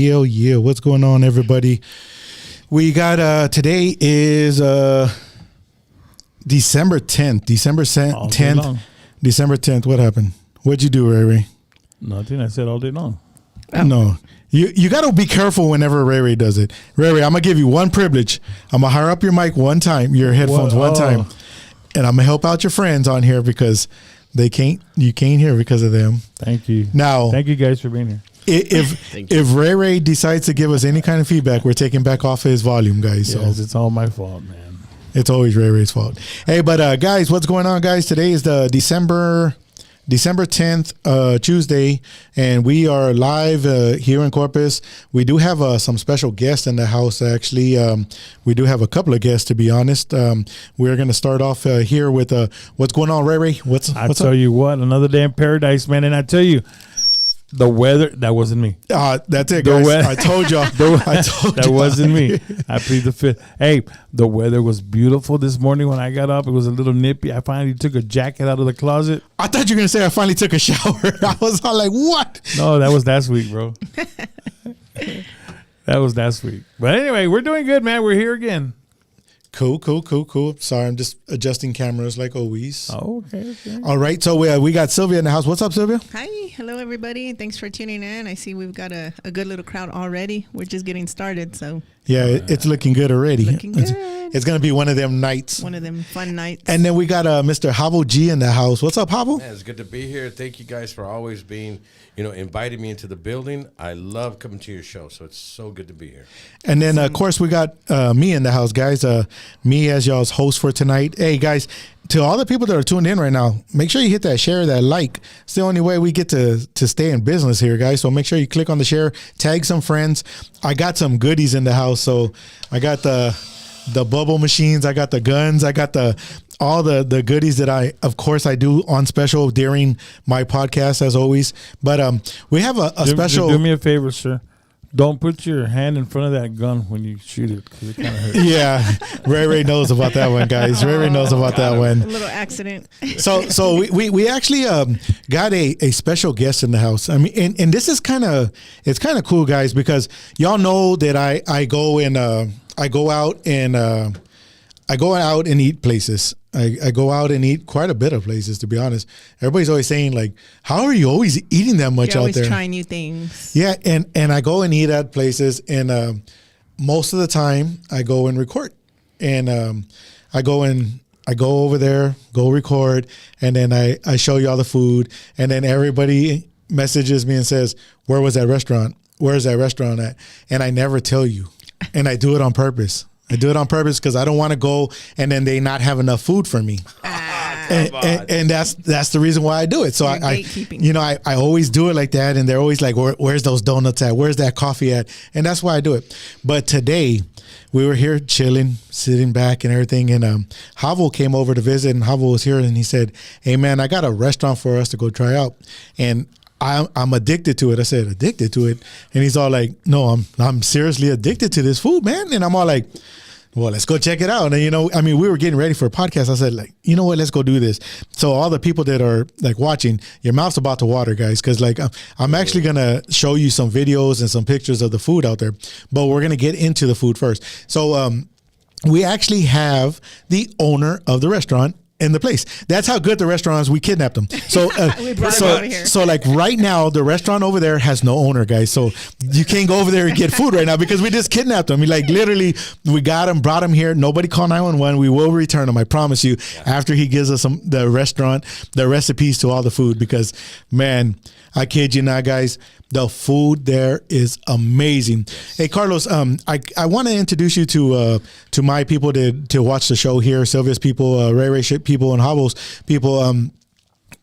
Yeah. What's going on, everybody? We got today is December 10th. December 10th. December 10th. What happened? What'd you do, Ray Ray? Nothing. I said all day long. Oh. No. You got to be careful whenever Ray Ray does it. Ray Ray, I'm going to give you one privilege. I'm going to hire up your mic one time, your headphones one time. And I'm going to help out your friends on here because you can't hear because of them. Thank you. Now, thank you guys for being here. If Ray Ray decides to give us any kind of feedback, we're taking back off his volume, guys. Yes, so it's all my fault, man. It's always Ray Ray's fault. Hey, but guys, what's going on, guys? Today is the December 10th, Tuesday, and we are live here in Corpus. We do have some special guests in the house, actually. We do have a couple of guests, to be honest. We're going to start off here with what's going on, Ray Ray? What's tell up? You what, another day in paradise, man. And I tell you, the weather, that wasn't me. That's it, guys. I told y'all. That wasn't me. I plead the fifth. Hey, the weather was beautiful this morning when I got up. It was a little nippy. I finally took a jacket out of the closet. I thought you were going to say I finally took a shower. I was all like, what? No, that was last week, bro. That was last week. But anyway, we're doing good, man. We're here again. Cool. Sorry, I'm just adjusting cameras like always. Oh, okay. All right, so we got Sylvia in the house. What's up, Sylvia? Hi. Hello, everybody. Thanks for tuning in. I see we've got a good little crowd already. We're just getting started, so. Yeah, it's looking good already. It's going to be one of them nights. One of them fun nights. And then we got Mr. Havo G in the house. What's up, Havo? Man, it's good to be here. Thank you guys for always being, inviting me into the building. I love coming to your show, so it's so good to be here. And then, of course, we got me in the house, guys. Me as y'all's host for tonight. Hey, guys, to all the people that are tuned in right now, make sure you hit that share, that like. It's the only way we get to stay in business here, guys. So make sure you click on the share, tag some friends. I got some goodies in the house. So I got the bubble machines. I got the guns. I got all the goodies that I do on special during my podcast, as always. But we have a special. Do me a favor, sir. Don't put your hand in front of that gun when you shoot it, because it kind of hurts. Yeah, Ray knows about that one, guys. Ray knows about that one. A little accident. So we actually got a special guest in the house. I mean, and this is kind of cool, guys, because y'all know that I go out and eat places. I go out and eat quite a bit of places, to be honest. Everybody's always saying, like, how are you always eating that much out there? You're always trying new things. Yeah, and I go and eat at places, and most of the time I go and record. And I go over there, go record, and then I show you all the food, and then everybody messages me and says, where was that restaurant? Where's that restaurant at? And I never tell you, and I do it on purpose. I do it on purpose because I don't want to go and then they not have enough food for me. And that's the reason why I do it. So I always do it like that. And they're always like, where's those donuts at? Where's that coffee at? And that's why I do it. But today we were here chilling, sitting back and everything. And Havo came over to visit, and Havo was here, and he said, hey man, I got a restaurant for us to go try out. And I'm addicted to it. I said, addicted to it? And he's all like, no, I'm seriously addicted to this food, man. And I'm all like, well, let's go check it out. And we were getting ready for a podcast. I said, like, you know what, let's go do this. So all the people that are like watching, your mouth's about to water, guys, because like I'm actually going to show you some videos and some pictures of the food out there, but we're going to get into the food first. So we actually have the owner of the restaurant in the place. That's how good the restaurant is. We kidnapped them. So, we brought him over here. So like right now, the restaurant over there has no owner, guys. So you can't go over there and get food right now because we just kidnapped them. Like literally, we got him, brought him here. Nobody called 911. We will return him. I promise you. After he gives us the restaurant, the recipes to all the food, because man, I kid you not, guys. The food there is amazing. Hey, Carlos, I want to introduce you to my people to watch the show here. Sylvia's people, Ray people, and Havo's people.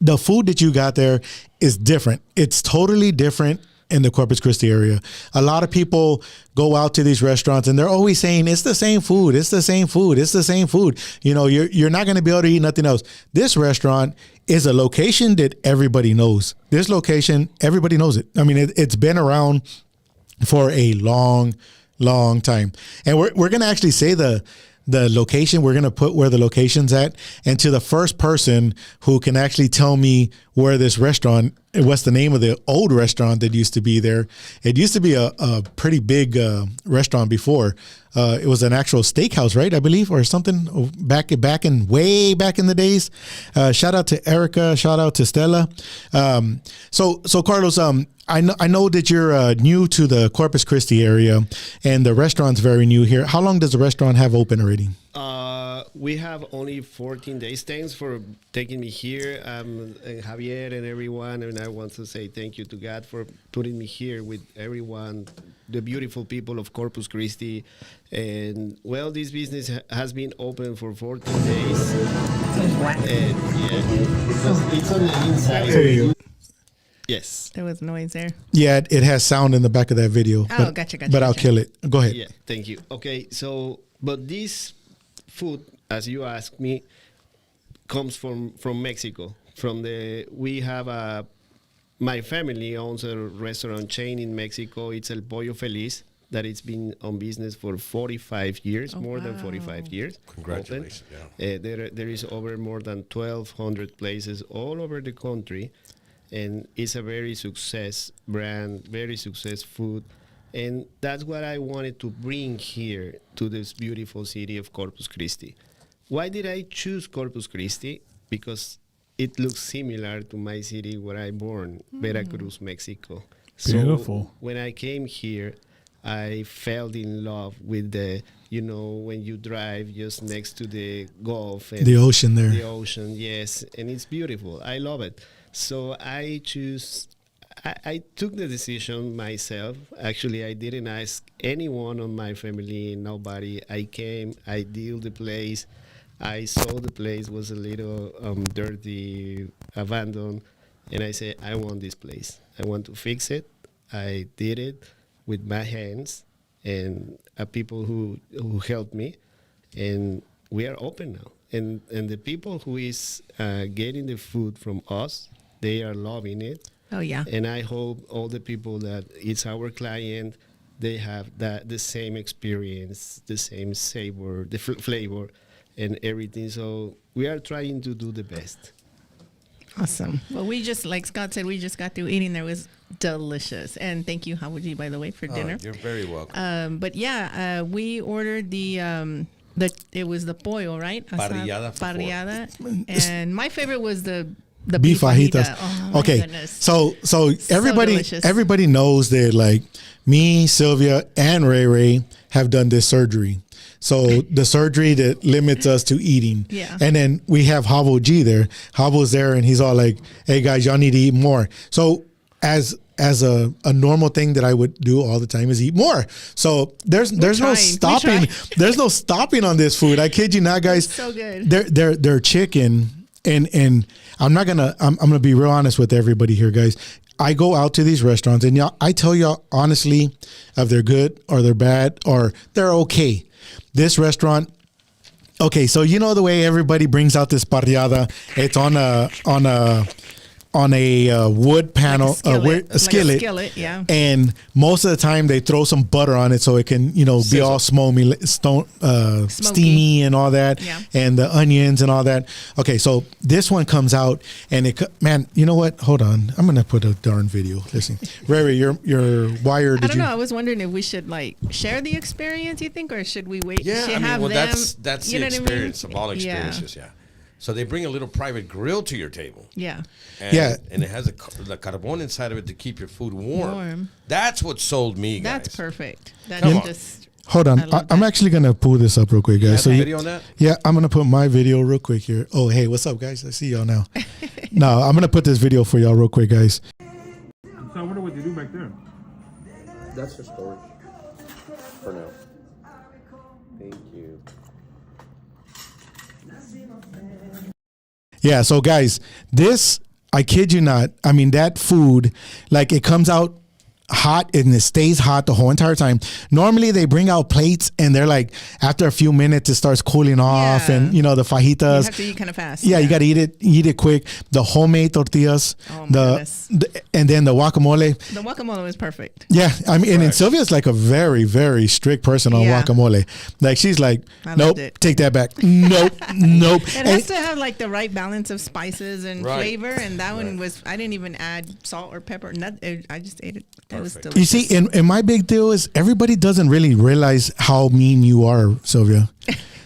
The food that you got there is different. It's totally different in the Corpus Christi area. A lot of people go out to these restaurants and they're always saying, it's the same food. It's the same food. It's the same food. You're not going to be able to eat nothing else. This restaurant is a location that everybody knows. This location, everybody knows it. I mean, it's been around for a long, long time. And we're going to actually say the location. We're going to put where the location's at. And to the first person who can actually tell me where this restaurant, what's the name of the old restaurant that used to be there. It used to be a pretty big restaurant before. It was an actual steakhouse, right? I believe, or something back in way back in the days. Shout out to Erica. Shout out to Stella. So Carlos, I know that you're new to the Corpus Christi area, and the restaurant's very new here. How long does the restaurant have open already? We have only 14 days. Thanks for taking me here, and Javier and everyone. And I want to say thank you to God for putting me here with everyone, the beautiful people of Corpus Christi. And well, this business has been open for 14 days. And yeah, it's on the inside. There you go. Yes. There was noise there. Yeah, it has sound in the back of that video. Oh, gotcha. But I'll kill it. Go ahead. Yeah, thank you. Okay, so, but this food, as you asked me, comes from Mexico. We have my family owns a restaurant chain in Mexico. It's El Pollo Feliz, that it's been on business for 45 years, more than 45 years. Congratulations. Yeah. There is over more than 1,200 places all over the country. And it's a very success brand, very success food. And that's what I wanted to bring here to this beautiful city of Corpus Christi. Why did I choose Corpus Christi? Because it looks similar to my city where I born, Veracruz, Mexico. Beautiful. So when I came here, I fell in love with when you drive just next to the Gulf. And The ocean there. The ocean, yes. And it's beautiful. I love it. So I took the decision myself. Actually, I didn't ask anyone on my family, nobody. I came, I deal the place. I saw the place was a little dirty, abandoned. And I said, I want this place. I want to fix it. I did it with my hands and people who helped me. And we are open now. And the people who is getting the food from us, they are loving it. Oh, yeah. And I hope all the people that it's our client, they have the same experience, the same savor, the flavor, and everything. So we are trying to do the best. Awesome. Well, like Scott said, we just got through eating. There was delicious. And thank you, Howard, by the way, for dinner. You're very welcome. But yeah, we ordered it was the pollo, right? Parrillada. Parrillada. And my favorite was the beef fajitas. Oh, my Okay, goodness. so delicious. everybody knows that, like, me, Sylvia, and Ray have done this surgery. So the surgery that limits us to eating. Yeah. And then we have Havo G there. Havo's there, and he's all like, "Hey guys, y'all need to eat more." So as a normal thing that I would do all the time is eat more. So there's no stopping. There's no stopping on this food. I kid you not, guys. It's so good. Their chicken. And I'm gonna be real honest with everybody here, guys. I go out to these restaurants and I tell y'all honestly if they're good or they're bad or they're okay. This restaurant, okay, so you know the way everybody brings out this parrillada, it's on a wood panel, like a skillet. Like a skillet, yeah. And most of the time they throw some butter on it so it can, be all smoky, steamy and all that, Yeah. and the onions and all that. Okay, so this one comes out and man, you know what? Hold on, I'm gonna put a darn video. Listen, Ray, you're wired. I don't know. I was wondering if we should share the experience. You think, or should we wait? Yeah, should I mean, have well, them, that's you the know what I mean? experience of all experiences, yeah. So they bring a little private grill to your table. Yeah. And it has the carbon inside of it to keep your food warm. That's what sold me, guys. That's perfect. Come on. Hold on, I'm that. actually gonna pull this up real quick, guys. You have a video on that? Yeah, I'm gonna put my video real quick here. Oh, hey, what's up, guys? I see y'all now. No, I'm gonna put this video for y'all real quick, guys. So I wonder what they do back there. That's for storage. For now. Thank you. Yeah, so guys, this, I kid you not, I mean, that food, like, it comes out hot and it stays hot the whole entire time. Normally they bring out plates and they're like, after a few minutes it starts cooling off, Yeah. and the fajitas. You have to eat kind of fast. Yeah, you got to eat it quick. The homemade tortillas, Oh, my goodness. and then the guacamole. The guacamole was perfect. Yeah, I mean, and Fresh. Sylvia's like a very, very strict person on Yeah. guacamole. Like she's like, I nope, loved it. take that back. Nope, nope. It has to have like the right balance of spices and Right. flavor, and that one Right. was. I didn't even add salt or pepper. I just ate it. That was Perfect. delicious. You see, and my big deal is everybody doesn't really realize how mean you are, Sylvia.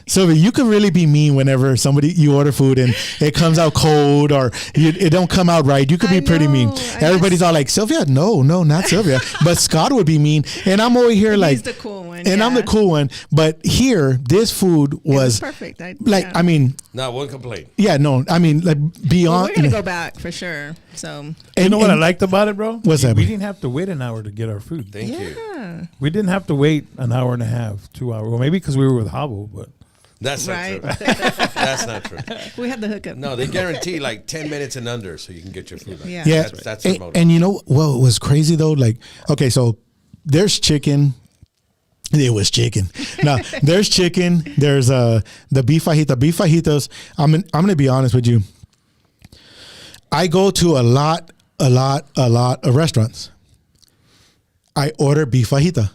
Sylvia, you could really be mean whenever you order food and it comes out cold or it don't come out right. You could be I pretty mean. know, I Everybody's just- all like, Sylvia, no, not Sylvia. But Scott would be mean, and I'm over here like, He's the cool one, and I'm yeah. the cool one. But here, this food It was was perfect. I mean, Not one complaint. yeah, no, I mean, like well, beyond. we're gonna go back for sure. So You know what I and- liked about it, bro? What's that, We man? didn't have to wait an hour to get our food. Thank you. yeah, We didn't have to wait an hour and a half, 2 hours. Well, maybe because we were with Habo, but That's not Right. true. That's not true. we had the hookup. No, they guarantee like 10 minutes and under so you can get your food. Like, Yeah. Yeah, That's their motive. and you know what was crazy though? Like, okay, so there's chicken. It was chicken. Now there's chicken. There's the beef fajita. Beef fajitas. I'm gonna be honest with you. I go to a lot of restaurants. I order beef fajita.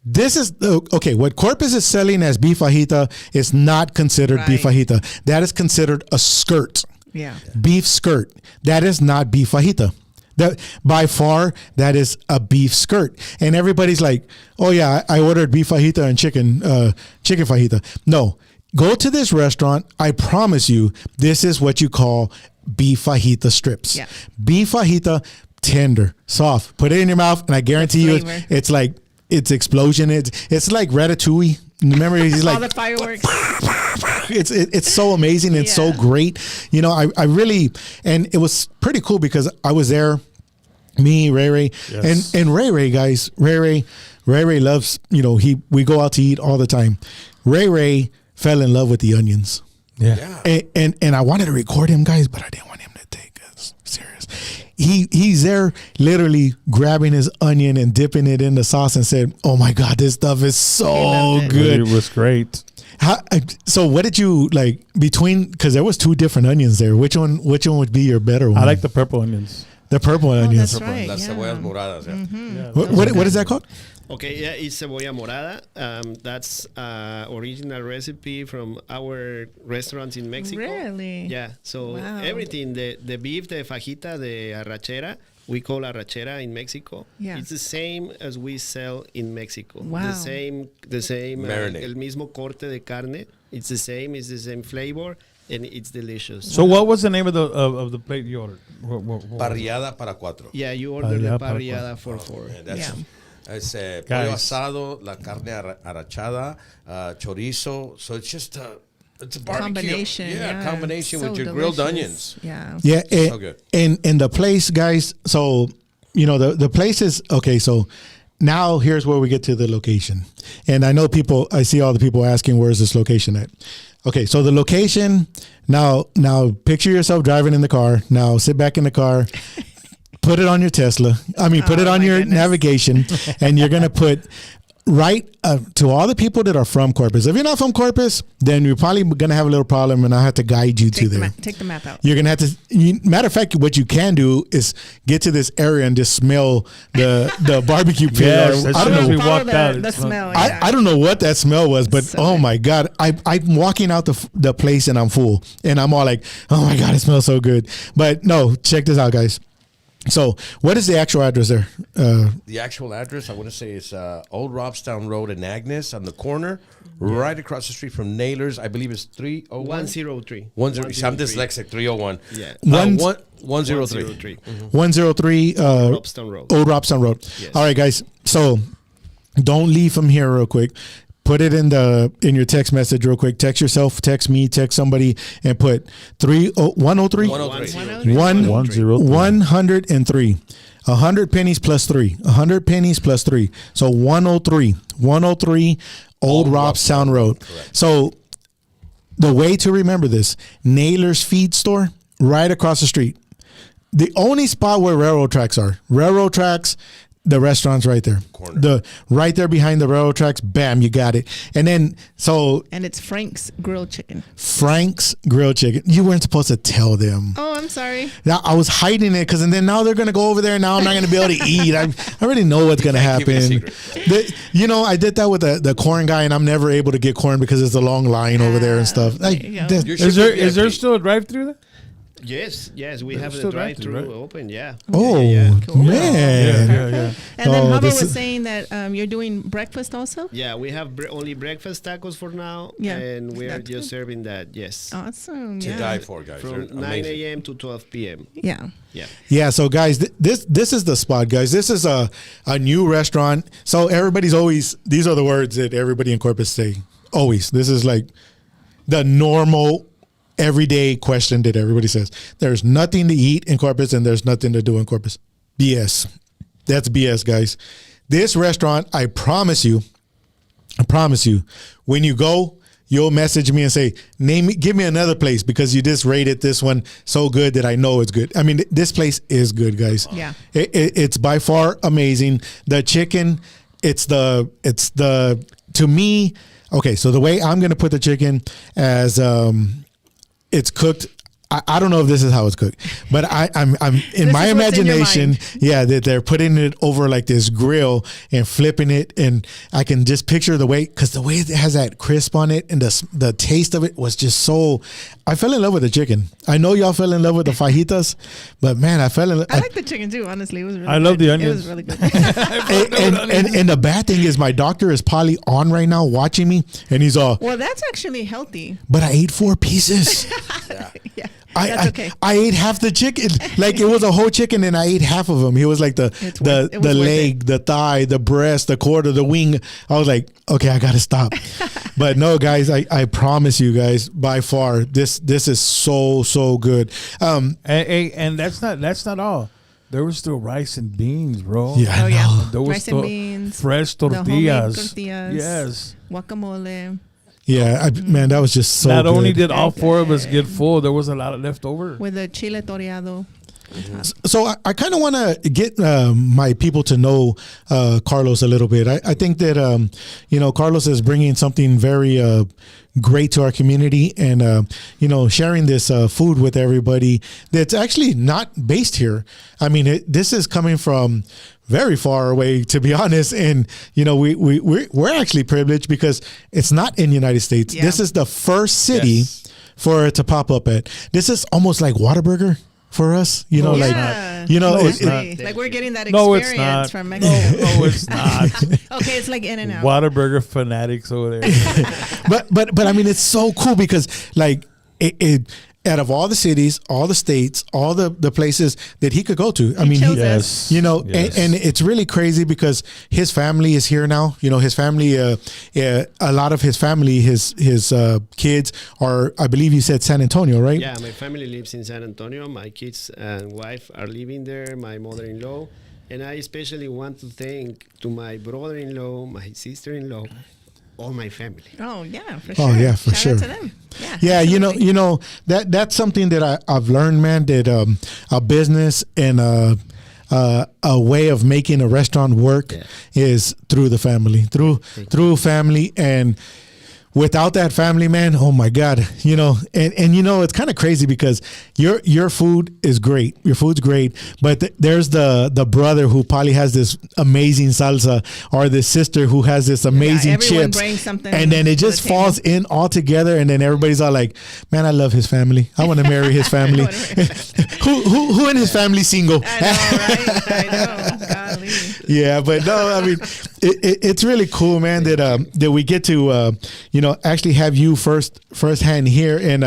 This is okay. What Corpus is selling as beef fajita is not considered beef Right. fajita. That is considered a skirt. Yeah. Beef skirt. That is not beef fajita. That by far that is a beef skirt. And everybody's like, "Oh yeah, I ordered beef fajita and chicken fajita." No. Go to this restaurant. I promise you, this is what you call beef fajita strips. Yeah. Beef fajita, tender, soft. Put it in your mouth, and I guarantee you, flavor. it's like it's explosion. It's like Ratatouille. Remember, he's All like the fireworks. it's so amazing. It's so Yeah. great. I really, and it was pretty cool because I was there, me, Ray, Yes. and Ray, guys, Ray loves, we go out to eat all the time. Ray fell in love with the onions. yeah. And I wanted to record him, guys, but I didn't want him to take us serious. He's there literally grabbing his onion and dipping it in the sauce and said, "Oh my God, this stuff is so loved it. good." It was great. So what did you like between? Because there was two different onions there. Which one would be your better one? I like the purple onions. the purple Oh, onions. that's right. Las Yeah. cebollas moradas. Yeah. Yeah. What is that called? Okay, yeah, it's cebolla morada. That's original recipe from our restaurants in Mexico. Really? Yeah. So Wow. everything, the beef, the fajita, the arrachera, we call arrachera in Mexico. Yeah. It's the same as we sell in Mexico. Wow. The same. Marinade. El mismo corte de carne. It's the same flavor, and it's delicious. So what was the name of the plate you ordered? What was it? Parrillada para cuatro. Yeah, you order the Parrillada para parrillada for four. Man, that's Yeah. It's pollo Guys. asado, la carne arrachada, chorizo. So it's just it's a barbecue. Combination. Yeah, combination So with your grilled delicious. onions. Yeah. Yeah, So good. and the place, guys. So the place is okay. So now here's where we get to the location, and I know people. I see all the people asking, "Where's this location at?" Okay, so the location. Now picture yourself driving in the car. Now sit back in the car. Put it on your Tesla. Put it Oh, on my your goodness. navigation, and you're gonna put right to all the people that are from Corpus. If you're not from Corpus, then you're probably gonna have a little problem, and I have to guide you to there. Take the map out. You're gonna have to. Matter of fact, what you can do is get to this area and just smell the barbecue pit. Yes, or, as I soon don't as know. we walked out, The it smelled- smell. Yeah. I don't know what that smell was, but So oh good. my God, I'm walking out the place and I'm full, and I'm all like, oh my God, it smells so good. But no, check this out, guys. So what is the actual address there? The actual address, I want to say, is Old Robstown Road in Agnes on the corner, right across the street from Naylor's. I believe it's 301. 103. 103. I'm dyslexic. 301. Yeah. 103. 103. 103 Robstown Road. Old Robstown Road. Yes. All right, guys. So don't leave from here real quick. Put it in your text message real quick. Text yourself, text me, text somebody, and put 103 103. 103. 100 pennies plus 3. 100 pennies plus 3. So 103. 103 Old Robstown Road. So the way to remember this, Naylor's Feed Store, right across the street. the only spot where railroad tracks are. Railroad tracks, the restaurant's right there. Corner. Right there behind the railroad tracks, bam, you got it. And then And it's Frank's grilled chicken. Frank's grilled chicken. You weren't supposed to tell them. Oh, I'm sorry. Now, I was hiding it because, and then now they're gonna go over there. Now I'm not gonna be able to eat. I already know what's gonna Keep it a happen. secret. I did that with the corn guy, and I'm never able to get corn because there's a long line over there and stuff. there you go. You're Is there VIP. still a drive-through there? Yes, we have still the drive-thru, drive-through right? open. Yeah. Oh Cool. man! Yeah. And then Oh, Hubbard this was is- saying that you're doing breakfast also. Yeah, we have only breakfast tacos for now, Yeah. and we're That's just good. serving that. Yes, Awesome. To Yeah. die for, guys. They're from 9 amazing. a.m. to 12 p.m. Yeah. Yeah. Yeah, so guys, this is the spot, guys. This is a new restaurant. So everybody's always, these are the words that everybody in Corpus say. Always. This is like the normal everyday question that everybody says. There's nothing to eat in Corpus and there's nothing to do in Corpus. BS. That's BS, guys. This restaurant, I promise you, when you go, you'll message me and say, give me another place because you just rated this one so good that I know it's good. I mean, this place is good, guys. Yeah. It's by far amazing. The chicken, to me, okay, so the way I'm going to put the chicken as it's cooked, I don't know if this is how it's cooked, but I'm in This my is what's in your imagination, mind. yeah, that they're putting it over like this grill and flipping it, and I can just picture the way, because the way it has that crisp on it and the taste of it was just so. I fell in love with the chicken. I know y'all fell in love with the fajitas, but man, I fell in love. I like the chicken too. Honestly, it was really. I love good. the It onions. was really good. and the bad thing is, my doctor is probably on right now watching me, and he's all, Well, that's actually healthy. but I ate 4 pieces. Yeah. That's okay. I ate half the chicken. Like it was a whole chicken and I ate half of them. He was like It the was worth leg, the thigh, the breast, the quarter, the wing. I was like, okay, I gotta stop. But no, guys, I promise you guys, by far, this is so good. And that's not all. There was still rice and beans, bro. Yeah, Oh I yeah. know. There was Rice and still beans. fresh the homemade tortillas. tortillas. Yes. Guacamole Yeah, man, that was just so Not good. only did all 4 of us get full, there was a lot left over. with the chile toreado. So I kind of want to get my people to know Carlos a little bit. I think that Carlos is bringing something very great to our community, and sharing this food with everybody that's actually not based here. I mean, this is coming from very far away, to be honest, and we're actually privileged because it's not in the United States. Yeah. This is the first city Yes. for it to pop up at. This is almost like Whataburger for us, No, it's Yeah. No, it's Exactly. Like we're getting that No, it's experience not. from Mexico. No, it's not. Okay, it's like In and Out. Whataburger fanatics over there. but I mean, it's so cool because like it out of all the cities, all the states, all the places that he could go to. I mean, chose Yes. Yes. and it's really crazy because his family is here now. His family, a lot of his family, his kids are, I believe you said San Antonio, right? Yeah, my family lives in San Antonio. My kids and wife are living there. My mother-in-law, and I especially want to thank to my brother-in-law, my sister-in-law, all my family. Oh yeah, for Oh, sure. yeah, for Shout sure. out to them. Yeah. Yeah, absolutely. that's something that I've learned, man. That a business and a way of making a restaurant work Yeah. is through the family, through family, and without that family, man, oh my God, and it's kind of crazy because your food is great, your food's great, but there's the brother who probably has this amazing salsa, or the sister who has this amazing everyone chips, brings something and then it to the just falls in all together, and then everybody's all like, man, I love his family, I want to marry his family. who in his family single? I know, right? I know. Golly. Yeah, but no, I mean, it's really cool, man, that we get to actually have you firsthand here. And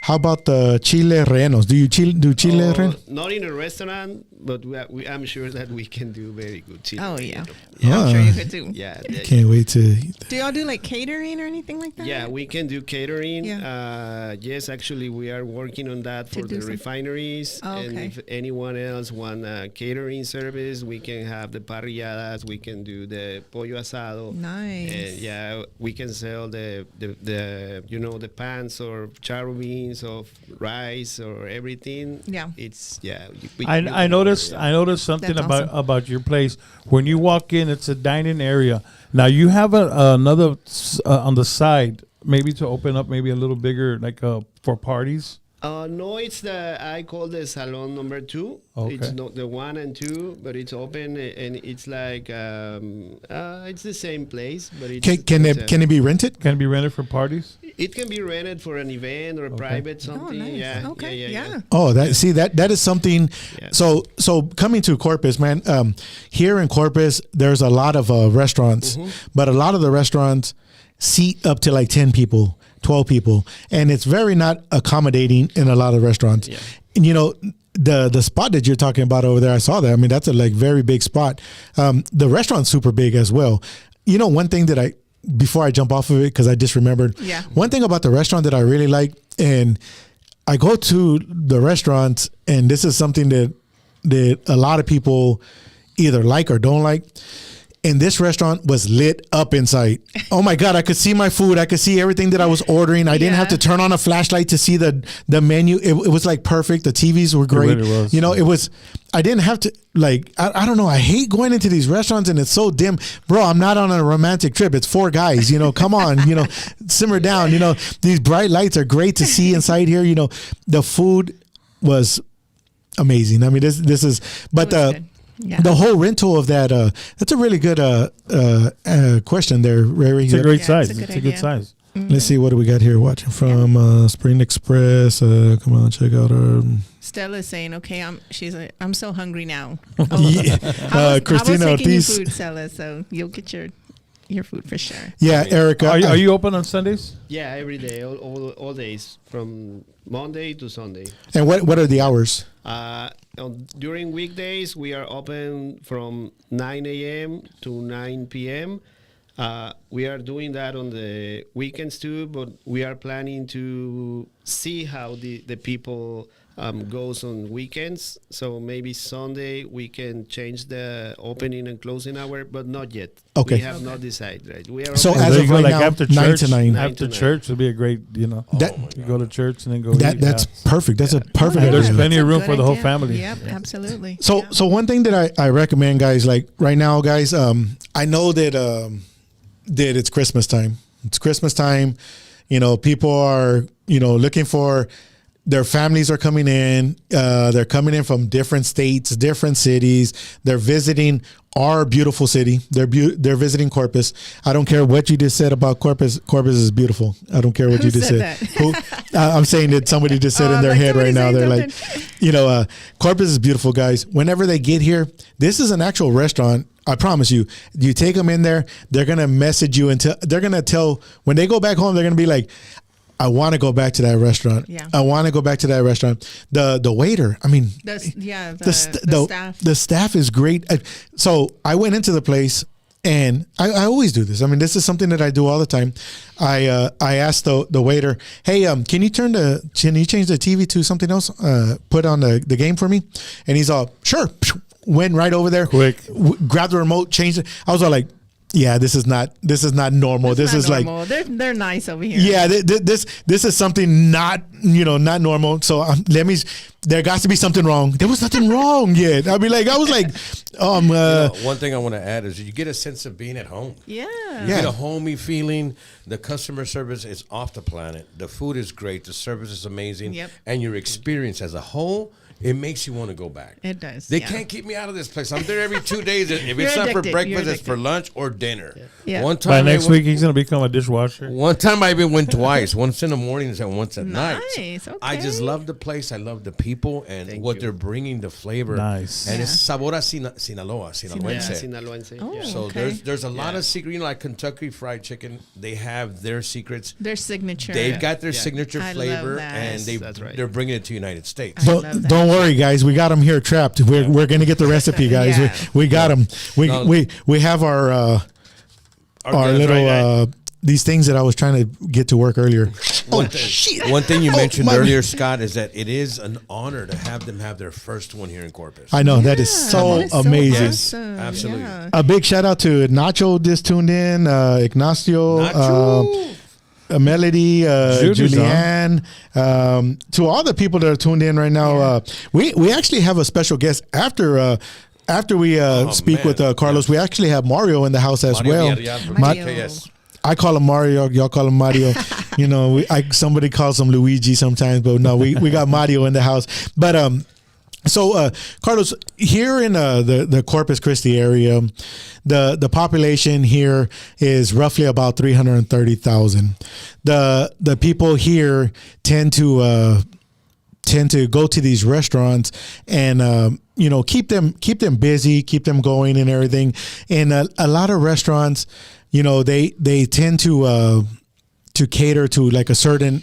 how about the chile rellenos? Do you do chile rellenos? Not in a restaurant, but I'm sure that we can do very good chili. Oh yeah, Yeah. I'm sure you could too. Yeah. Can't wait to. Do y'all do like catering or anything like that? Yeah, we can do catering. Yeah. Yes, actually, we are working on that To for do the some- refineries. Oh, And okay. if anyone else want a catering service, we can have the parrilladas. We can do the pollo asado. Nice. And yeah, we can sell the the pans or charro beans of rice or everything. Yeah. It's I noticed something That's about your place. When you walk in, it's a dining area. Now you have another on the side, maybe to open up, maybe a little bigger, like for parties. No, it's I call the salon number 2. Okay. It's not the 1 and 2, but it's open and it's like it's the same place, but it's Can it be rented? Can it be rented for parties? it can be rented for an event or a private something. nice. Yeah, Okay, yeah. Oh, that is something. Yeah. So coming to Corpus, man. Here in Corpus, there's a lot of restaurants, but a lot of the restaurants seat up to like 10 people, 12 people, and it's very not accommodating in a lot of restaurants. Yeah. And the spot that you're talking about over there, I saw that. I mean, that's a like very big spot. The restaurant's super big as well. One thing that before I jump off of it, because I just remembered. Yeah. One thing about the restaurant that I really like, and I go to the restaurants, and this is something that a lot of people either like or don't like. And this restaurant was lit up inside. Oh my God, I could see my food. I could see everything that I was ordering. I didn't have to turn on a flashlight to see the menu. It was like perfect. The TVs were great. really was. I didn't have to I don't know. I hate going into these restaurants and it's so dim. Bro, I'm not on a romantic trip. It's 4 guys, come on, simmer down. These bright lights are great to see inside here. The food was amazing. I mean, this is, but Good. Yeah. the whole rental of that, that's a really good question there, Rary. It's a great size. it's a good It's a good idea. size. Let's see, what do we got here? Watching from Spring Express. Come on, check out our. Stella's saying, "Okay, I'm so hungry now." Yeah. I was Christina taking you Ortiz. food, Stella, so you'll get your food for sure. Yeah, Erica. Are you open on Sundays? Yeah, every day, all days, from Monday to Sunday. And what are the hours? During weekdays, we are open from 9 a.m. to 9 p.m. We are doing that on the weekends too, but we are planning to see how the people goes on weekends. So maybe Sunday we can change the opening and closing hour, but not yet. Okay. We have not decided. Right? We are So open. as There of you go, right like now, after 9 church, to 9. Nine After to nine. church would be a great, That- you go to church and then go That eat. that's perfect. That's a perfect. And there's idea. plenty of That's a room good for the whole idea. family. Yep, absolutely. So Yeah. so one thing that I recommend, guys, like right now, guys, I know that it's Christmas time. It's Christmas time. People are looking for their families are coming in. They're coming in from different states, different cities. They're visiting our beautiful city. They're visiting Corpus. I don't care what you just said about Corpus. Corpus is beautiful. I don't care what Who you just said said. I'm saying that somebody just said Oh, in their like head right somebody now. saying They're like, Corpus is beautiful, guys. Whenever they get here, this is an actual restaurant. I promise you. You take them in there, they're gonna message you they're gonna tell when they go back home. They're gonna be like, I want to go back to that restaurant. Yeah. I want to go back to that restaurant. The waiter, I mean, The the staff. staff is great. So I went into the place, and I always do this. I mean, this is something that I do all the time. I asked the waiter, hey, can you change the TV to something else? Put on the game for me. And he's all, sure. Went right over there, Quick. grabbed the remote, changed it. I was all like, yeah, this is not normal. This is like, normal. They're nice over here. yeah, this is something not normal. So there got to be something wrong. There was nothing wrong yet. I was like, one thing I want to add is you get a sense of being at home. Yeah. You get a homey feeling. The customer service is off the planet. The food is great. The service is amazing. Yep. And your experience as a whole, it makes you want to go back. It does. They yeah. can't keep me out of this place. I'm there every 2 days. If You're it's not for addicted. breakfast, You're it's for lunch or dinner. Yeah. One By time, next week, he's gonna become a dishwasher. One time I even went twice. Once in the mornings and once at night. Nice. Okay. I just love the place. I love the people and what they're bringing, the flavor. Nice. And Yeah. it's sabor a Sinaloa, Sinaloense. Yeah, Sinaloense. Oh. Yeah. So Okay. there's a lot of secret, like Kentucky Fried Chicken. They have their secrets. Their signature. They've got their Yeah. signature I love flavor, that. and That's right. they're bringing it to the United States. I love that. don't worry, guys. We got them here trapped. We're gonna get the recipe, guys. Yeah. We got them. No. We have our guns little right these things that I was trying to get to work earlier. One thing you mentioned my- earlier, Scott, is that it is an honor to have them have their first one here in Corpus. I know that is Yeah, so that is amazing. awesome. Absolutely. Yeah. A big shout out to Nacho just tuned in, Ignacio, Nacho. Melody, Julie's Julianne, to all the people that are tuned in right now. We actually have a special guest after we speak man. with Carlos. We actually have Mario in the house as Mario well. Villarreal from Mario. TKS. I call him Mario. Y'all call him Mario. You know, somebody calls him Luigi sometimes, but no, we got Mario in the house. But so Carlos, here in the Corpus Christi area, the population here is roughly about 330,000. The people here tend to go to these restaurants and keep them busy, keep them going and everything. And a lot of restaurants, they tend to cater to like a certain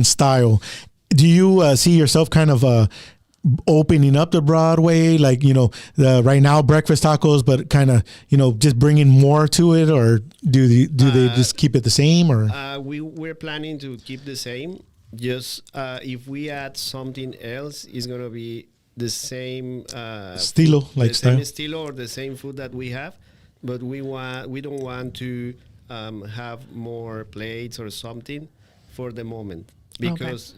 style. Do you see yourself kind of opening up the Broadway, like the right now breakfast tacos, but kind of just bringing more to it, or do they just keep it the same, or We're planning to keep the same. Just if we add something else, it's gonna be the same Stilo, food, like the style? same stilo or the same food that we have, but we don't want to have more plates or something for the moment, because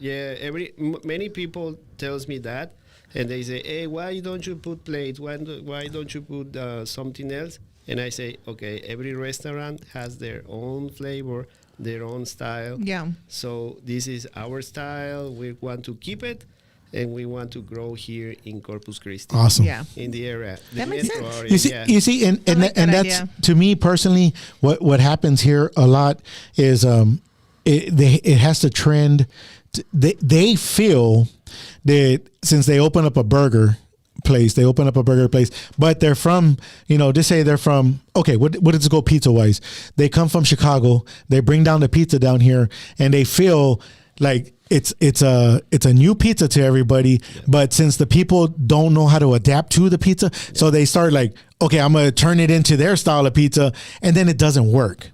many people tells me that, and they say, hey, why don't you put plates, why don't you put something else? And I say, okay, every restaurant has their own flavor, their own style. Yeah. So this is our style. We want to keep it, and we want to grow here in Corpus Christi. awesome? Yeah. In the area, the That makes metro sense. area. You see, yeah. you see, and like that that's idea. to me personally, what happens here a lot is it has to trend. They feel that since they open up a burger place, but they're from, just say they're from, okay, what does it go pizza wise? They come from Chicago, they bring down the pizza down here, and they feel like it's a new pizza to everybody, but since the people don't know how to adapt to the pizza, so they start like, okay, I'm gonna turn it into their style of pizza, and then it doesn't work.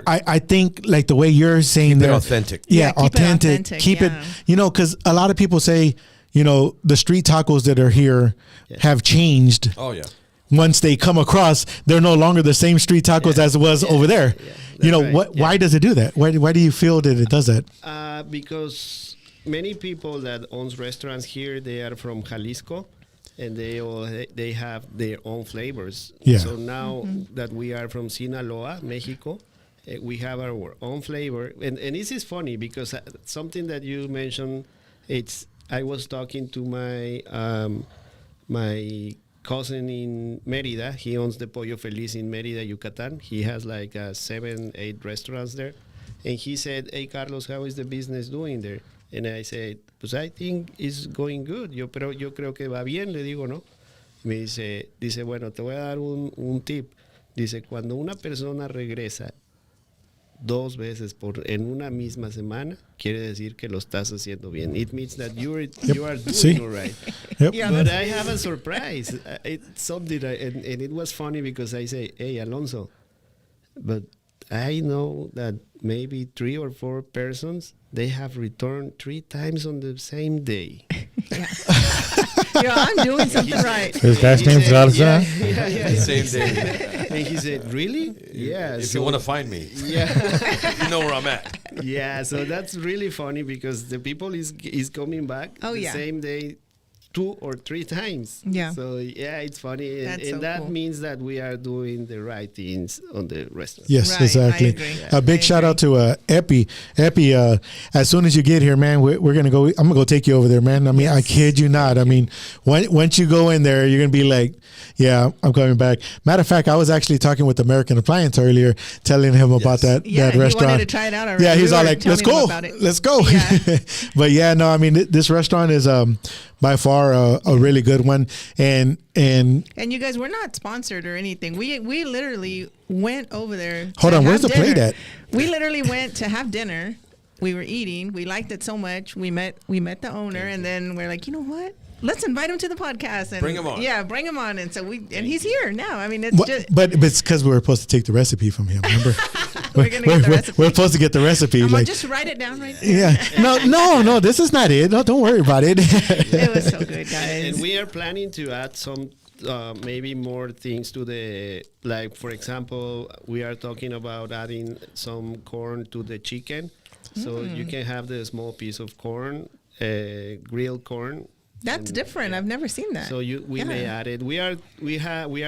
I think like the way you're saying Keep it there, authentic. Yeah, keep it authentic, authentic, keep yeah. it, because a lot of people say, the street tacos that are here have changed. Oh yeah. Once they come across, they're no longer the same street tacos as it was over there. That's right. What? Why does it do that? Why do you feel that it does that? Because many people that owns restaurants here, they are from Jalisco, and they have their own flavors. Yeah. So now that we are from Sinaloa, Mexico, we have our own flavor. And this is funny because something that you mentioned, I was talking to my cousin in Mérida. He owns the Pollo Feliz in Mérida, Yucatan. He has like 7-8 restaurants there. And he said, hey, Carlos, how is the business doing there? And I said, pues I think it's going good. Yo creo que va bien, le digo, ¿no? Me dice, bueno, te voy a dar un tip. Dice, cuando una persona regresa 2 veces en una misma semana, quiere decir que lo estás haciendo bien. It means that you are doing See? all right. Yep. Yeah. But I have a surprise. It's something, and it was funny because I say, hey, Alonso, but I know that maybe 3 or 4 persons, they have returned 3 times on the same day. I'm doing something right. This guy's He name's said, Garza. yeah. Same day. And he said, really? Yeah. If so- you want to find me, Yeah. you know where I'm at. Yeah, so that's really funny because the people is coming back Oh, the yeah. same day 2 or 3 times. Yeah. So yeah, it's funny, and, That's so that cool. means that we are doing the right things on the restaurant. Yes, Right, I exactly. agree. A big I shout agree. out to Epi. Epi, as soon as you get here, man, we're gonna go. I'm gonna go take you over there, man. I mean, I kid you not. I mean, once you go in there, you're gonna be like, yeah, I'm coming back. Matter of fact, I was actually talking with American Appliance earlier, telling him about that Yeah, that he restaurant. wanted to try it out already. Yeah, he's We all were like, "Let's telling him go, about it. let's go." Yeah. But yeah, no, I mean, this restaurant is by far a really good one, and And you guys, we're not sponsored or anything. We literally went over there. Hold to on, have where's the plate dinner. at? We literally went to have dinner we were eating. We liked it so much. We met the owner, and then we're like, you know what? Let's invite him to the podcast and Bring him on. Yeah, bring him on. And so he's here now. I mean, it's What- just but it's because we were supposed to take the recipe from him. Remember, we're gonna get the recipe. we're supposed to get the recipe. I'm gonna Like, just write it down right there. yeah, no, this is not it. No, don't worry about it. It was so good, And guys. we are planning to add some maybe more things to the, like, for example, we are talking about adding some corn to the chicken. So you can have the small piece of corn, grilled corn. That's and- different. I've never seen that. So we may Yeah. add it. We are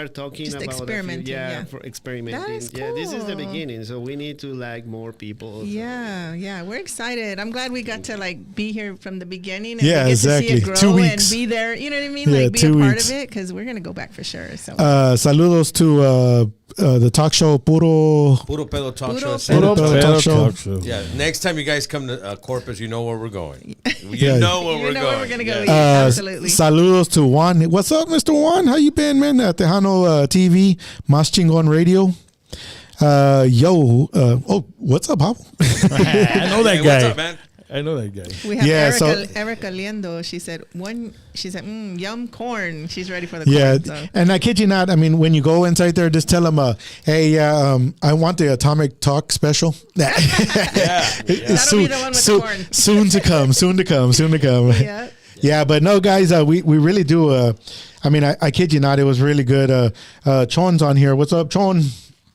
talking Just about experimenting, yeah. for experimenting. That is Yeah, this is the cool. beginning. So we need to like more people. Yeah, we're excited. I'm glad we got to like be here from the beginning and Yeah, we get to see exactly. it grow 2 and weeks. be there. You know what I mean? Yeah, Like be 2 a part weeks. of it because we're gonna go back for sure. So Saludos to the talk show Puro. Puro Pedo Talk Puro Show. Pedo Santa Puro Clara. Pedo Talk Show. Yeah, next time you guys come to Corpus, you know where we're going. You Yeah. know where You we're know going. where we're gonna go. Yeah. Absolutely. Saludos to Juan. What's up, Mr. Juan? How you been, man? Tejano TV, Mas Chingon Radio. What's up, Pablo? I know that Hey, guy. what's up, man? I know that guy. We have Yeah, Erica Liendo. She said yum corn. She's ready for the Yeah, corn. So. and I kid you not. I mean, when you go inside there, just tell them, "Hey, I want the Atomic Talk special." Yeah. That'll be the one with the corn. Soon to come. Soon to come. Soon to come. Yeah. Yeah, but no, guys, we really do. I mean, I kid you not. It was really good. Chon's on here. What's up, Chon?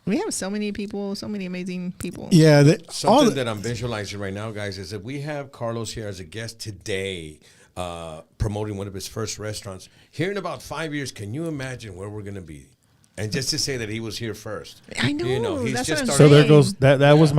We have so many people, so many amazing people. Yeah, Something that I'm visualizing right now, guys, is that we have Carlos here as a guest today, promoting one of his first restaurants. Here in about 5 years, can you imagine where we're going to be? And just to say that he was here first. I know, he's that's just what I'm started. So there saying. goes that was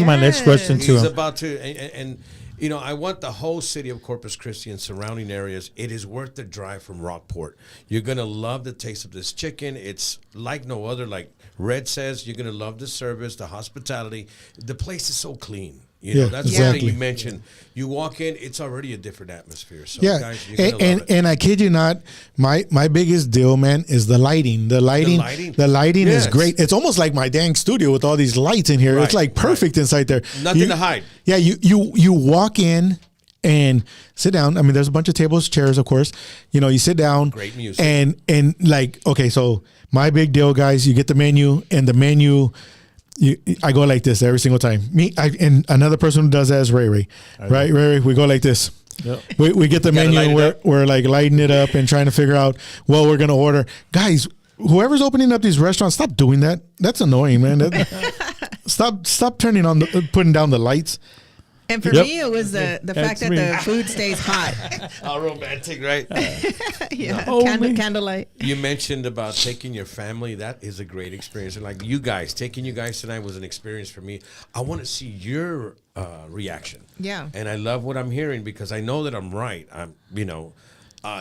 my next question to He's him. about to, and you know, I want the whole city of Corpus Christi and surrounding areas. It is worth the drive from Rockport. You're gonna love the taste of this chicken. It's like no other. Like Red says, you're gonna love the service, the hospitality. The place is so clean. You know, Yeah, that's exactly. something you mentioned. You walk in, it's already a different atmosphere. So, yeah, guys, you're gonna love and, it. and I kid you not, my biggest deal, man, is the lighting. The lighting Yes. is great. It's almost like my dang studio with all these lights in here. Right, It's like perfect inside there. Nothing to hide. Yeah, you walk in and sit down. I mean, there's a bunch of tables, chairs, of course. You know, you sit down. Great music. And like, okay, so my big deal, guys, you get the menu, and the menu, I go like this every single time. And another person who does that is Ray. Right, Ray, we go like this. Yep. We get the Gotta menu light and it up. we're like lighting it up and trying to figure out what we're gonna order. Guys, whoever's opening up these restaurants, stop doing that. That's annoying, man. Stop turning on putting down the lights. And for Yep. me, it was the That's fact that me. the food stays hot. How romantic, right? Yeah, Oh, me. candlelight. You mentioned about taking your family. That is a great experience. And like you guys, taking you guys tonight was an experience for me. I want to see your reaction. Yeah. And I love what I'm hearing because I know that I'm right.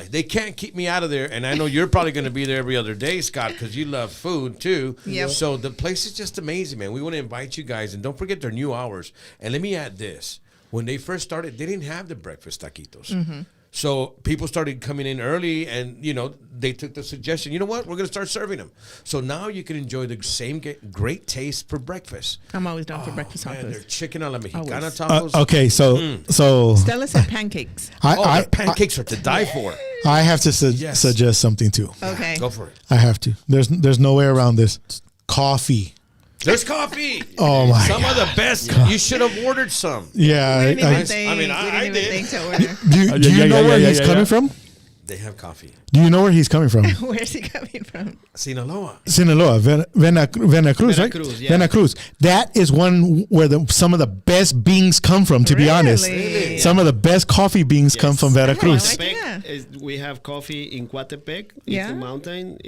They can't keep me out of there. And I know you're probably going to be there every other day, Scott, because you love food too. Yep. So the place is just amazing, man. We want to invite you guys. And don't forget their new hours. And let me add this. When they first started, they didn't have the breakfast taquitos. Mm-hmm. So people started coming in early and, they took the suggestion, you know what, we're going to start serving them. So now you can enjoy the same great taste for breakfast. I'm always down for breakfast Man, their tacos. chicken a la mexicana Always. tacos. Okay, so Stella said pancakes. Their pancakes are to die for. I have to Yes. suggest something too. Okay. Go for it. I have to. There's no way around this. Coffee. There's coffee. Oh my Some God. of the best. You should have ordered some. Yeah. We didn't even I think. mean, we I didn't even did. think to order. Do you know where yeah, he's yeah, coming yeah. from? They have coffee. Do you know where he's coming from? Where's he coming from? Sinaloa. Sinaloa, Veracruz, right? Veracruz, yeah. Veracruz. That is one where some of the best beans come from. To be honest, Really? some of the best coffee beans come from Veracruz. like- Yeah. We have coffee in Coatepec. Yeah. It's a mountain.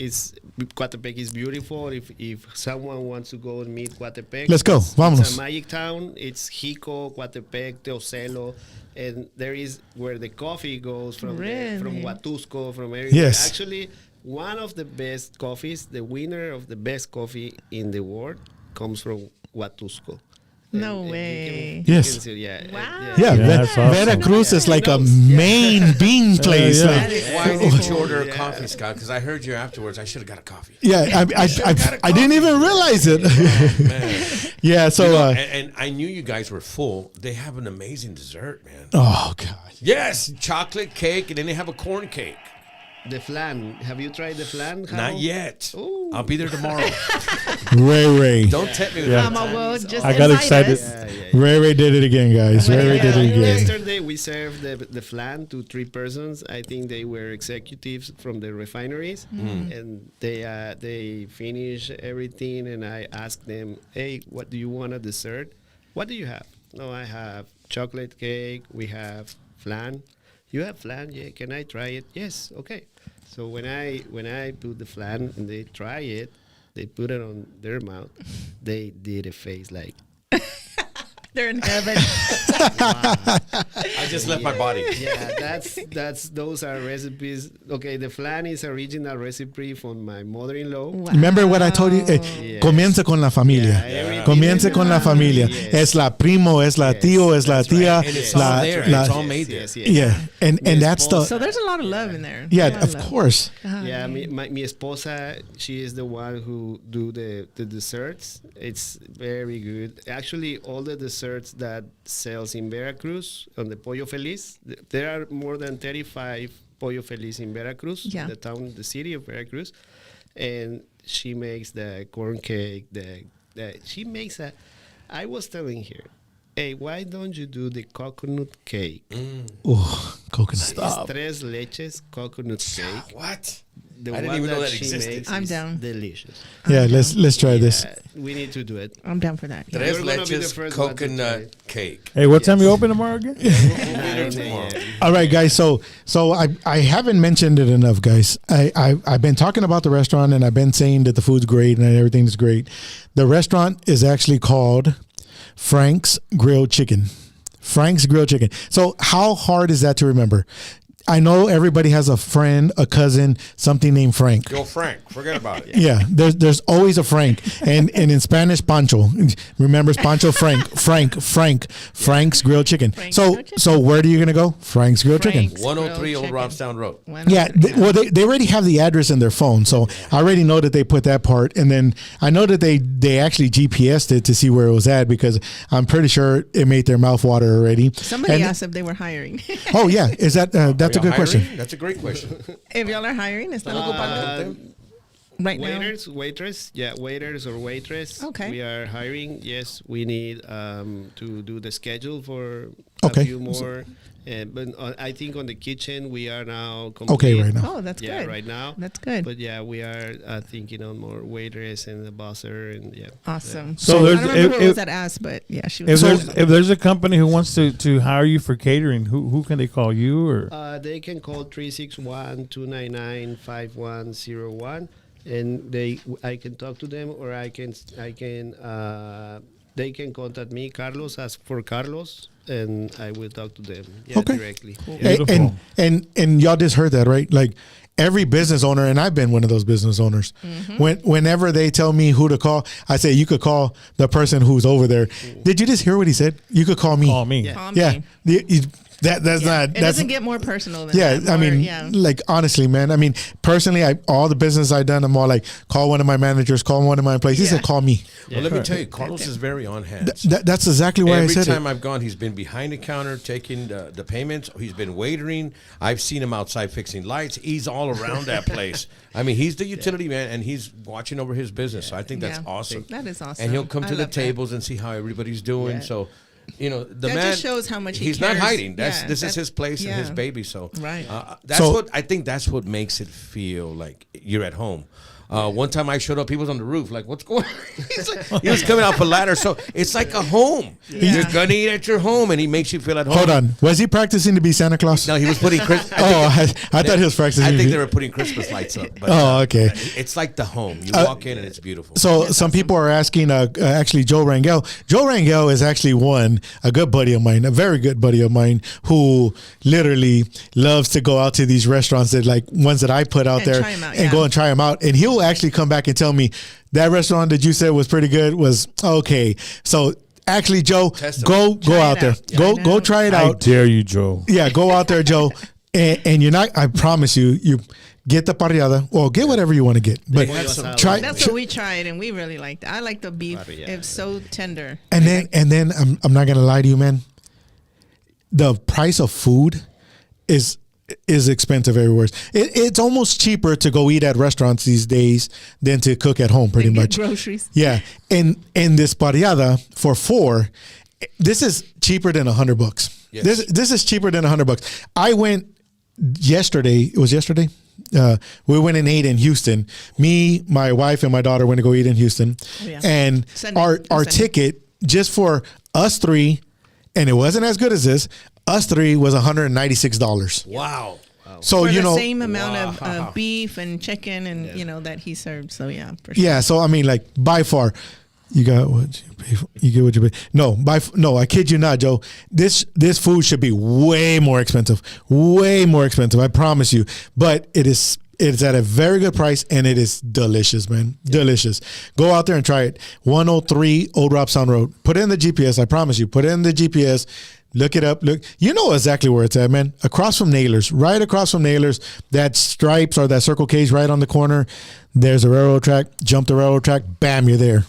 Coatepec is beautiful. If someone wants to go and meet Coatepec, Let's go. It's Vámonos. a magic town. It's Jico, Coatepec, Teocelo, and there is where the coffee goes from Really? Huatusco, from everywhere. Yes. Actually, one of the best coffees, the winner of the best coffee in the world, comes from Huatusco. No And you way. you Yes. can see- yeah. Wow. Yeah, that's awesome. Veracruz is like a Who knows? main bean place. yeah. Like, That is Why so didn't you cool. order a Yeah. coffee, Scott? Because I heard you afterwards. I should have got a coffee. yeah, I didn't even realize it. Man. Yeah, so You know, uh, and I knew you guys were full. They have an amazing dessert, man. oh god, Yes, chocolate cake, and then they have a corn cake. The flan. Have you tried the flan? Not Harold? yet. Ooh. I'll be there tomorrow. Ray. Don't tempt me with Yeah. that. Mama will just I got invite excited. us. Ray did it again, guys. Ray did it again. Yesterday we served the flan to 3 persons. I think they were executives from the refineries, and they finished everything. And I asked them, "Hey, what do you want a dessert? What do you have?" No, I have chocolate cake. We have flan. You have flan? Yeah. Can I try it? Yes. Okay. So when I put the flan and they try it, they put it on their mouth. They did a face like. They're in heaven. I just left my body. Yeah, those are recipes. Okay, the flan is original recipe from my mother-in-law. Wow. Remember what I told you? Yes. Comience con la familia. Yeah, everything Comience is- con la familia. Yes. Es la primo, es la Yes, tío, es la that's tía. right. And it's la- all there. la- It's all made there. Yes, yes. yeah, and Mi that's the So there's a lot of love in there. yeah, A lot of love. course. Yeah, mi esposa, she is the one who do the desserts. It's very good. Actually, all the desserts that sells in Veracruz on the Pollo Feliz, there are more than 35 Pollo Feliz in Veracruz, Yeah. the city of Veracruz, and she makes the corn cake. She makes a. I was telling her, hey, why don't you do the coconut cake? Oh, coconut. It's tres leches coconut cake. What? The I didn't one even know that that she existed. makes I'm is down. delicious. Yeah, let's try this. We need to do it. I'm down for that. Yeah. Tres You're gonna be the leches first one to try coconut it. cake. Hey, what time you open tomorrow again? We'll be there 9 tomorrow. a.m. All right, guys. So I haven't mentioned it enough, guys. I've been talking about the restaurant and I've been saying that the food's great and everything is great. The restaurant is actually called Frank's Grilled Chicken. Frank's Grilled Chicken. So how hard is that to remember? I know everybody has a friend, a cousin, something named Frank. Yo, Frank, forget about it. Yeah, there's always a Frank, and in Spanish, Pancho. Remembers Pancho? Frank's Grilled Chicken. Frank's So Grilled Chicken. so where are you gonna go? Frank's Grilled Chicken. Frank's 103 Old Grilled Robstown Road. Chicken. Yeah, well, they already have the address in their phone, so I already know that they put that part, and then I know that they actually GPSed it to see where it was at because I'm pretty sure it made their mouth water already. Somebody And- asked if they were hiring. Oh yeah, is that that's a Are y'all good question? hiring? That's a great question. If y'all are hiring, están ocupando right now. Waiters, waiters or waitress. Okay. We are hiring. Yes, we need to do the schedule for Okay. a few more. But I think on the kitchen we are now complete. Okay, right now. Oh, that's Yeah, good. right now. That's good. But yeah, we are thinking on more waiters and the buzzer and yeah. Awesome. So I there's- don't remember who if- was that asked, but yeah, she was. If there's a company who wants to hire you for catering, who can they call, you or? They can call 361-299-5101 and I can talk to them or they can contact me, Carlos, ask for Carlos, and I will talk to them Okay. directly. Cool. Yeah. Beautiful. And y'all just heard that, right? Like every business owner, and I've been one of those business owners. Whenever they tell me who to call, I say you could call the person who's over there. Did you just hear what he said? You could call me. Call me. Yeah. Call Yeah, me. that's Yeah. not. It That's doesn't get more personal than yeah. that. I mean, yeah. like honestly, man. I mean, personally, all the business I've done, I'm all like, call one of my managers, call one of my employees. He Yeah. said, call me. Well, let me tell you, Carlos is very on hand. That's exactly why I Every said time it. I've gone, he's been behind the counter taking the payments. He's been waitering. I've seen him outside fixing lights. He's all around that place. I mean, he's the utility man, and he's watching over his business. So I think that's Yeah. awesome. That is awesome. And he'll come I to the love that. tables and see how everybody's doing. Yeah. So, you know, the That man just shows how much he he's not cares. hiding. This Yeah, is that- his place and his yeah. baby. So Right. that's So- what I think. That's what makes it feel like you're at home. One time I showed up, he was on the roof. Like, what's going on? He's like, he was coming off a ladder. So it's like a home. Yeah. You're going to eat at your home, and he makes you feel at home. Hold on. Was he practicing to be Santa Claus? No, he was putting Christmas. I thought he was practicing. I to think be- they were putting Christmas lights up. But, Oh, okay. It's like the home. You walk in, and it's beautiful. So some people are asking, actually, Joe Rangel. Joe Rangel is actually a good buddy of mine, a very good buddy of mine, who literally loves to go out to these restaurants that like ones that I put out And there try 'em out, and yeah. go and try them out. And he'll actually come back and tell me that restaurant that you said was pretty good was okay. So Actually, Joe, Test 'em. go Try out it there. out. Go try it I out. dare you, Joe. Yeah, go out there, Joe. And you're not. I promise you, you get the parrillada or get whatever you want to get. But They have some- try. That's what we tried, and we really liked it. I like the beef. Parrillada. It's so tender. And then I'm not gonna lie to you, man. The price of food is expensive everywhere. It's almost cheaper to go eat at restaurants these days than to cook at home, pretty And get much. groceries. Yeah, and this parrillada for 4, this is cheaper than $100. Yes. This is cheaper than $100. I went yesterday. It was yesterday. We went and ate in Houston. Me, my wife, and my daughter went to go eat in Houston, Oh, yeah. and Sunday. our Sunday. ticket just for us 3, and it wasn't as good as this. Us 3 was $196. Wow. So For you the know, same amount of Wow. beef and chicken and that he served. So yeah, for sure. yeah. So I mean, like by far, you got what you pay for. You get what you pay. No, I kid you not, Joe. This food should be way more expensive. Way more expensive. I promise you. But it's at a very good price and it is delicious, man. Delicious. Go out there and try it. 103 Old Robstown Road. Put it in the GPS. I promise you. Put it in the GPS. Look it up. Look, you know exactly where it's at, man. Across from Nailers, right across from Nailers. That Stripes or that Circle K's right on the corner. There's a railroad track. Jump the railroad track. Bam, you're there.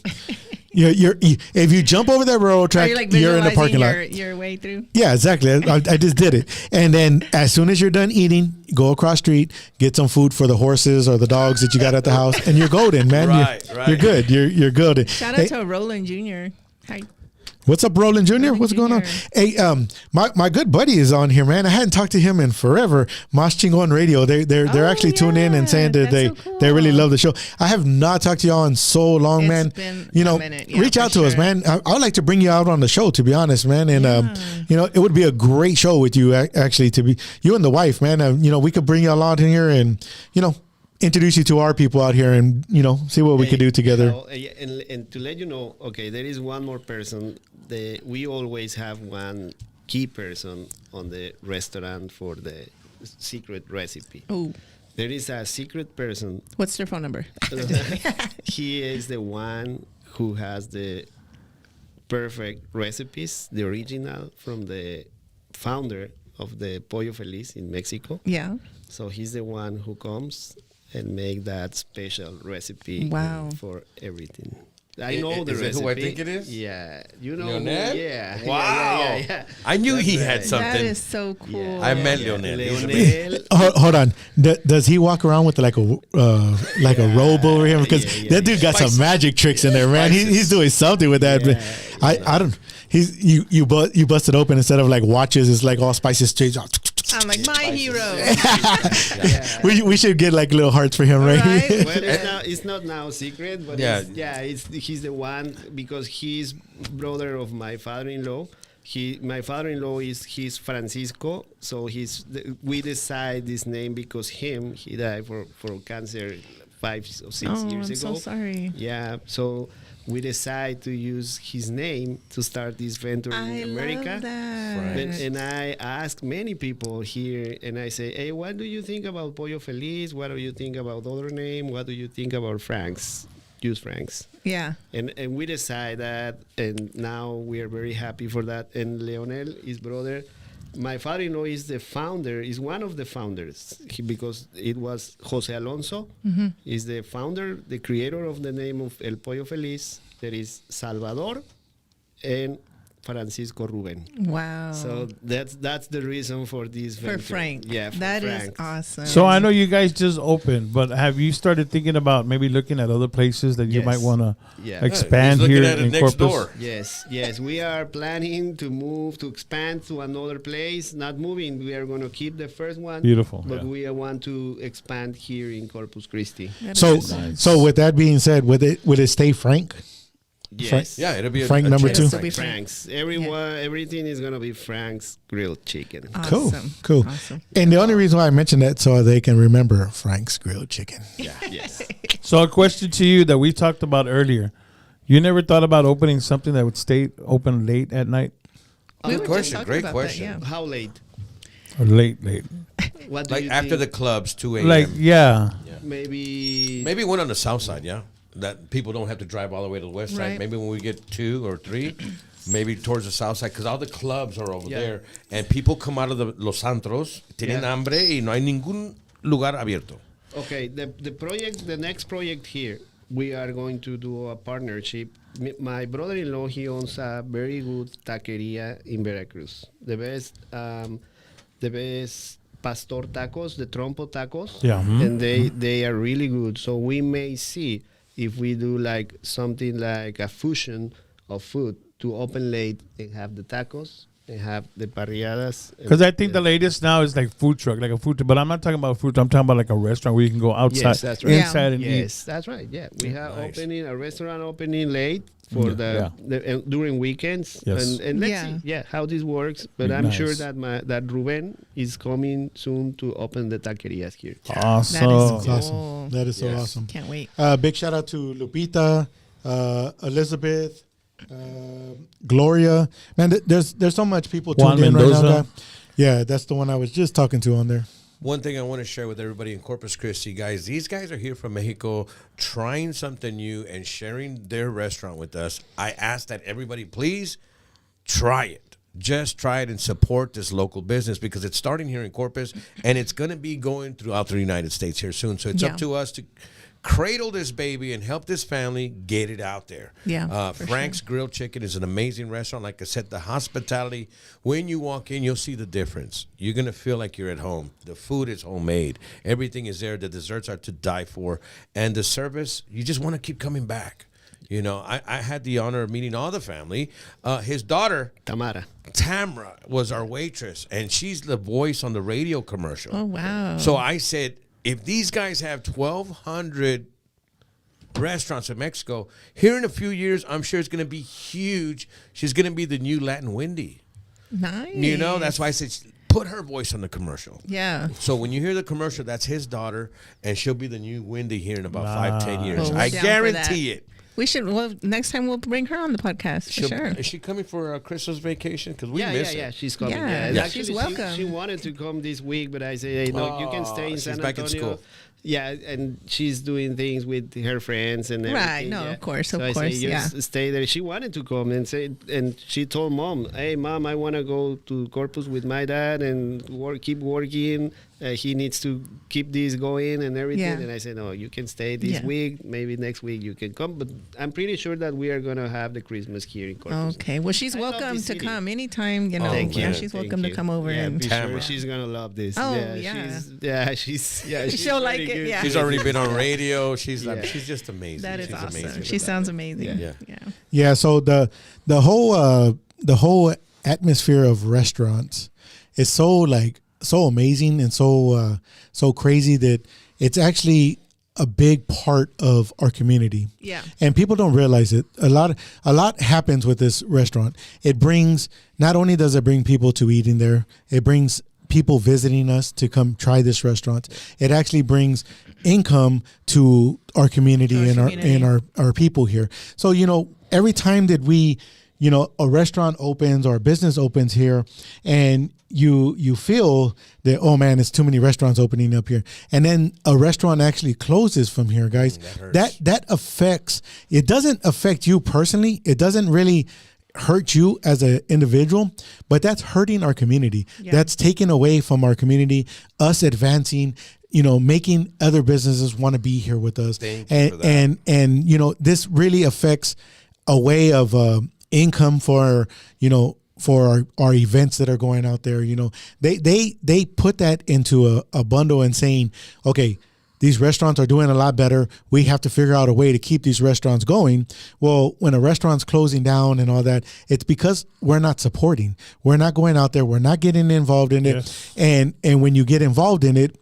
If you jump over that railroad Are track, you like you're in the visualizing parking lot. your way through? Yeah, exactly. I just did it. And then as soon as you're done eating, go across street, get some food for the horses or the dogs that you got at the house, and you're golden, man. Right, you're, right. you're good. You're good. Shout Hey, out to Roland Jr. Hi. what's up, Roland Jr.? Roland What's going on? Jr.. Hey, my good buddy is on here, man. I hadn't talked to him in forever. Mas Chingon Radio. They're Oh, actually tuning in and saying that that's so they really cool. love the show. I have not talked to y'all in so long, It's man. been You know, a minute. Yeah, reach for out to us, sure. man. I would like to bring you out on the show, to be honest, man. And you know, it would be a great show with you actually to be you and the wife, man. You know, we could bring you all out here and introduce you to our people out here and see what we could do together. And to let you know, okay, there is one more person. We always have one key person on the restaurant for the secret recipe. Oh, There is a secret person. what's their phone number? He is the one who has the perfect recipes, the original from the founder of the Pollo Feliz in Mexico. Yeah. So he's the one who comes and make that special recipe Wow. for everything. I know the Is it recipe. who I think it is? Yeah, you know. Leonel? Yeah. Wow. Yeah. I knew he That's had right. something. That is so cool. Yeah. I met Yeah. Leonel. Leonel. Hold on. Does he walk around with like a robe over him? Because that dude got Spices. some magic tricks in there, man. Spices. He's doing something with that. But I don't. He's you bust it open instead of like watches. It's like all spices straight. I'm like my hero. We should get like little hearts for him, right? Right. Well, it's not now secret, but he's the one because he's brother of my father-in-law. My father-in-law he's Francisco, so we decide this name because he died for cancer 5 or 6 Oh, years I'm ago. so sorry. Yeah, so we decide to use his name to start this venture I in America. love that. And I ask many people here, and I say, "Hey, what do you think about Pollo Feliz? What do you think about other name? What do you think about Frank's? Use Frank's." Yeah. And we decide that, and now we are very happy for that. And Leonel, his brother, my father-in-law is the founder, is one of the founders, because it was Jose Alonso, is the founder, the creator of the name of El Pollo Feliz. There is Salvador and Francisco Ruben. Wow. So that's the reason for this for venture. Frank. Yeah, for that is Frank. awesome. So I know you guys just opened, but have you started thinking about maybe looking at other places that you Yes. might want to Yeah. expand He's looking here at it in next Corpus? door. Yes, we are planning to expand to another place. Not moving, we are going to keep the first one. Beautiful. But we want to expand here in Corpus Christi. That So is nice. so with that being said, would it stay Frank? Yes. Yeah, it'll be Frank a number chain. two. It'll be Frank. Frank's. Everything is going to be Frank's grilled chicken. Awesome. Cool. Awesome. And the only reason why I mentioned that so they can remember Frank's grilled chicken. Yes. So a question to you that we talked about earlier. You never thought about opening something that would stay open late at night? We Good were just question. talking Great about question. That, yeah. How late? Or late. What do Like you after the think? clubs, 2 a.m. Like, yeah. Maybe one on the south side, yeah. That people don't have to drive all the way to the west side. Right. Maybe when we get 2 or 3. maybe towards the south side, because all the clubs are over Yeah. there, and people come out of los antros, tienen Yeah. hambre y no hay ningún lugar abierto. Okay, the next project here, we are going to do a partnership. My brother-in-law, he owns a very good taqueria in Veracruz. The best pastor tacos, the trompo tacos. Yeah. Mhm. And they are really good. So we may see if we do like something like a fusion of food to open late and have the tacos and have the parrilladas. Because I think the latest now is like food truck, like a food truck. But I'm not talking about food truck. I'm talking about like a restaurant where you can go outside, Yes, that's right. inside, and eat. Yes, that's right. Yeah, we have Nice. opening a restaurant opening late for Yeah. during weekends, Yes. and let's Yeah. see, how this works. But Nice. I'm sure that that Ruben is coming soon to open the taquerias here. Awesome. That is That's cool. awesome. That is so Yes. awesome. Can't wait. Big shout out to Lupita, Elizabeth, Gloria. Man, there's so much people Juan tuned in right now. Mendoza. Guy. Yeah, that's the one I was just talking to on there. One thing I want to share with everybody in Corpus Christi, guys, these guys are here from Mexico trying something new and sharing their restaurant with us. I ask that everybody please try it. Just try it and support this local business because it's starting here in Corpus and it's going to be going throughout the United States here soon. So it's Yeah. up to us to cradle this baby and help this family get it out there. Yeah, for Frank's Grilled Chicken is an amazing restaurant. Like I said, the hospitality, when you walk in, you'll see the difference. You're going to feel like you're at home. The food is homemade. Everything is there. The desserts are to die for. And the service, you just want to keep coming back. You know, I had the honor of meeting all the family. His daughter, Tamara. Tamara, was our waitress, and she's the voice on the radio commercial. Oh, wow. So I said, if these guys have 1,200 restaurants in Mexico, here in a few years, I'm sure it's going to be huge. She's going to be the new Latin Wendy. Nice. You know, that's why I said, put her voice on the commercial. Yeah. So when you hear the commercial, that's his daughter, and she'll be the new Wendy here in about 5-10 years. Well, we're I down for guarantee that. it. We should. Well, next time we'll bring her on the podcast for sure. Is she coming for a Christmas vacation? Because we miss Yeah, her. she's coming. Yeah, Yeah, yeah. Actually, She's welcome. She wanted to come this week, but I said, hey, no, you can stay in she's San back in Antonio. school. Yeah, and she's doing things with her friends and everything. Right, no, yeah. of course, so of I course, say, just stay there. She wanted to come and she told mom, hey, mom, I want to go to Corpus with my dad and keep working. He needs to keep this going and everything. Yeah. And I said, no, you can stay this Yeah. week. Maybe next week you can come. But I'm pretty sure that we are going to have the Christmas here in Corpus. Okay. Well, she's I love welcome this to city. come anytime. You know, Thank you. she's Thank welcome to you. come over Yeah, and. be Tamara. sure she's gonna love this. Oh, yeah. She's She'll like pretty it, good. yeah. She's already been on radio. She's Yeah. she's just amazing. That is she's awesome. amazing. She sounds amazing. Yeah. Yeah. Yeah, so the whole atmosphere of restaurants is so amazing and so crazy that it's actually a big part of our community. Yeah. And people don't realize it. A lot happens with this restaurant. It brings, not only does it bring people to eating there, it brings people visiting us to come try this restaurant. It actually brings income to our community and our people here. So, every time that we, a restaurant opens or a business opens here and you feel that, oh man, it's too many restaurants opening up here. And then a restaurant actually closes from here, guys. That affects, it doesn't affect you personally. It doesn't really hurt you as an individual, but that's hurting our community. Yeah. That's taking away from our community, us advancing, making other businesses want to be here with us. Thank you for that. And this really affects a way of income for our events that are going out there. They put that into a bundle and saying, okay, these restaurants are doing a lot better. We have to figure out a way to keep these restaurants going. Well, when a restaurant's closing down and all that, it's because we're not supporting. We're not going out there. We're not getting involved in it. Yes. And when you get involved in it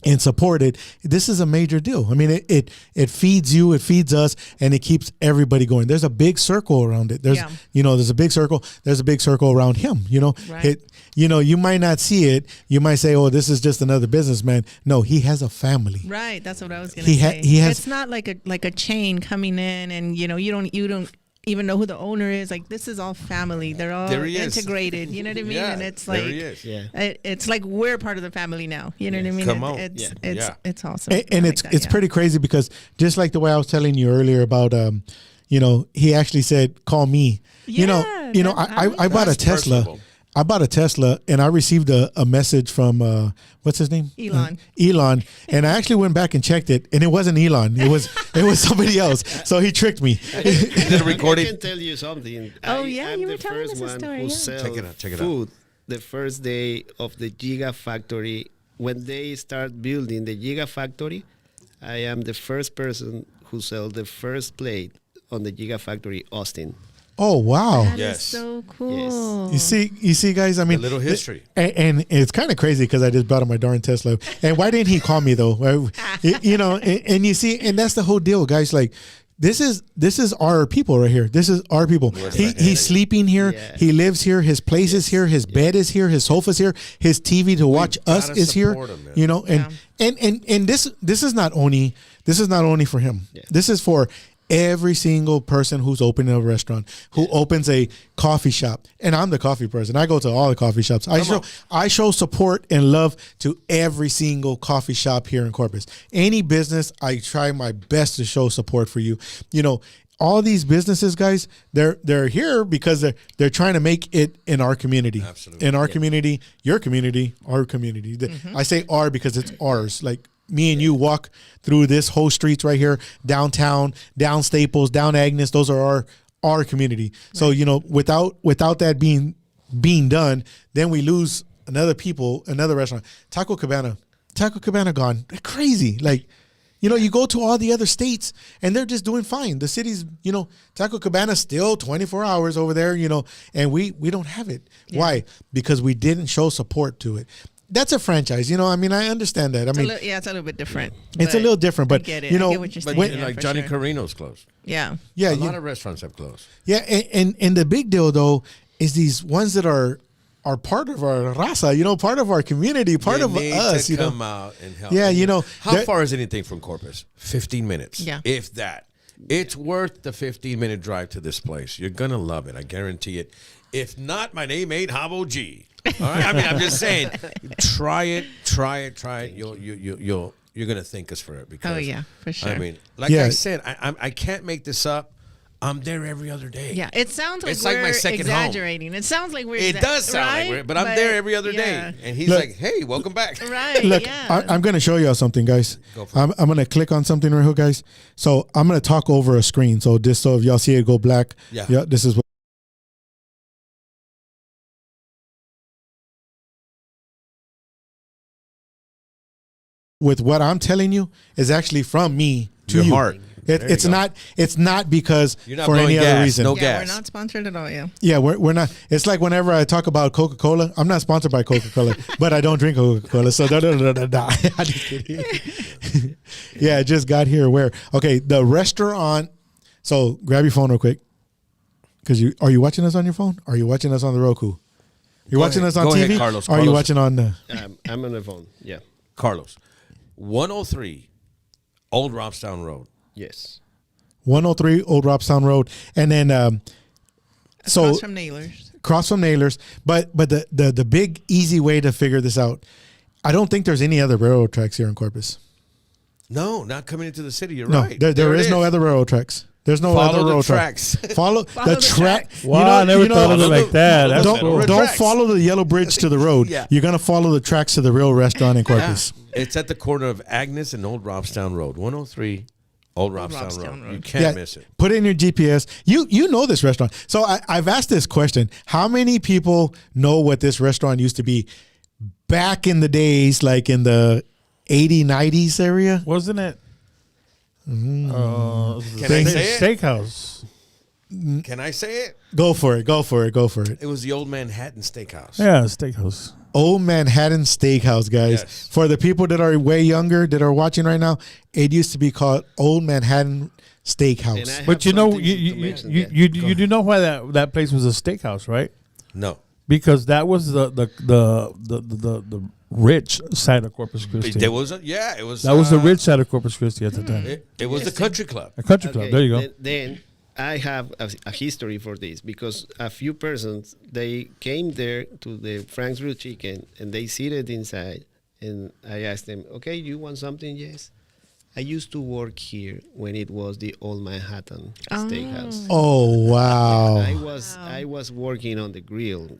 and support it, this is a major deal. I mean, it feeds you, it feeds us, and it keeps everybody going. There's a big circle around it. There's there's a big circle. There's a big circle around him. Right. You might not see it. You might say, "Oh, this is just another businessman." No, he has a family. Right. That's what I was going to say. He has. It's not like a chain coming in, and you don't even know who the owner is. Like, this is all family. They're all There he is. integrated. You know what I mean? Yeah, And it's there like he is. Yeah. it's like we're part of the family now. You know what I mean? Come on. It's awesome. And I it's like that, pretty crazy because just like the way I was telling you earlier about he actually said, "Call me." Yeah, I bought a That's Tesla. personable. I bought a Tesla, and I received a message from what's his name? Elon. Elon, and I actually went back and checked it, and it wasn't Elon. It was somebody else. So he tricked me. Did a recording. I can tell you something. Oh, yeah, I'm you were the telling first us a one story, who yeah. sell Check it out. food the first day of the Giga Factory. When they start building the Giga Factory, I am the first person who sell the first plate on the Giga Factory, Austin. Oh wow! That is Yes. so cool. You see, guys. I mean, A little history. and it's kind of crazy because I just bought my darn Tesla. And why didn't he call me though? And you see, and that's the whole deal, guys. Like, this is our people right here. This is our people. He's sleeping here. Yeah. He lives here. His place is here. His bed is here. His sofa's here. His TV to watch us gotta is here. support him, man. And this is not only for him. Yeah. This is for every single person who's opening a restaurant, who opens a coffee shop. And I'm the coffee person. I go to all the coffee shops. I show support and love to every single coffee shop here in Corpus. Any business, I try my best to show support for you. All these businesses, guys, they're here because they're trying to make it in our community. Absolutely. In our community, your community, our community. I say our because it's ours. Like, me and you walk through this whole streets right here, downtown, down Staples, down Agnes. Those are our community. So, without that being done, then we lose another restaurant. Taco Cabana gone. They're crazy. Like, you go to all the other states and they're just doing fine. The cities, Taco Cabana still 24 hours over there, and we don't have it. Yeah. Why? Because we didn't show support to it. That's a franchise, I mean, I understand that. I mean, it's a little bit different. It's a little different, but I get it. I get what you're saying. But Yeah, like for Johnny sure. Carino's closed. Yeah. Yeah, A lot of restaurants have closed. yeah, and the big deal though is these ones that are part of our raza, part of our community, part of need us, to come out and help. Yeah, How far is anything from Corpus? 15 minutes. Yeah. If that. It's worth the 15-minute drive to this place. You're gonna love it. I guarantee it. If not, my name ain't Habo G. All right. I mean, I'm just saying, try it. You're gonna thank us for it because. Oh yeah, for sure. I mean, like I said, I can't make this up. I'm there every other day. Yeah, it sounds like It's we're like my second exaggerating. It sounds like we're. It does sound like we're, but I'm there every other day, and he's Look. like, "Hey, welcome back." Right. Look, Yeah. I'm going to show y'all something, guys. Go for it. I'm going to click on something right here, guys. So I'm going to talk over a screen. So if y'all see it go black, Yeah. this is what. With what I'm telling you is actually from me to Your you. heart. There you It's go. not. It's not because You're not for any blowing other gas, reason. no yeah, gas. we're not sponsored at all. Yeah. Yeah, we're not. It's like whenever I talk about Coca-Cola, I'm not sponsored by Coca-Cola, but I don't drink Coca-Cola. So I'm just kidding. Yeah, I just got here where, okay, the restaurant. So grab your phone real quick. Because are you watching us on your phone? Or are you watching us on the Roku? You're Go watching ahead. us on Go TV? ahead, Carlos. Or are you Carlos. watching on the... I'm on the phone. Yeah. Carlos, 103 Old Robstown Road. Yes. 103 Old Robstown Road. And then... so Across from Nailers. Cross from Nailers. But the big, easy way to figure this out, I don't think there's any other railroad tracks here in Corpus. No, not coming into the city. You're No, right. there is no other railroad tracks. There's no Follow other the road tracks. Follow Follow the the track. tracks. Wow, I never thought of it like that. That's Don't- cool. Don't tracks. follow the yellow bridge to the road. Yeah. You're gonna follow the tracks to the real restaurant in Corpus. It's at the corner of Agnes and Old Robstown Road. 103 Old Robstown Robstown Road. Road. You can't miss it. Put it in your GPS. You know this restaurant. So I've asked this question: how many people know what this restaurant used to be back in the days, like in the 80s, 90s area? Wasn't it? Can I say it? Steakhouse. Can I say it? Go for it. It was the Old Manhattan Steakhouse. Yeah, steakhouse. Old Manhattan Steakhouse, guys. Yes. For the people that are way younger that are watching right now, it used to be called Old Manhattan Steakhouse. And I But have you know, something to mention there. you do know why that place was a steakhouse, right? No. Because that was the rich side of Corpus Christi. There was it was That was the rich side of Corpus Christi at the time. It was the country club. A country club. Okay, There you go. Then I have a history for this because a few persons, they came there to the Frank's Grilled Chicken and they seated inside, and I asked them, okay, you want something? Yes. I used to work here when it was the Old Manhattan Steakhouse. Oh wow! I was working on the grill.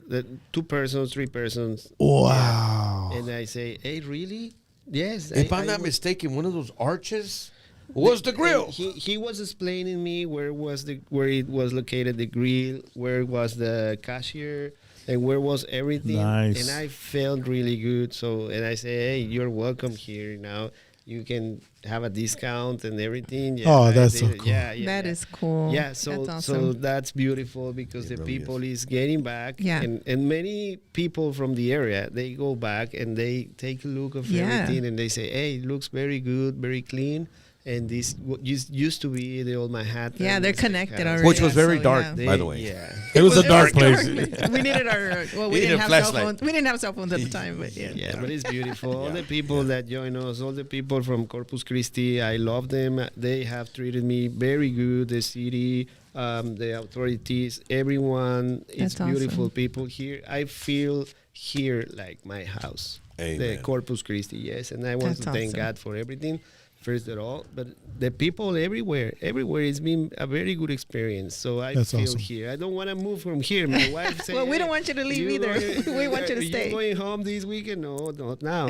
2 persons, 3 persons. Wow! And I say, hey, really? Yes. If I'm I not was- mistaken, one of those arches was the grill. and he was explaining me where it was located, the grill, where was the cashier, and where was everything. Nice. And I felt really good. So and I say, hey, you're welcome here now. You can have a discount and everything. Yeah, Oh, I that's did so it. cool. Yeah, That is cool. yeah, so that's so awesome. that's beautiful because the really people is getting back, Yeah. and many people from the area, they go back and they take a look of Yeah. everything and they say, hey, it looks very good, very clean, and this used to be the Old Manhattan. Yeah, they're connected Steakhouse. already. Which was very so, dark, yeah. by the way. Yeah. It was a dark very place. We needed our. Well, we You needed didn't a have cell flashlight. phones. We didn't have cell phones at the time, but yeah. Yeah, but it's beautiful. All the people that join us, all the people from Corpus Christi, I love them. They have treated me very good. The city, the authorities, everyone. It's That's beautiful awesome. people here. I feel here like my house. The Amen. Corpus Christi, yes. And I want That's to thank awesome. God for everything. First of all, but the people everywhere, it's been a very good experience. So I That's feel awesome. here. I don't want to move from here. My wife said, Well, we don't "Hey, want you to leave either. We want you to stay." You going home this weekend? No, not now.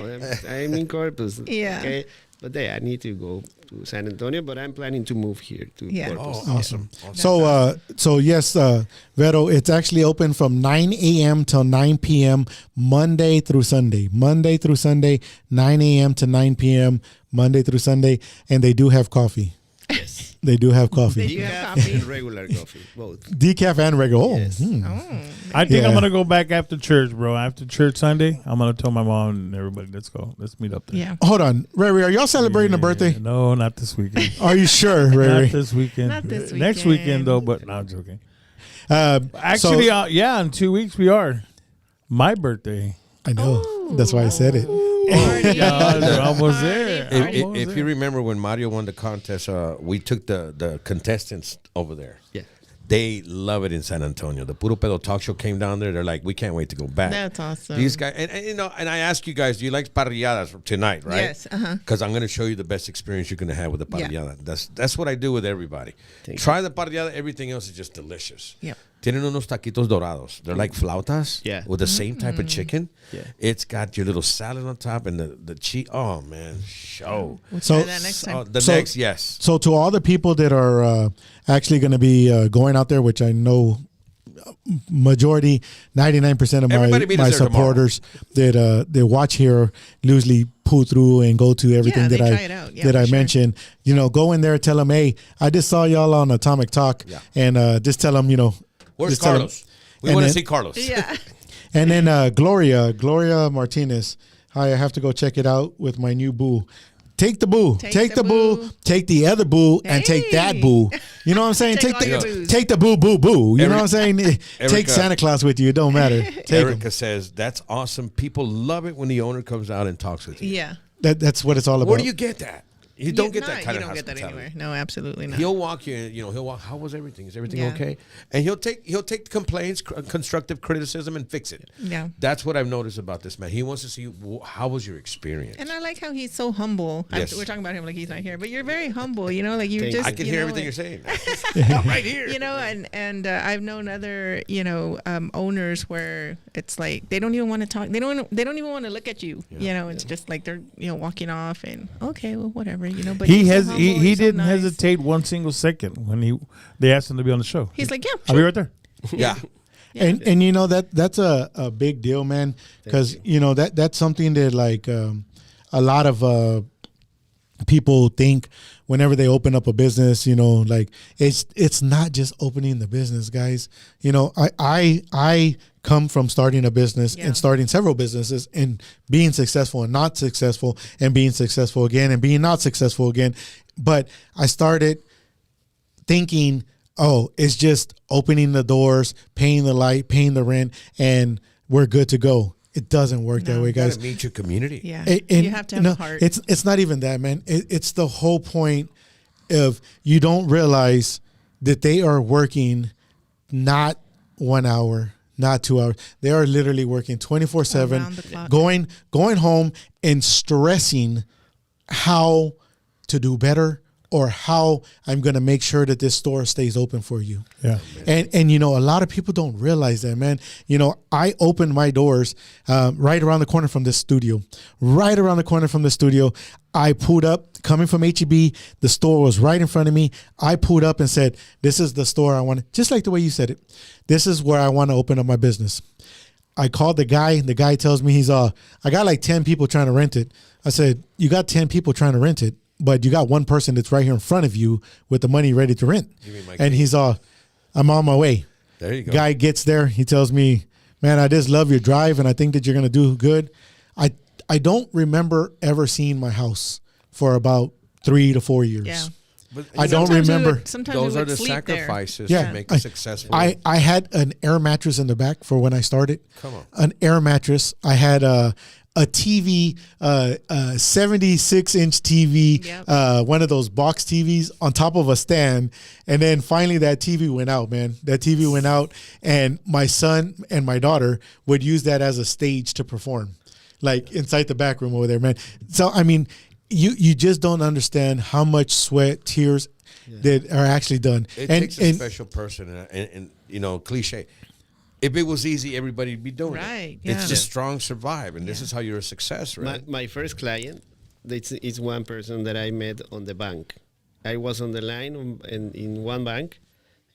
I'm in Corpus. Yeah. Okay. But I need to go to San Antonio, but I'm planning to move here to Yeah. Corpus. Oh, awesome. So yes, Vero, it's actually open from 9 a.m. till 9 p.m. Monday through Sunday. Monday through Sunday, 9 a.m. to 9 p.m. Monday through Sunday, and they do have coffee. Yes. They do have coffee, They do have Decaf coffee. and regular coffee, both. decaf and regular. Oh, Yes. I think Yeah. I'm gonna go back after church, bro. After church Sunday, I'm gonna tell my mom and everybody, let's go. Let's meet up there. Yeah. Hold on, Ray, are y'all celebrating a birthday? No, not this weekend. Are you sure, Ray? Not this weekend. Not this Next weekend. weekend though, but no, I'm joking. So- Actually, yeah, in 2 weeks we are. My birthday. I know. That's why I said it. Party. Yeah, we're almost there. Party. Almost If there. you remember when Mario won the contest, we took the contestants over there. Yeah. They love it in San Antonio. The Puro Pedo Talk Show came down there. They're like, we can't wait to go back. That's awesome. These guys, and you know, and I ask you guys, do you like parrilladas for tonight, right? Yes, uh-huh. Because I'm going to show you the best experience you're going to have with the Yeah. parrillada. That's what I do with everybody. Try the parrillada. Everything else is just delicious. Yep. Tienen unos taquitos dorados. They're like flautas. Yeah. With the same type of chicken. Yeah. It's got your little salad on top and the cheese. Oh man, show. We'll So- try that next time. Next, yes. So to all the people that are actually going to be going out there, which I know majority, 99% of Everybody meet us my there tomorrow. supporters that they watch here usually pull through and go to everything they that try it out. Yeah, that for I sure. mentioned. You know, go in there, tell them, hey, I just saw y'all on Atomic Talk, Yeah. and just tell them, you know, Where's just tell 'em- Carlos? We and want to then- see Carlos. Yeah. And then Gloria Martinez. Hi, I have to go check it out with my new boo. Take the boo. Take the boo. Take the other boo and take that Hey. boo. You know what I'm saying? Take Take all the your boos. take the boo boo boo. You know what I'm saying? Take Erica- Santa Claus with you. It don't matter. Take 'em. Erica says that's awesome. People love it when the owner comes out and talks with you. Yeah. That's what it's all about. Where do you get that? You don't get that No, kind you of don't get that hospitality. anywhere. No, absolutely not. He'll walk you. He'll walk. How was everything? Is everything Yeah. okay? And he'll take complaints, constructive criticism, and fix it. Yeah. That's what I've noticed about this man. He wants to see how was your experience. And I like how he's so humble. Yes. We're talking about him like he's not here, but you're very humble. You know, like you Thank just. I can you hear know, everything like- you're saying. Right here. You know, and I've known other owners where it's like they don't even want to talk. They don't even want to look at you. You know, it's just like they're walking off and okay, well whatever. You know, but He he's so has humble, he he's so didn't nice. hesitate one single second when they asked him to be on the show. He's like, yeah, I'll be right there. Yeah. And you know that's a big deal, man, because you know that's something that like a lot of people think whenever they open up a business, you know, like it's not just opening the business, guys. You know, I come from starting a business Yeah. and starting several businesses and being successful and not successful and being successful again and being not successful again. But I started thinking, oh, it's just opening the doors, paying the light, paying the rent, and we're good to go. It doesn't work that No. way, You guys. gotta meet your community. yeah. And, You have to have no, a heart. It's not even that, man. It's the whole point of you don't realize that they are working not 1 hour, not 2 hours. They are literally working 24/7, Around the clock. going home and stressing how to do better or how I'm going to make sure that this store stays open for you. Yeah. And a lot of people don't realize that, man. I opened my doors right around the corner from this studio. Right around the corner from the studio, I pulled up, coming from HEB. The store was right in front of me. I pulled up and said, this is the store I want, just like the way you said it. This is where I want to open up my business. I called the guy. The guy tells me I got like 10 people trying to rent it. I said, you got 10 people trying to rent it, but you got one person that's right here in front of you with the money ready to rent. And he's I'm on my way. There you go. Guy gets there. He tells me, man, I just love your drive and I think that you're going to do good. I don't remember ever seeing my house for about 3 to 4 years. Yeah. But I don't remember. Sometimes those we are would the sleep there. sacrifices Yeah. to make it successful. I had an air mattress in the back for when I started. Come on. An air mattress. I had a TV, 76-inch TV, Yep. one of those box TVs on top of a stand. And then finally that TV went out, man. That TV went out and my son and my daughter would use that as a stage to perform, like inside the back room over there, man. So, I mean, you just don't understand how much sweat, tears that are actually done. It takes a special person, and cliche. If it was easy, everybody'd be doing Right, it. It's yeah. just strong survive, and this is how you're a success, right? My first client, it's one person that I met on the bank. I was on the line in one bank,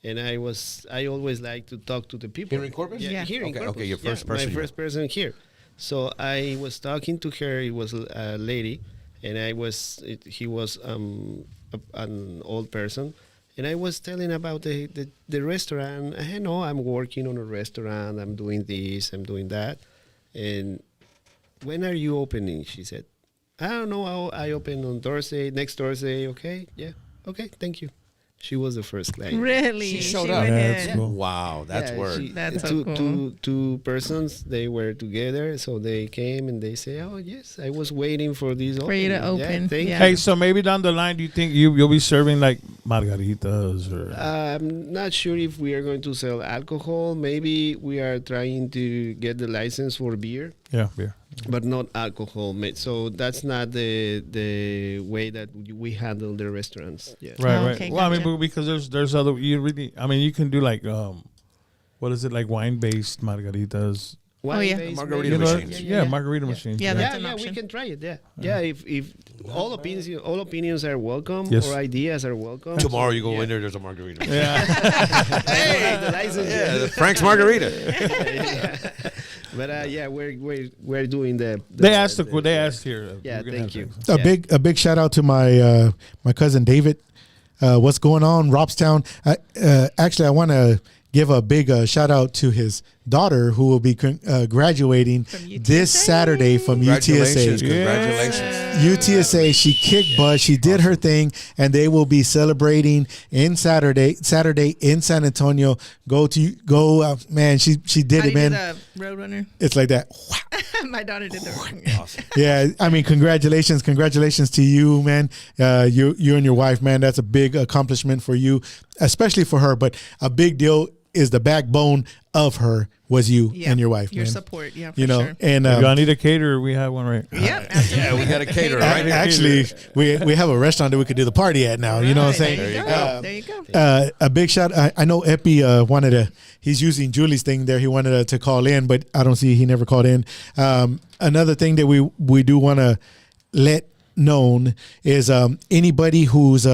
and I always like to talk to the people. Here in Corpus? Yeah, Yeah. here in Okay, Corpus. okay, your first person My you first person here. So I was talking to her. It was a lady, and he was an old person. And I was telling about the restaurant. I know I'm working on a restaurant. I'm doing this. I'm doing that. And when are you opening? She said, I don't know. I open on Thursday, next Thursday. Okay. Yeah. Okay. Thank you. She was the first client. Really? She showed She up. went Yeah, in. that's cool. Wow, that's Yeah, word. That's so cool. Two persons, they were together, so they came and they say, "Oh yes, I was waiting for this For you to opening." Yeah, open, thank yeah. Hey, so maybe down the line, do you think you'll be serving like margaritas or? I'm not sure if we are going to sell alcohol. Maybe we are trying to get the license for beer, Yeah, beer. but not alcohol. So that's not the way that we handle the restaurants. Yeah. Right, Oh, right. okay, Well, I mean, gotcha. because there's other you can do like what is it, like wine based margaritas? Wine-based Margarita You maybe. know, machines. yeah, margarita machines. Yeah, Yeah, that's an we option. can try it. Yeah, if all opinions are welcome, Yes. or ideas are welcome. Tomorrow you go Yeah. in there, there's a margarita. Yeah. Hey, the license. Yeah, the Frank's Margarita. But yeah, we're doing the. They asked here. Yeah, We're gonna thank have you. things. A big shout out to my cousin David. What's going on, Robstown? Actually, I want to give a big shout out to his daughter who will be graduating From UTSA. this Saturday from Congratulations. UTSA. Congratulations. UTSA, she kicked butt. She did her thing, and they will be celebrating in Saturday in San Antonio. Man, she did How it, do you man. do the Roadrunner? It's like that. My daughter did the Awesome. Yeah, I mean, congratulations to you, man. You and your wife, man. That's a big accomplishment for you, especially for her. But a big deal is the backbone of her was you and your wife, your man. support, yeah, for You know, sure. and If y'all need a caterer, we have one right. Yep, Yeah, we got a caterer, right? actually, we have a restaurant that we could do the party at now. You know what I'm saying? There you go. There you go. A big shout. I know Epi wanted to. He's using Julie's thing there. He wanted to call in, but I don't see he never called in. Another thing that we do want to let known is anybody who's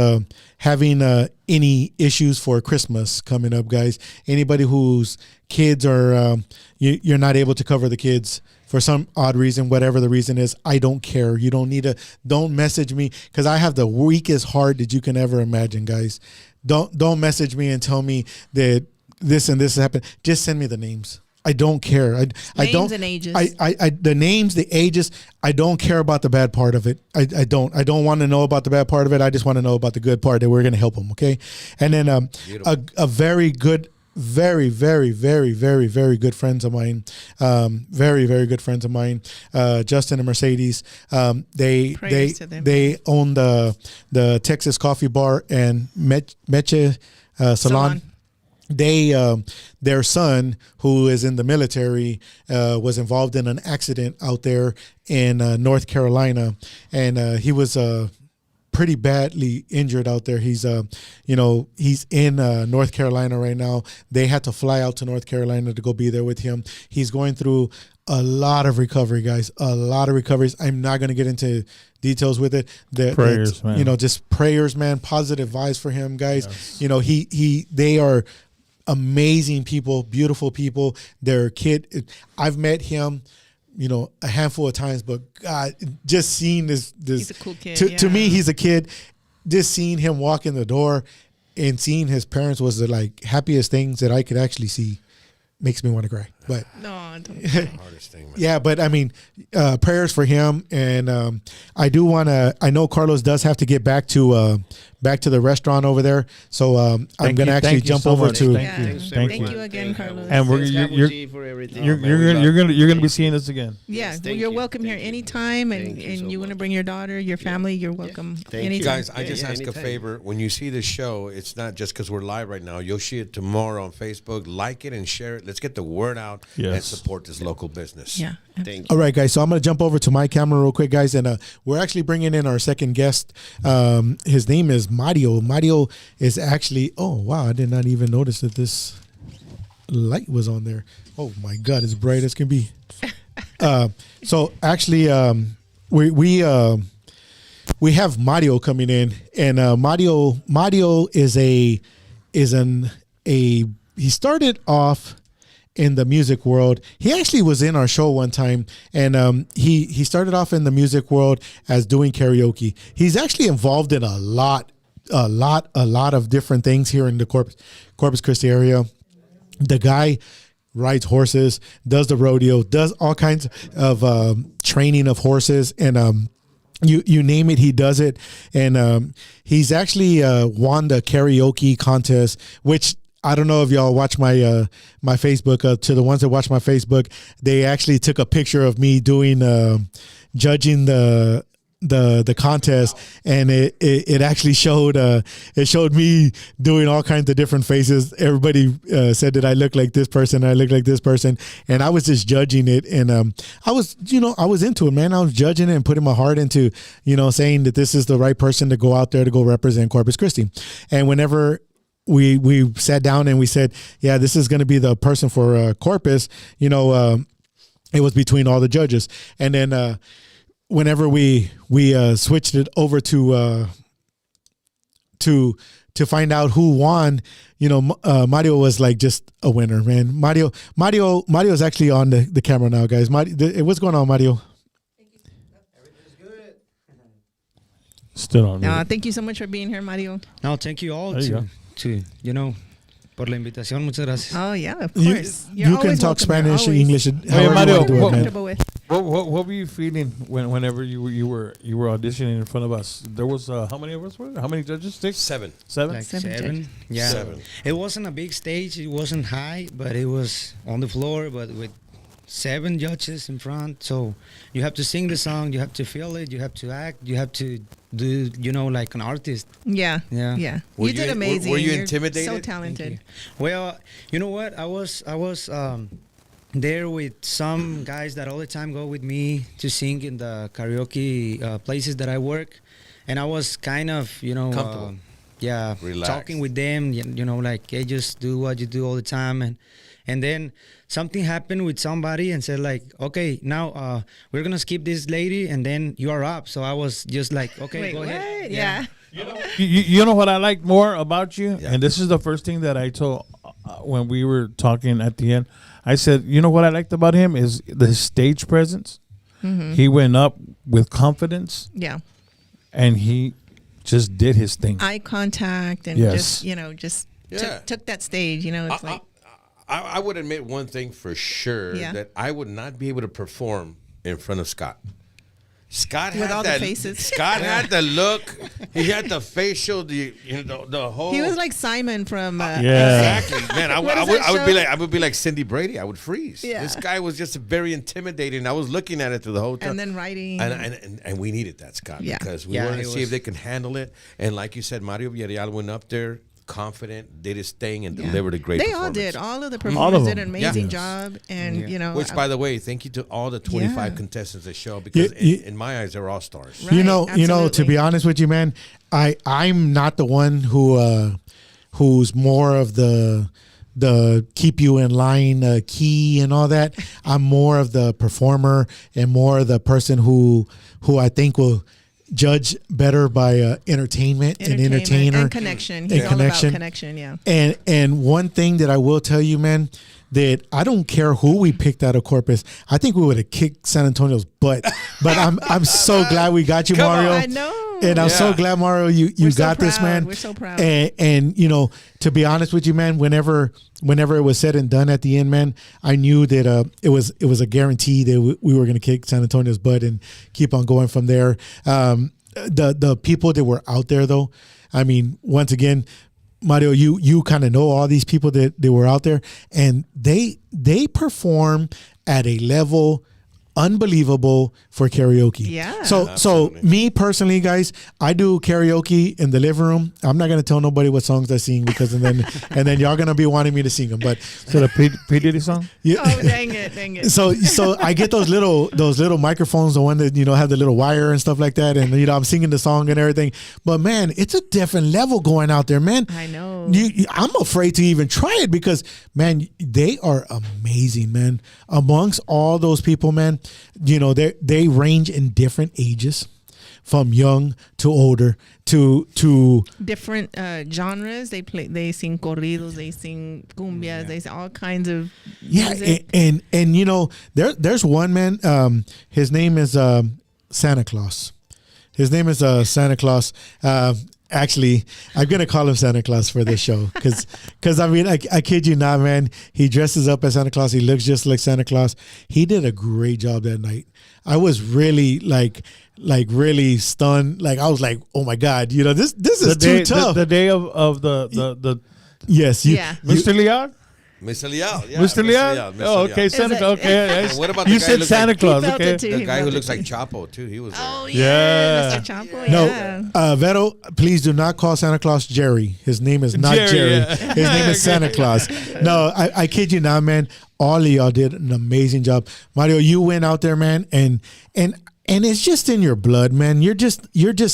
having any issues for Christmas coming up, guys. Anybody whose kids are you're not able to cover the kids for some odd reason, whatever the reason is, I don't care. You don't message me because I have the weakest heart that you can ever imagine, guys. Don't message me and tell me that this and this happened. Just send me the names. I don't care. I don't. Names and ages. I the names, the ages. I don't care about the bad part of it. I don't. I don't want to know about the bad part of it. I just want to know about the good part that we're going to help them. Okay. And then a very good, very good friends of mine. Very good friends of mine. Justin and Mercedes. Praise to them. They own the Texas Coffee Bar and Meche Salon. Their son, who is in the military, was involved in an accident out there in North Carolina, and he was pretty badly injured out there. He's he's in North Carolina right now. They had to fly out to North Carolina to go be there with him. He's going through a lot of recovery, guys. A lot of recoveries. I'm not going to get into details with it. Prayers, man. Just prayers, man. Positive vibes for him, guys. Yes. They are amazing people, beautiful people. Their kid, I've met him, a handful of times, but God, just seeing this He's a cool kid. to me, he's a kid. Just seeing him walk in the door and seeing his parents was the happiest things that I could actually see. Makes me want to cry, but No, don't. Hardest thing, man. yeah, but I mean, prayers for him, and I do want to. I know Carlos does have to get back to the restaurant over there, so I'm going to actually jump over much. to. Thank you. Thank Thank you you. again, Carlos. And we're Thanks, you're Gabuji, for everything. you're gonna be seeing us again. Yeah, Yes, thank you're you. welcome here Thank you. anytime, and Thank you so you want to much. bring your daughter, your family, you're welcome Thank you. anytime. Guys, I just Yeah, ask a anytime. favor. When you see the show, it's not just because we're live right now. You'll see it tomorrow on Facebook. Like it and share it. Let's get the word out and Yes. support this local business. Yeah. Thank you. All right, guys. So I'm going to jump over to my camera real quick, guys, and we're actually bringing in our second guest. His name is Mario. Mario is actually. Oh wow! I did not even notice that this light was on there. Oh my God! It's bright as can be. So actually, we have Mario coming in, and Mario is he started off in the music world. He actually was in our show one time, and he started off in the music world as doing karaoke. He's actually involved in a lot of different things here in the Corpus Christi area. The guy rides horses, does the rodeo, does all kinds of training of horses, and you name it, he does it. And he's actually won the karaoke contest, which I don't know if y'all watch my my Facebook. To the ones that watch my Facebook, they actually took a picture of me doing judging the contest, and it actually showed me doing all kinds of different faces. Everybody said that I look like this person, I look like this person, and I was just judging it. And I was into it, man. I was judging it and putting my heart into saying that this is the right person to go out there to go represent Corpus Christi. And whenever we sat down and we said, yeah, this is going to be the person for Corpus, it was between all the judges. And then whenever we switched it over to find out who won, Mario was like just a winner, man. Mario's actually on the camera now, guys. What's going on, Mario? Still on. No, thank you so much for being here, Mario. No, thank you all There you por la invitación. Muchas gracias. Oh yeah, of You- course. you can talk Spanish, English, however Mario, you want to do it, man. Comfortable with. What were you feeling whenever you were auditioning in front of us? There was how many of us were? How many judges? Six, Seven. seven. Like Seven seven. Yeah. Seven. It wasn't a big stage. It wasn't high, but it was on the floor, but with 7 judges in front. So you have to sing the song, you have to feel it, you have to act, you have to do, like an artist. Yeah. Yeah. Yeah. Were You did you- amazing. were you You're intimidated? So Thank talented. Well, you know what? I was there with some guys that all the time go with me to sing in the karaoke places that I work, and I was kind of, Comfortable. Relaxed. talking with them, like, hey, just do what you do all the time, and then something happened with somebody and said like, okay, now we're gonna skip this lady, and then you are up. So I was just like, okay, Wait, go what? ahead. Yeah. You know what I like more about you, Yeah. and this is the first thing that I told when we were talking at the end. I said, you know what I liked about him is the stage presence. Mm-hmm. He went up with confidence, Yeah. and he just did his thing. Eye contact and Yes. just Yeah. took that stage. It's like I would admit one thing for sure, Yeah. that I would not be able to perform in front of Scott. Scott With had all the that, faces. Scott had the look. He had the facial, the whole. he was like Simon from. Yeah. Exactly, man. I What is would that I show? would be like Cindy Brady. I would freeze. Yeah. This guy was just very intimidating. I was looking at it through the whole time. And then writing. And we needed that, Scott, Yeah. because we Yeah, wanted to it see if was- they can handle it. And like you said, Mario Villarreal went up there. confident, did his thing, and Yeah. delivered a great They performance. all did. All of the All performers of did them. an amazing Yeah. job, and Yeah. you know, Which, by the way, thank you to all the 25 Yeah. contestants that show, because in my eyes, they're all stars. Right. You know, to absolutely. be honest with you, man, I'm not the one who's more of the keep you in line key and all that. I'm more of the performer and more the person who I think will judge better by entertainment and entertainer and connection. He's and all connection. about connection. Yeah. And one thing that I will tell you, man, that I don't care who we picked out of Corpus. I think we would have kicked San Antonio's butt. But I'm so glad we got you, Come on. Mario. I know. And I'm so Yeah. glad, Mario, you We're so got this, proud. man. We're so proud. And you know, to be honest with you, man, whenever it was said and done at the end, man, I knew that it was a guarantee that we were going to kick San Antonio's butt and keep on going from there. The people that were out there, though, I mean, once again, Mario, you kind of know all these people that were out there, and they perform at a level unbelievable for karaoke. Yeah. So Absolutely. me personally, guys, I do karaoke in the living room. I'm not gonna tell nobody what songs I sing because and then y'all gonna be wanting me to sing them. But So the P Diddy song? yeah. Oh, dang it. So I get those little microphones, the one that have the little wire and stuff like that, and I'm singing the song and everything. But man, it's a different level going out there, man. I know. I'm afraid to even try it because, man, they are amazing, man. Amongst all those people, man, they range in different ages, from young to older to Different genres. They sing corridos. They sing cumbias. They sing all kinds of music. and there's one man. His name is Santa Claus. His name is Santa Claus. Actually, I'm gonna call him Santa Claus for this show because I mean I kid you not, man. He dresses up as Santa Claus. He looks just like Santa Claus. He did a great job that night. I was really like really stunned. Like I was like, oh my God, this is too tough. The day of the Yes, Yeah. Mr. Leon? Mr. Leal. Yeah, Mr. Leon? Leal, Mr. Oh, Leal. okay, Santa it- Claus. Okay. And what about the You guy said who looks Santa like- Claus, He felt okay? it too. The He guy who felt looks it like too. Chapo, too. He was there. Oh Yeah. yeah, Mr. Chapo. No, Yeah. Vero, please do not call Santa Claus Jerry. His name is not Jerry, Jerry. yeah. His name is Santa Claus. No, I kid you not, man. All of y'all did an amazing job. Mario, you went out there, man, and it's just in your blood, man. You're just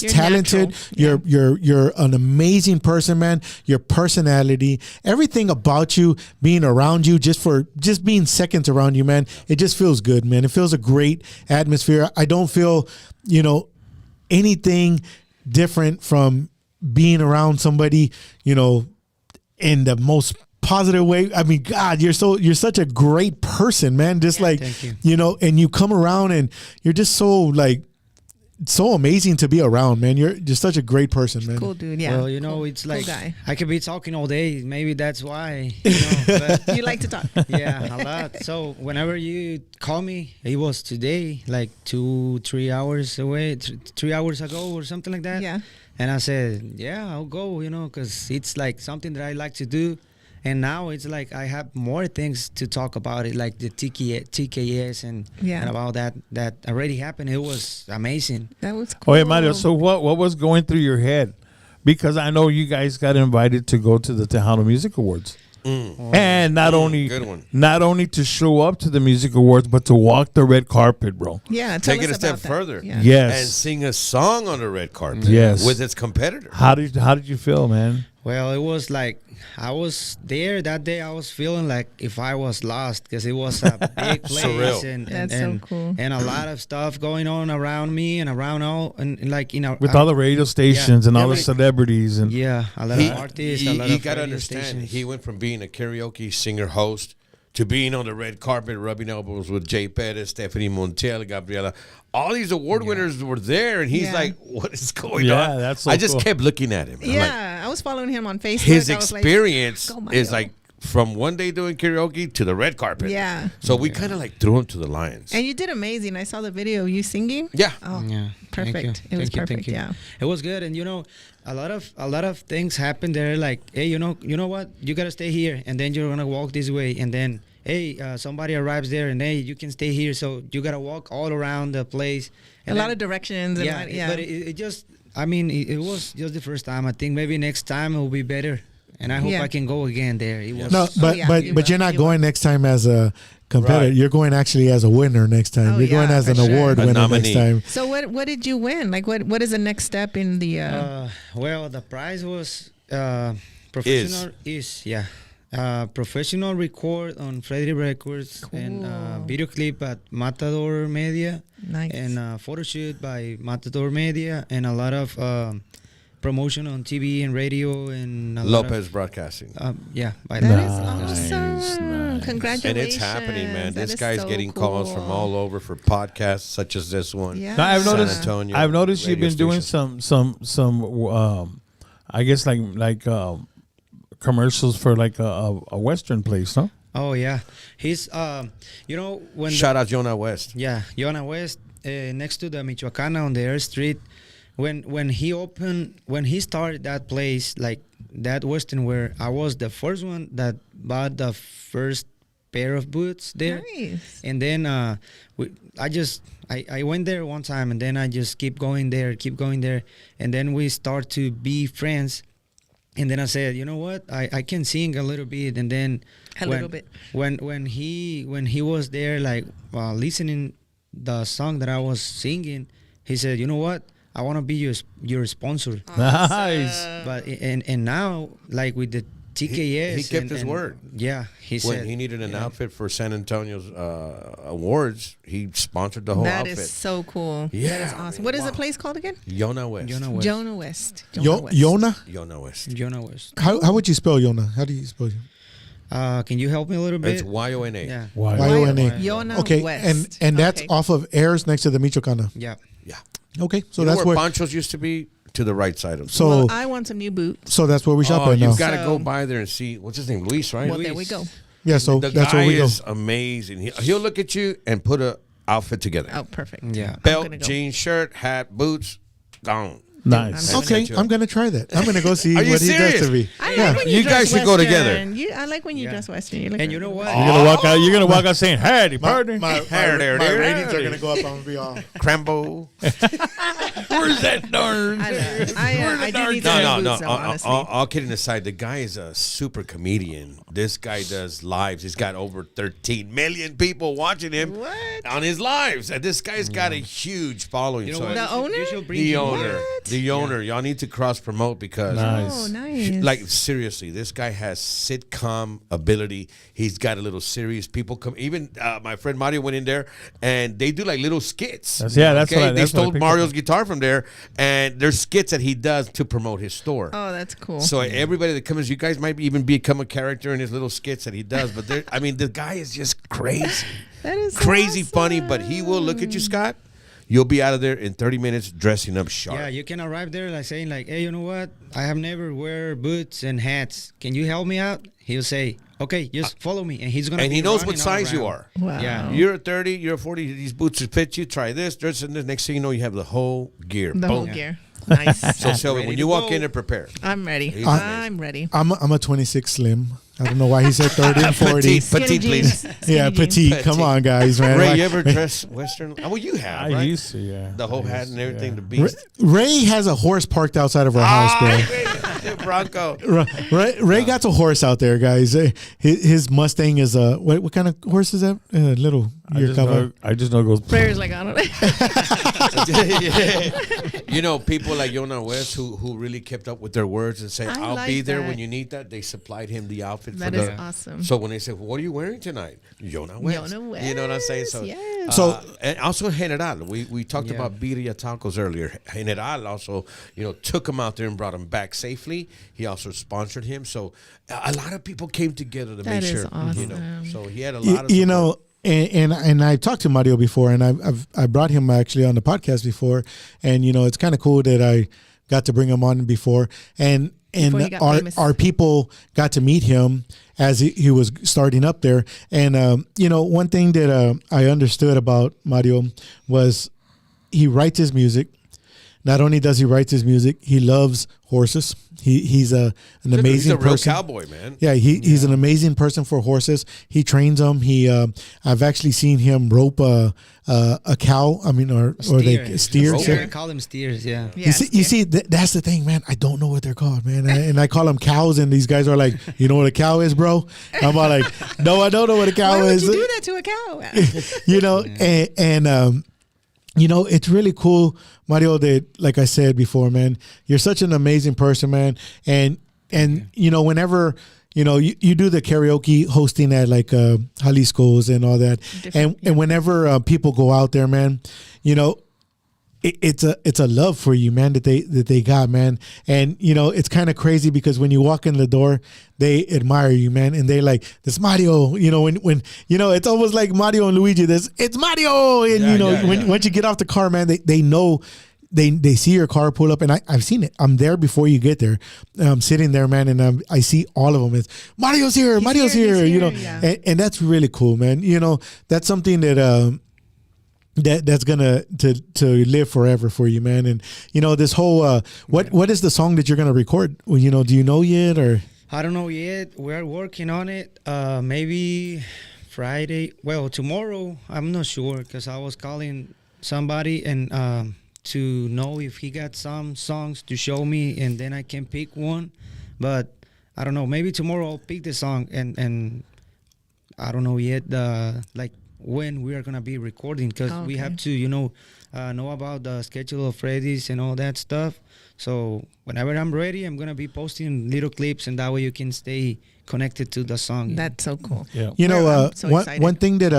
talented. natural. You're an amazing person, man. Your personality, everything about you, being around you, just being seconds around you, man. It just feels good, man. It feels a great atmosphere. I don't feel, anything different from being around somebody, in the most positive way. I mean, God, you're such a great person, man. Just like, thank you. and you come around and you're just so amazing to be around, man. You're just such a great person, man. Cool dude. Yeah. Well, Cool- it's cool like guy. I could be talking all day. Maybe that's why. But You like to talk. yeah, a lot. So whenever you call me, it was today, like 2-3 hours away, 3 hours ago or something like that. Yeah. And I said, yeah, I'll go, because it's like something that I like to do. And now it's like I have more things to talk about it, like the TKS and about that already happened. It was amazing. That was cool. Oh, yeah, Mario. So what was going through your head? Because I know you guys got invited to go to the Tejano Music Awards. And not good one. only to show up to the music awards, but to walk the red carpet, bro. Yeah. Tell Take it us a step about that. further. Yeah. Yes. And sing a song on the red carpet. Yes. With its competitor. How did you feel, man? Well, it was like I was there that day. I was feeling like if I was lost because it was a big place Surreal. and That's so cool. and a lot of stuff going on around me and around all and like With all the radio stations and all the Every- celebrities and yeah, a lot of artists, a lot you of got to radio understand, stations. he went from being a karaoke singer host to being on the red carpet, rubbing elbows with Jay Pettis, Stephanie Montiel, Gabriela. All these award winners were there, and he's Yeah. like, "What is going Yeah, on?" that's so I just cool. kept looking at him. I'm like, Yeah. I was following him on Facebook. his I was like, experience "Go, is Mario." like from one day doing karaoke to the red carpet. Yeah. So we kind of like threw him to the lions. And you did amazing. I saw the video of you singing. Yeah. Oh, Yeah, thank perfect. you. It was Thank you, perfect. thank you. Yeah. It was good, and a lot of things happened there. Like, hey, you know what? You gotta stay here, and then you're gonna walk this way, and then hey, somebody arrives there, and hey, you can stay here. So you gotta walk all around the place. A lot of directions. And Yeah, yeah. but it just, I mean, it was just the first time. I think maybe next time it will be better. and I hope Yeah. I can go again there. It was No, but yeah, but you but will. you're not You will. going next time as a competitor. Right. You're going actually as a winner next time. Oh, You're going yeah, as an for sure. award A winner nominee. next time. So what did you win? Like what is the next step in the? well, the prize was professional professional record on Freddy Records and Cool. video clip at Matador Media Nice. and photo shoot by Matador Media and a lot of promotion on TV and radio and a lot of, Lopez Broadcasting. yeah, by That is Nice, awesome. nice. Congratulations. And it's happening, man. That This is guy's so getting calls from cool. all over for podcasts such as this one. Yeah. Now, I've San noticed. Antonio I've noticed you've radio been doing station. some. I guess like commercials for like a Western place, no? Oh yeah, he's when Shout out Jonah West. yeah, Yona West, next to the Michoacana on the Air Street. When he started that place, like that Western, where I was the first one that bought the first pair of boots there. Nice. And then I went there one time, and then I just keep going there, and then we start to be friends. And then I said, you know what, I can sing a little bit. And then Little bit. when he was there, like listening the song that I was singing, he said, you know what, I want to be your sponsor. Nice. But and now, like with the TKS, He kept his word. Yeah, he When said he needed an outfit for San Antonio's awards, he sponsored the whole That outfit. is so cool. Yeah, That is awesome. What is the place called again? Jonah West. Jonah West. Jonah West. Jonah West. Yona? Jonah West. Jonah West. How would you spell Yona? How do you spell it? Can you help me a little bit? It's Y-O-N-A. Yeah. Why? Y-O-N-A. Yona Okay, West. and that's Okay. off of Ayers next to the Michoacana. Yeah. Okay, so You know that's where where. Pancho's used to be? To the right side of So Well, I want some new boots. so that's where we shop oh, right now. you've got to go So- by there and see. What's his name? Luis, right? Well, there we go. Yeah, so the that's guy where we go. is amazing. He'll look at you and put a outfit together. Oh, perfect. Yeah. I'm Belt, gonna go. jeans, shirt, hat, boots, gone. Nice. I'm Okay, Send it I'm gonna try that. I'm gonna go see Are you what he does serious? to me. I Yeah. like when you, You dress guys should go together. Western. I like when you Yeah. dress Western. You look And you know what? You're gonna walk out. You're gonna walk out saying, "Howdy, My, partner." my, There, there, my there. ratings are gonna go up. I'm gonna be all. Crambo. Where's that darn? I know. I do need No, some no, new no. boots, though, honestly. All kidding aside, the guy is a super comedian. This guy does lives. He's got over 13 million people watching him What? on his lives. And this guy's got a huge following. You know so what? The You should- owner? you should bring the him. owner, What? the owner. Y'all need to cross promote because Nice. Oh, nice. like seriously, this guy has sitcom ability. He's got a little serious. People come. Even my friend Mario went in there, and they do like little skits. That's what I- they that's what I stole picked Mario's up. guitar from there, and there's skits that he does to promote his store. Oh, that's cool. So everybody that comes, you guys might even become a character in his little skits that he does. But I mean, the guy is just crazy, That is crazy awesome. funny. But he will look at you, Scott. You'll be out of there in 30 minutes, dressing up sharp. Yeah, you can arrive there like saying like, hey, you know what? I have never wear boots and hats. Can you help me out? He'll say, okay, just follow me, and he's gonna. And be he knows what running all size you around. are. Wow. Yeah. You're a 30, you're a 40, these boots will fit you. Try this, this, and this. Next thing you know, you have the whole gear. The Boom. whole gear. Nice. So, Sylvia, Ready when to you walk go. in and prepare. I'm ready. He's I'm ready. I'm a 26 slim. I don't know why he said 30 and 40. Petite, Skinny petite, please. jeans. Yeah, Skinny jeans. petite. Come on, guys, man. Ray, Like- you ever dress Western? Oh, well, you have, I right? used to, yeah. The whole I hat used and to, everything, yeah. the beast. Ray has a horse parked outside of our house, bro. The Bronco. Ray got a horse out there, guys. His Mustang is a what kind of horse is that? Little. I just know it goes. Prayers like I don't know. You know, people like Jonah West who really kept up with their words and said, I I'll like be there that. when you need that. They supplied him the outfit That for is the. awesome. So when they said, what are you wearing tonight? Jonah West. Jonah You know what I'm saying? So, West, yes. So- and also General. We talked Yeah. about birria tacos earlier. General also, took him out there and brought him back safely. He also sponsored him. So a lot of people came together to That make is sure. awesome. So he had a lot of You support. know, and I talked to Mario before, and I brought him actually on the podcast before, and it's kind of cool that I got to bring him on before, and Before he got famous. our people got to meet him as he was starting up there, and one thing that I understood about Mario was he writes his music. not only does he write his music, he loves horses. He's an amazing He's a real person. cowboy, man. Yeah, he's an amazing person for horses. He trains them. I've actually seen him rope a cow. I mean, or they steers. Steer. I call them steers. Yeah. Yeah, You see, that's the thing, man. I don't know what they're called, man. And I call them cows, and these guys are like, you know what a cow is, bro? I'm all like, no, I don't know what a cow Why would is. you do that to a cow? You know, and you know, it's really cool, Mario, that, like I said before, man, you're such an amazing person, man. And you know, whenever, you know, you do the karaoke hosting at like Jalisco's and all that. And whenever people go out there, man, you know, it's a love for you, man, that they got, man. And you know, it's kind of crazy because when you walk in the door, they admire you, man, and they like, this Mario. You know, when you know, it's almost like Mario and Luigi. It's Mario, and you know, once you get off the car, man, they know. They see your car pull up, and I've seen it. I'm there before you get there. I'm sitting there, man, and I see all of them. It's Mario's here, Mario's here. You know, and that's really cool, man. You know, that's something that that's gonna to live forever for you, man. And you know, this whole what is the song that you're gonna record? Well, you know, do you know yet, or I don't know yet. We're working on it. Maybe Friday. Well, tomorrow. I'm not sure because I was calling somebody and to know if he got some songs to show me, and then I can pick one. But I don't know. Maybe tomorrow I'll pick the song, and I don't know yet. Like when we are gonna be recording, because we have to, you know about the schedule of Freddy's and all that stuff. So whenever I'm ready, I'm gonna be posting little clips, and that way you can stay connected to the song. That's so cool. Yeah. you know, I'm so excited. one thing that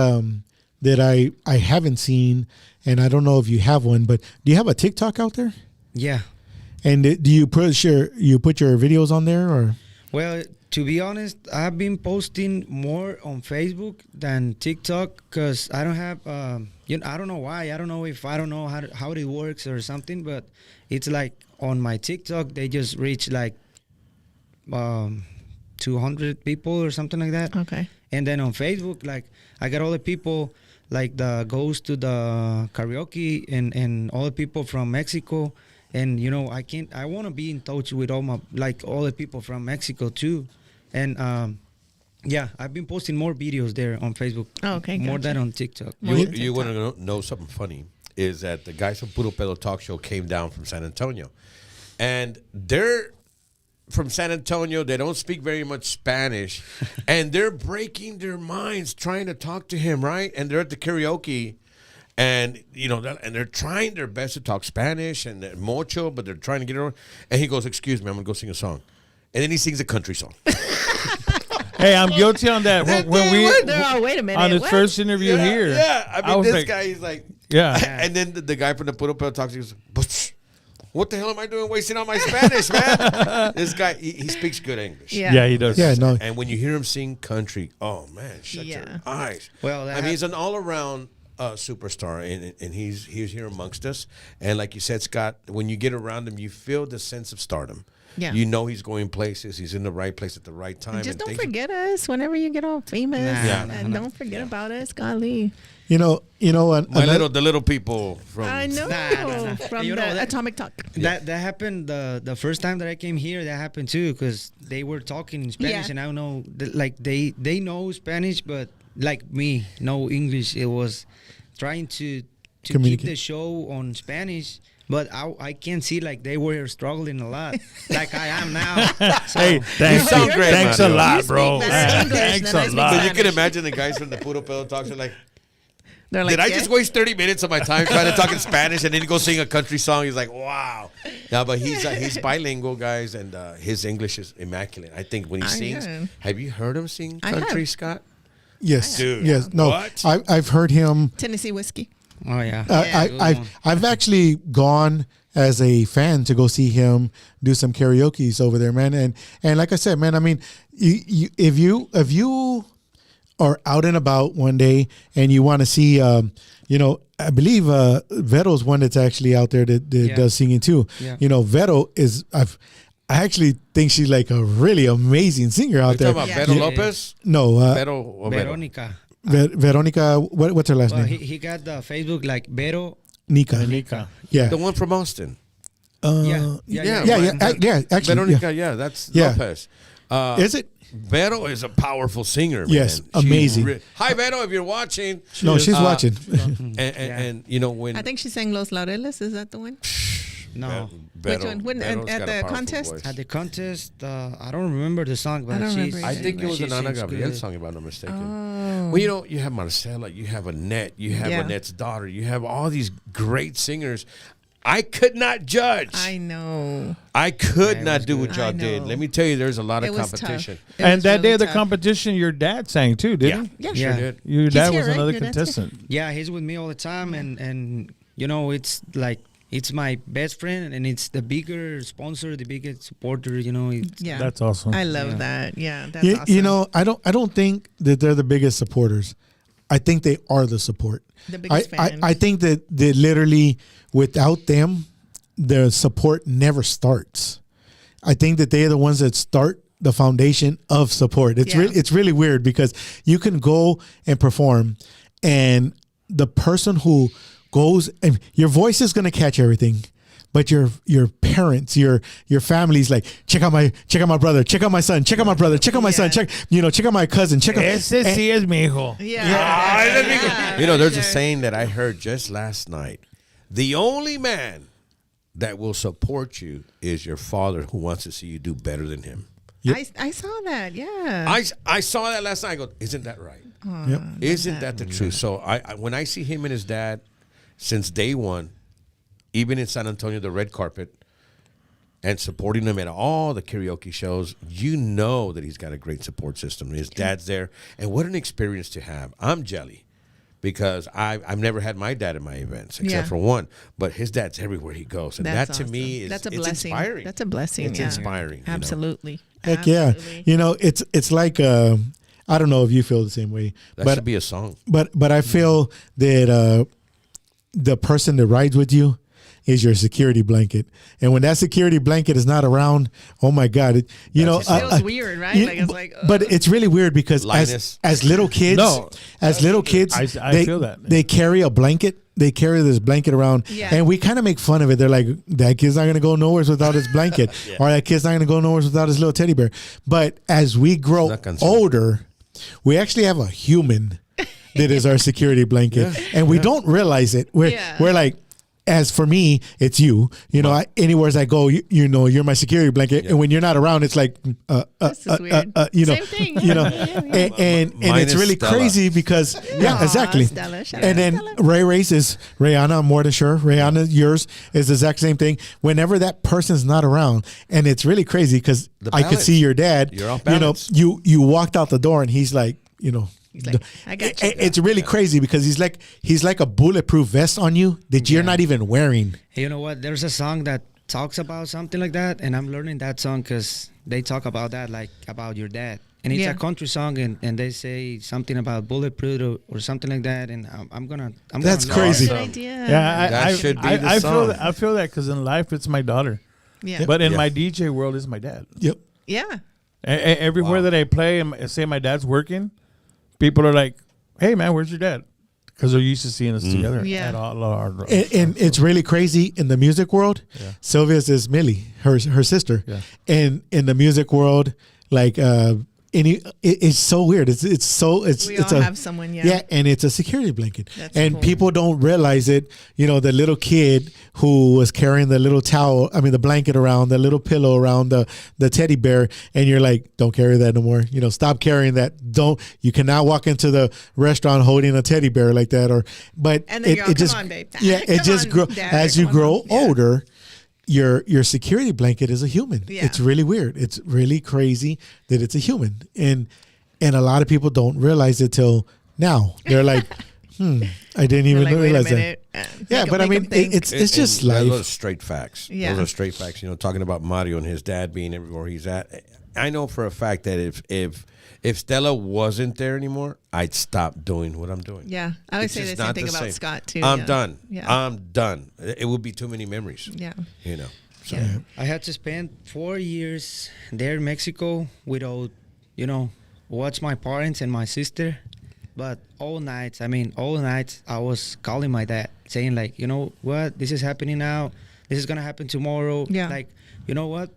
I haven't seen, and I don't know if you have one, but do you have a TikTok out there? Yeah. And do you put your videos on there, or? Well, to be honest, I've been posting more on Facebook than TikTok because I don't have, I don't know why. I don't know if I don't know how it works or something, but it's like on my TikTok, they just reach like 200 people or something like that. Okay. And then on Facebook, like I got all the people like the goes to the karaoke and all the people from Mexico. And you know, I want to be in touch with all the people from Mexico too. And I've been posting more videos there on Facebook. Oh, okay, more gotcha. than on TikTok. You want to know something funny? Is that the guys from Puro Pedo Talk Show came down from San Antonio, and they're from San Antonio. They don't speak very much Spanish, and they're breaking their minds trying to talk to him, right? And they're at the karaoke. And, you know, and they're trying their best to talk Spanish and mucho, but they're trying to get it over. And he goes, excuse me, I'm going to go sing a song. And then he sings a country song. Hey, I'm guilty on that. Wait a minute. On his what? first interview here. Yeah, I mean, was this like, guy, he's like. Yeah. And then the guy from the Puro Pedo talks, he goes, what the hell am I doing wasting on my Spanish, man? This guy, he speaks good English. Yeah, he does. Yeah, no. And when you hear him sing country, oh, man, shut your eyes. Well, I mean, he's an all-around superstar, and he's here amongst us. And like you said, Scott, when you get around him, you feel the sense of stardom. Yeah. You know he's going places. He's in the right place at the right time. Just and don't forget us whenever you get all famous. And don't forget about us, golly. You know, the little people from. I know. Nah. From You the know that- Atomic Talk. That happened the first time that I came here. That happened too because they were talking in Spanish, Yeah. and I don't know, like they know Spanish, but like me, no English. It was trying to keep Communicate. the show on Spanish, but I can see like they were struggling a lot, like I am now. So, Hey, thanks, sound great, thanks Mario. a lot, You speak bro. better English Thanks than I a speak lot. But you Spanish. can imagine the guys from the Puro Pedo Talks are like, They're like, did I just waste 30 minutes of my time trying to talk in Spanish and then go sing a country song? He's like, wow. Yeah, but he's bilingual, guys, and his English is immaculate. I think when he sings, am. have you heard him sing I country, have. Scott? yes, Dude, yes, no. what? I've heard him. Tennessee whiskey. oh yeah, I've actually gone as a fan to go see him do some karaoke's over there, man. And like I said, man, I mean, if you are out and about one day and you want to see, I believe Veto's one that's actually out there that does singing too. Yeah. You know, Veto is I actually think she's like a really amazing singer out You there. talking about Yeah. Beto Yeah. Lopez? No, Beto or Beto? Veronica. Veronica. What's her last Well, name? he got the Facebook like Vero. Nika. Nika. Yeah. The one from Austin. Actually, Veronica, that's Yeah. Lopez. is it? Vero is a powerful singer. Yes, man. She's amazing. Hi, Vero, if you're watching. No, she's watching. And you know when I think she sang Los Laureles. Is that the one? No. Which one? When, Vero's at got a the powerful contest? voice. At the contest, I don't remember the song, but don't she's. remember I either. think it was she an Ana sings Gabriel good. song, if I'm not mistaken. Oh. Well, you know, you have Marcela, you have Annette, you have Yeah. Annette's daughter, you have all these great singers. I could not judge. I know. I could Yeah, it not was do good. what y'all I did. know. Let me tell you, there's a lot It of was competition. tough. It And was that really day of the tough. competition, your dad sang too, didn't Yeah, Yeah. sure did. he? Your He's dad here, was right? another Your dad's here? contestant. Yeah, he's with me all the time, and you know, it's like it's my best friend, and it's the bigger sponsor, the biggest supporter. You know, it's, Yeah. That's awesome. I love Yeah. that. Yeah, that's You, awesome. you know, I don't think that they're the biggest supporters. I think they are the support. the I, biggest I, fan. I think that they literally, without them, the support never starts. I think that they are the ones that start the foundation of support. It's Yeah. it's really weird because you can go and perform, and the person who goes and your voice is going to catch everything, but your parents, your family's like, check out my brother, check out my son, check out my brother, check out my son, Yeah. check out my cousin, check out. Ese sí es mi hijo. yeah. You know, there's a Sure. saying that I heard just last night. The only man that will support you is your father, who wants to see you do better than him. I saw that. Yeah. I saw that last night. I go, isn't that right? Yep. Isn't that the truth? So I when I see him and his dad since day one, even in San Antonio, the red carpet, and supporting him at all the karaoke shows, you know that he's got a great support system. His dad's there, and what an experience to have. I'm jelly because I've never had my dad at my events except Yeah. for one, but his dad's everywhere he goes, and That's that to me awesome. is that's a it's blessing. inspiring. That's a blessing. It's yeah. inspiring. you know. Absolutely. Heck yeah. Absolutely. You know, it's like I don't know if you feel the same way, That but should be a song. but I feel that the person that rides with you is your security blanket, and when that security blanket is not around, oh my God, It feels weird, right? Like it's like, but it's really weird because Linus. as little kids, No. I they, feel that. they carry a blanket. They carry this blanket around, Yeah. and we kind of make fun of it. They're like, that kid's not going to go nowhere without his blanket, or that kid's not going to go nowhere without his little teddy bear. But as we grow Not concerned. older, we actually have a human that is our security blanket, and we don't realize it. We're like, as for me, it's you. You know, anywhere I go, you know, you're my security blanket, and when you're not around, it's like, this is weird. you know, Same thing. you know, Yeah. and Mine it's is really Stella. crazy because Aw, exactly. Stella, shout And out then Stella. Ray's is Rihanna. I'm more than sure Rihanna, yours is the exact same thing. Whenever that person's not around, and it's really crazy because The I could balance. see your dad. You're off you know, balance. you walked out the door and he's like, you know. He's like, I got you. It's really crazy because he's like a bulletproof vest on you that you're not even wearing. Hey, you know what? There's a song that talks about something like that, and I'm learning that song because they talk about that, like about your dad. And it's Yeah. a country song, and they say something about bulletproof or something like that. And I'm gonna. That's learn crazy. Good Awesome. idea. Yeah, That should be the I song. feel that. I feel that because in life it's my daughter, Yeah. but in Yeah. my DJ world it's my dad. Yep. Yeah. Everywhere that I play and say my dad's working, people are like, "Hey man, where's your dad?" Because they're used to seeing us together. Yeah. At all our And it's really crazy in the music world. Yeah. Sylvia's is Millie, her sister. Yeah. And in the music world, like it's so weird. It's We all have someone, yeah. and it's a security blanket. That's and cool. people don't realize it. You know, the little kid who was carrying the little towel, the blanket around, the little pillow around the teddy bear, and you're like, don't carry that no more. You know, stop carrying that. You cannot walk into the restaurant holding a teddy bear like that. And then you're all, "Come on, babe." Yeah, it Come just on, grow Dad, as come you on, grow Mom. Yeah. older. Your security blanket is a human. Yeah. It's really weird. It's really crazy that it's a human, and a lot of people don't realize it till now. They're like, I didn't You're even like, wait a realize that. minute. Yeah, but I mean, it's just And life. Those are straight facts. Yeah. Those are straight facts. You know, talking about Mario and his dad being everywhere he's at. I know for a fact that if Stella wasn't there anymore, I'd stop doing what I'm doing. Yeah. I always It's say the just same not thing the about same. Scott, too. I'm yeah. done. Yeah. I'm done. It would be too many memories. Yeah. You know. So. Yeah. I had to spend 4 years there in Mexico without, watch my parents and my sister. But all nights, I was calling my dad, saying like, you know what, this is happening now. this is gonna happen tomorrow. Yeah. Like, you know what?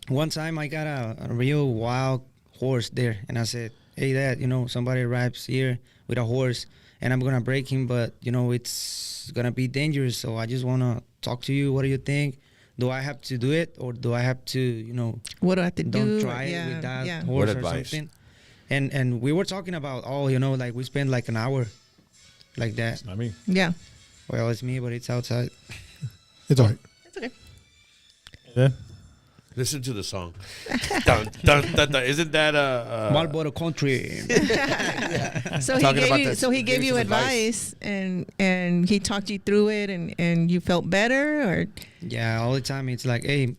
One time I got a real wild horse there, and I said, "Hey, Dad, somebody arrives here with a horse, and I'm gonna break him, but it's gonna be dangerous. So I just wanna talk to you. What do you think? Do I have to do it, or do I have to, What do I have to don't do? try it with that yeah. horse What or advice? something?" And we were talking about, like we spent like an hour like that. I mean, Yeah. Well, it's me, but it's outside. It's all right. It's okay. yeah. Listen to the song. Dun, dun, dun, dun. Isn't that Marlboro Country. So Talking about he gave you some advice, and he talked you through it, and you felt better, or Yeah, all the time it's like, hey,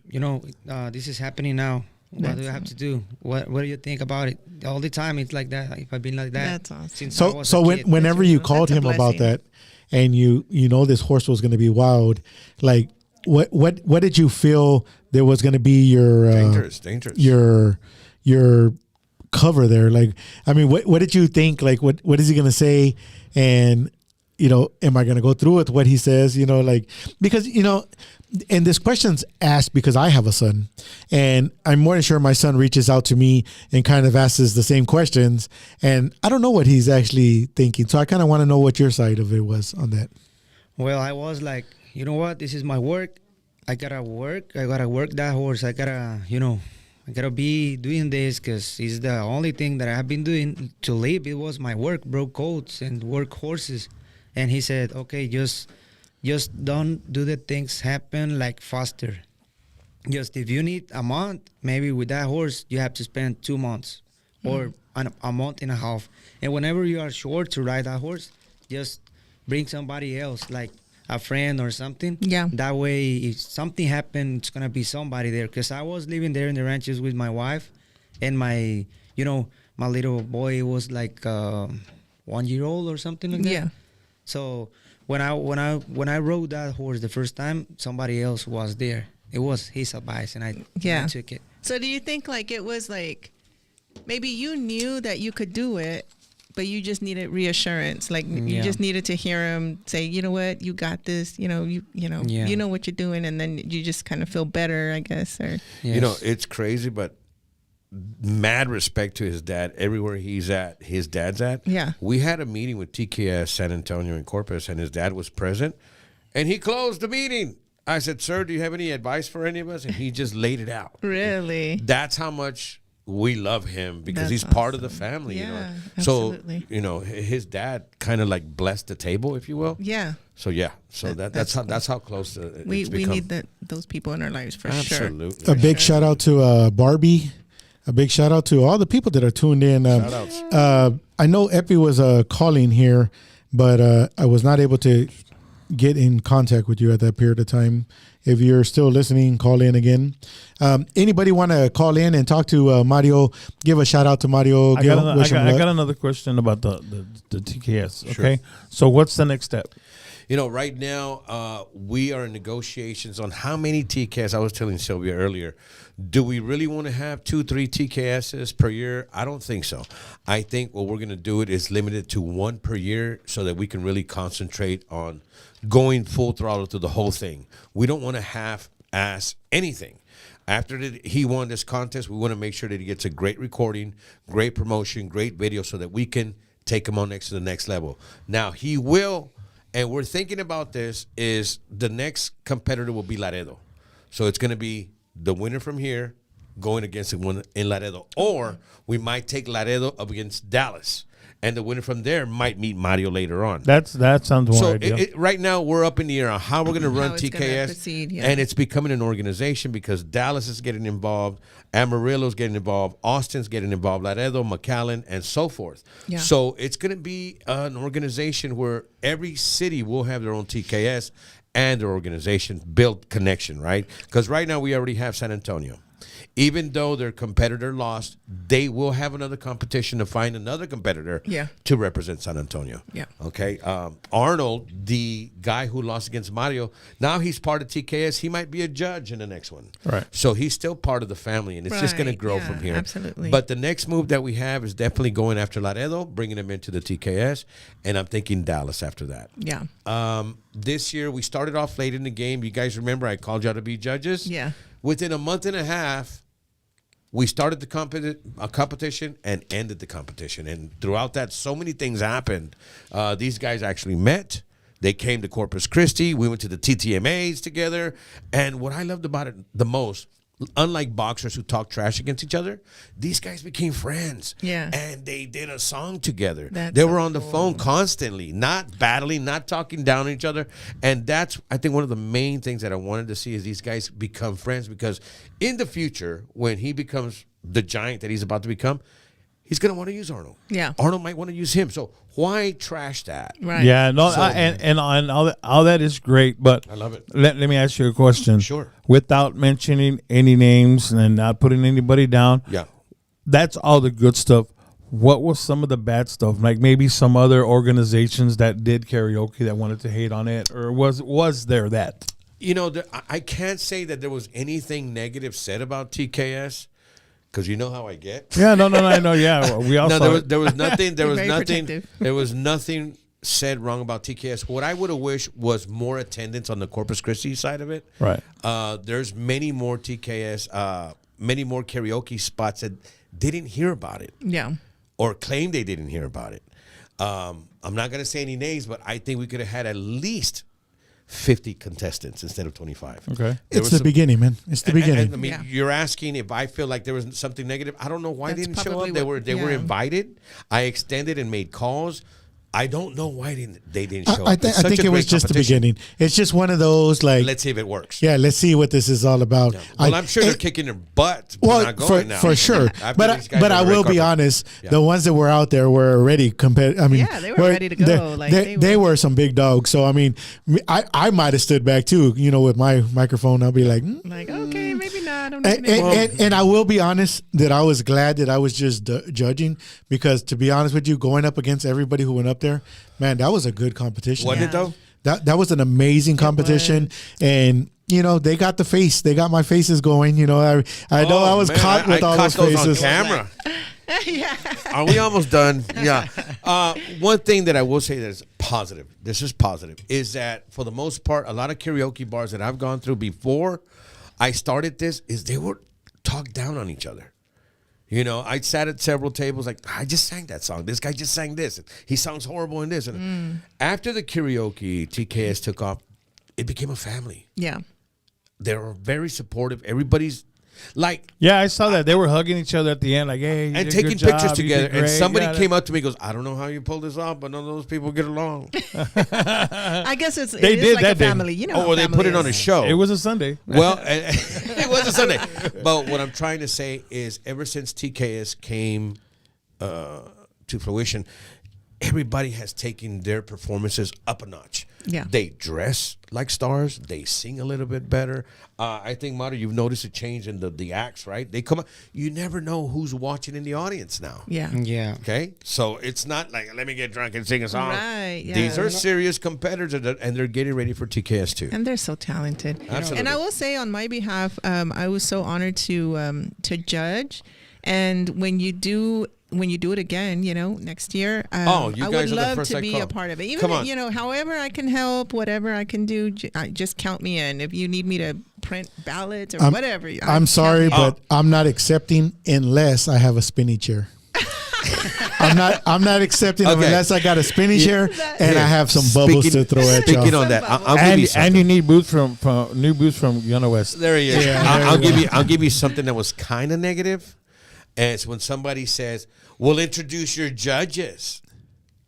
this is happening now. What do I have to do? What do you think about it? All the time it's like that. If I've been like that That's awesome. since I So was so a kid. whenever you That's called a him about blessing. that, and you know this horse was going to be wild, like what did you feel there was going to be your dangerous? your cover there? Like, I mean, what did you think? Like, what is he going to say? And am I going to go through with what he says? Like, because and this question's asked because I have a son, and I'm more than sure my son reaches out to me and kind of asks the same questions, and I don't know what he's actually thinking. So I kind of want to know what your side of it was on that. Well, I was like, you know what? This is my work. I gotta work. I gotta work that horse. I gotta, I gotta be doing this because it's the only thing that I have been doing to live. It was my work, broke coats and work horses. And he said, okay, just don't do the things happen like faster. Just if you need a month, maybe with that horse, you have to spend 2 months or a month and a half. And whenever you are short to ride that horse, just bring somebody else, like a friend or something. Yeah. That way, if something happens, it's going to be somebody there. Because I was living there in the ranches with my wife and my little boy was like 1 year old or something like that. yeah. So when I rode that horse the first time, somebody else was there. It was his advice, and I took it. So do you think like it was like maybe you knew that you could do it, but you just needed reassurance? Like you Yeah. just needed to hear him say, you know what, you got this. You know what you're doing, and then you just kind of feel better, I guess. Or Yes. It's crazy, but mad respect to his dad. Everywhere he's at, his dad's at. Yeah. We had a meeting with TKS San Antonio and Corpus, and his dad was present, and he closed the meeting. I said, "Sir, do you have any advice for any of us?" And he just laid it out. really, That's how much we love him because That's he's part of the awesome. family. Yeah, So absolutely. his dad kind of like blessed the table, if you will. yeah. So yeah, so that's how close We it's we become. need those people in our lives for sure. Absolutely. A big shout out to Barbie. A big shout out to all the people that are tuned in. Shout outs. I know Epi was calling here, but I was not able to get in contact with you at that period of time. If you're still listening, call in again. Anybody want to call in and talk to Mario? Give a shout out to Mario. I got another question about the TKS. Sure. Okay, so what's the next step? Right now, we are in negotiations on how many TKS. I was telling Sylvia earlier, do we really want to have 2-3 TKSs per year? I don't think so. I think what we're going to do it is limited to 1 per year so that we can really concentrate on going full throttle to the whole thing. We don't want to half-ass anything. After he won this contest, we want to make sure that he gets a great recording, great promotion, great video so that we can take him on next to the next level. Now, he will... And we're thinking about this is the next competitor will be Laredo. So it's going to be the winner from here going against the one in Laredo. Or we might take Laredo up against Dallas. And the winner from there might meet Mario later on. That sounds more So ideal. right now we're up in the air on how we're going to run How it's gonna TKS, proceed, yeah. and it's becoming an organization because Dallas is getting involved, Amarillo's getting involved, Austin's getting involved, Laredo, McAllen, and so forth. Yeah. So it's going to be an organization where every city will have their own TKS and their organization build connection, right? Because right now we already have San Antonio, even though their competitor lost, they will have another competition to find another competitor Yeah. to represent San Antonio. Yeah. Okay. Arnold, the guy who lost against Mario, now he's part of TKS. He might be a judge in the next one. Right. So he's still part of the family, and it's just going to Right, grow yeah, from here. absolutely. But the next move that we have is definitely going after Laredo, bringing him into the TKS, and I'm thinking Dallas after that. Yeah. This year, we started off late in the game. You guys remember I called y'all to be judges? Yeah. Within a month and a half, we started the competition and ended the competition. And throughout that, so many things happened. These guys actually met. They came to Corpus Christi. We went to the TTMAs together. And what I loved about it the most, unlike boxers who talk trash against each other, these guys became friends. Yeah. And they did a song together. That's They so were on the cool. phone constantly, not battling, not talking down on each other. And that's, I think, one of the main things that I wanted to see is these guys become friends, because in the future, when he becomes the giant that he's about to become, he's going to want to use Arnold. Yeah. Arnold might want to use him. So why trash that? Right. Yeah, no, So- and all that is great, but I love it. Let me ask you a question. Sure. Without mentioning any names and not putting anybody down. Yeah. That's all the good stuff. What was some of the bad stuff? Like maybe some other organizations that did karaoke that wanted to hate on it, or was there that? You know, I can't say that there was anything negative said about TKS, because you know how I get. Yeah, no, I know. Yeah, we all No, saw it. there was nothing. There You're was very nothing. protective. There was nothing said wrong about TKS. What I would have wished was more attendance on the Corpus Christi side of it. Right. There's many more TKS, many more karaoke spots that didn't hear about it Yeah. or claim they didn't hear about it. I'm not going to say any names, but I think we could have had at least 50 contestants instead of 25. Okay. There It's was the some- beginning, man. It's the beginning. And, I mean, Yeah. you're asking if I feel like there was something negative. I don't know why they That's didn't show probably up. They what- were yeah. invited. I extended and made calls. I don't know why they didn't show I up. It's think such a it was great just the competition. beginning. It's just one of those like, Let's see if it works. yeah, let's see what this is all about. Well, I'm sure they're kicking their butt for Well, not going now. for sure. After But these guys but on I the red will be carpet. honest. Yeah. The ones that were out there were already I mean, Yeah, they were ready to go. Like, they they were- were some big dogs. So I mean, I might have stood back too. You know, with my microphone, I'll be like. Like, okay, maybe not. I'm not And, gonna- and I will be honest that I was glad that I was just judging, because to be honest with you, going up against everybody who went up there, man, that was a good competition. Wasn't it Yeah. though? That was an amazing competition, and you know they got they got my faces going. You know, I know I was man, caught with all caught those on faces. camera. yeah. Are we almost done? Yeah. One thing that I will say that is positive, this is positive, is that for the most part, a lot of karaoke bars that I've gone through before I started this, is they would talk down on each other. You know, I sat at several tables like, I just sang that song. This guy just sang this. He sounds horrible in this. And after the karaoke TKS took off, it became a family. Yeah. They were very supportive. Everybody's like, Yeah, I saw that. They were hugging each other at the end, like, hey, you and did a taking good job, pictures you together. did And great. somebody Yeah, came up to me and goes, I don't know how you pulled this off, but none of those people get along. I guess They it did is like that a day. family. You know, Oh, how well, they family put it on a is. show. It was a Sunday. Well, it was a Sunday. But what I'm trying to say is ever since TKS came to fruition, everybody has taken their performances up a notch. Yeah. They dress like stars. They sing a little bit better. I think, Mario, you've noticed a change in the acts, right? They come up. You never know who's watching in the audience now. Yeah. Yeah. Okay? So it's not like, let me get drunk and sing a song. Right, yeah. These are serious competitors, and they're getting ready for TKS too. And they're so talented. Absolutely. And I will say, on my behalf, I was so honored to judge. And when you do it again, you know, next year, Oh, you I guys would are the love first to I be call. a part of it. Even Come on. you know, however I can help, whatever I can do, just count me in. If you need me to print ballots or whatever, I'm sorry, count me in. but I'm not accepting unless I have a spinny chair. I'm not accepting them Okay. unless I got a spinny chair and I have some bubbles to throw at Speaking y'all. on that, I'll give And you something. you need boots from new boots from Guyana West. There he is. Yeah, I'll there you give you. I'll give you something that was kind of negative, and it's when somebody says, "Well, introduce your judges,"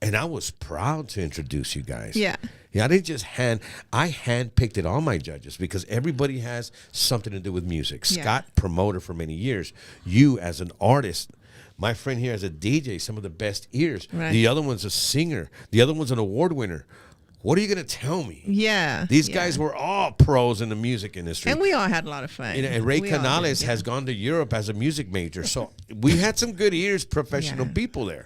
and I was proud to introduce you guys. Yeah. Yeah, I didn't just I handpicked it all my judges because everybody has something to do with music. Yeah. Scott, promoter for many years. You as an artist. My friend here as a DJ, some of the best ears. Right. The other one's a singer. The other one's an award winner. what are you going to tell me? Yeah. These yeah. guys were all pros in the music industry. And we all had a lot of fun. You know, and Ray We all Canales did, has gone to Europe as a music major. So we had some good ears, professional Yeah. people there.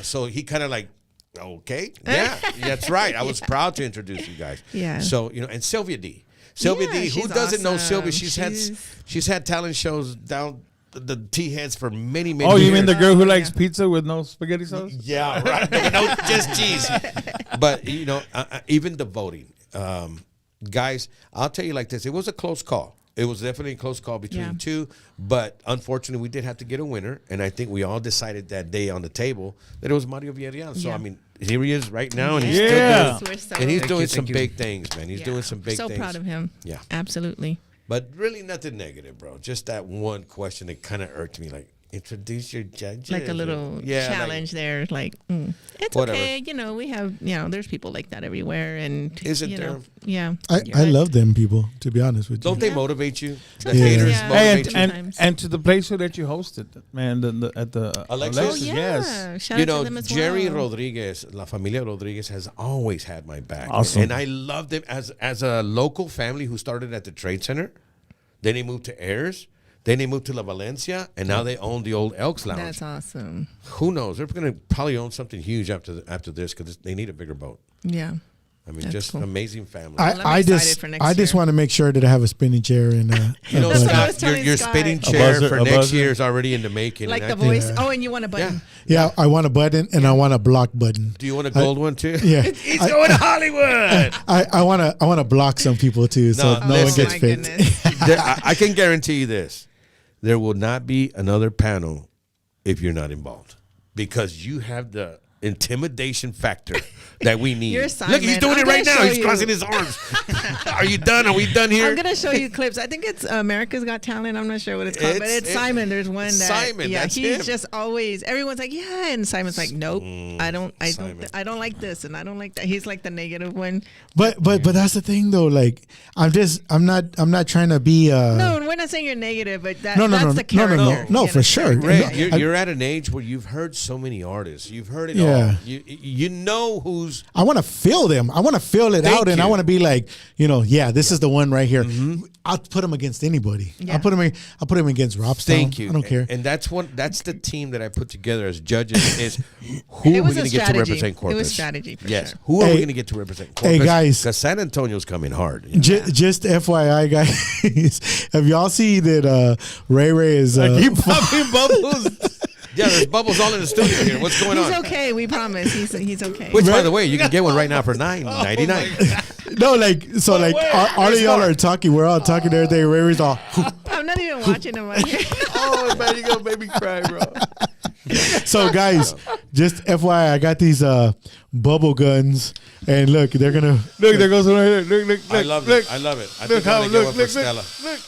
So he kind of like, okay, yeah, that's right. I was proud to introduce you guys. Yeah. So, you know, and Sylvia D. Sylvia Yeah, D, who she's doesn't know awesome. Sylvia? She's had talent shows down the T-heads for many, many Oh, years. you mean the girl who likes yeah. pizza with no spaghetti sauce? Yeah, right. No, just cheese. But, you know, even the voting. Guys, I'll tell you like this. It was a close call. It was definitely a close call between Yeah. two. But unfortunately, we did have to get a winner. And I think we all decided that day on the table that it was Mario Villarreal. So, Yeah. I mean, here he is right now. And he's Yeah. still doing, We're so, and he's Thank doing you, some thank you. big things, man. He's yeah. doing some big so things. proud of him. Yeah. Absolutely. But really nothing negative, bro. Just that one question that kind of irked me. Like, introduce your judges. Like a little Yeah, like- challenge there. Like, it's Whatever. okay. You know, we have, there's people like that everywhere. And, Isn't you there? know, yeah. I love them people, to be honest with you. Don't they Yeah. motivate you? The Sometimes, haters yeah. Hey, motivate you? and, Sometimes. and to the place that you hosted, man, at the Alexis? Oh, yeah. yes. Shout You out know, to them as Jerry well. Rodriguez, La Familia Rodriguez, has always had my back. Awesome. And I love them as a local family who started at the Trade Center. Then they moved to Ayers. Then they moved to La Valencia. And now they own the old Elks Lounge. That's awesome. Who knows? They're going to probably own something huge after this because they need a bigger boat. Yeah. I mean, That's just cool. amazing family. I'm I excited just for next I just year. want to make sure that I have a spinning chair and you know, That's what I Scott, was telling your Scott. spinning A chair buzzer, for a next buzzer. year is already in the making. Like and the I voice. think- Oh, and you want a button. yeah, I want a button and I want a block button. Do you want a gold one too? Yeah, He's going to Hollywood. I want to block some people too, so No, no one listen. gets my picked. goodness. I can guarantee you this. There will not be another panel if you're not involved because you have the intimidation factor that we need. You're Look, Simon. he's doing I'm it right gonna now. show He's you. crossing his arms. Are you done? Are we done here? I'm gonna show you clips. I think it's America's Got Talent. I'm not sure what it's called, but it's Simon. There's one that Simon, yeah, that's he's him. just always everyone's like, yeah, and Simon's like, nope, Simon. I don't like this and I don't like that. He's like the negative one. But that's the thing though. Like I'm not trying to be. No, we're not saying you're negative, but No, no, that's no, the no, character. no, no, you for know? sure. Ray, No, you're at an age where you've heard so many artists. You've heard it Yeah. all. You know who's I want to feel them. I want to feel it Thank out, and I you. want to be like, yeah, this is the one right here. I'll put them against anybody. Yeah. I'll put them against Robstown. Thank you. I don't care. And that's the team that I put together as judges is who It are we was going a to get to strategy. represent Corpus? It was strategy for yes. sure. Who are we Hey- going to get to represent Corpus? guys. Because San Antonio's coming hard. you know? Just FYI, guys, have y'all see that Ray Ray is? Keep popping bubbles. Yeah, there's bubbles all in the studio here. What's going He's on? okay. We promise. He's okay. Which, by the way, you can get one right now for $9.99. no, like so, like all of y'all are talking. We're all talking there. Ray Ray's all. I'm not even watching him on here. Oh man, you gonna make me cry, bro. So guys, just FYI, I got these bubble guns, and look, they're gonna. Look, there goes one right here. Look, I love look. it. I love it. I Look think I'm how going to get look, one for look, Stella. look.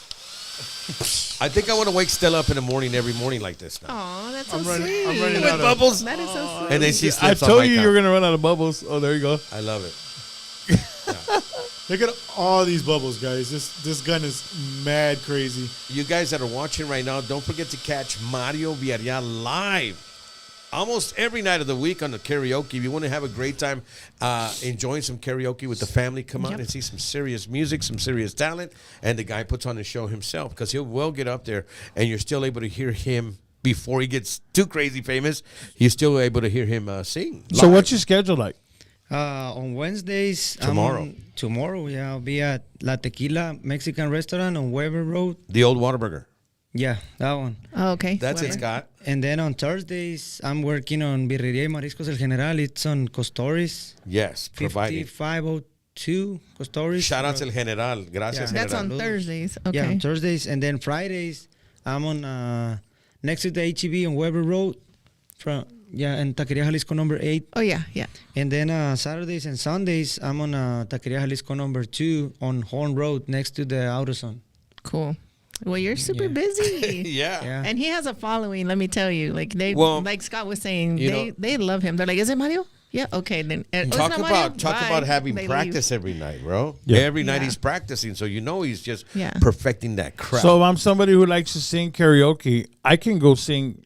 I think I want to wake Stella up in the morning every morning like this now. Aw, that's so I'm running- sweet. I'm running With out of- bubbles. That is so sweet. And then she I slips on told my you you couch. were gonna run out of bubbles. Oh, there you go. I love it. Look at all these bubbles, guys. This gun is mad crazy. You guys that are watching right now, don't forget to catch Mario Villarreal live almost every night of the week on the karaoke. If you want to have a great time enjoying some karaoke with the family, come out Yep. and see some serious music, some serious talent. And the guy puts on the show himself because he'll well get up there and you're still able to hear him before he gets too crazy famous. You're still able to hear him sing. So live. what's your schedule like? On Wednesdays, Tomorrow. Tomorrow, yeah, I'll be at La Tequila Mexican Restaurant on Weber Road. The old Whataburger. Yeah, that one. Oh, okay. That's it, Whatever. Scott. And then on Thursdays, I'm working on Birrería y Mariscos El General. It's on Costores, Yes, providing. 5502 Costores. Shout out to El General. Gracias, Yeah. That's General. on Thursdays. Yeah, Okay. on Thursdays. And then Fridays, I'm on next to the HEB on Weber Road. In Taqueria Jalisco number 8. Oh yeah, yeah. And then Saturdays and Sundays, I'm on Taqueria Jalisco number 2 on Horn Road next to the AutoZone. Cool. Well, you're super Yeah. busy. Yeah. Yeah. And he has a following, let me tell you. Like Well, like Scott was saying, you they know- they love him. They're like, is it Mario? Yeah, okay, then. It's Talk not about Mario? talk Bye. about having They leave. practice every night, bro. Yeah. Every night Yeah. he's practicing, so you know he's just Yeah. perfecting that craft. So if I'm somebody who likes to sing karaoke, I can go sing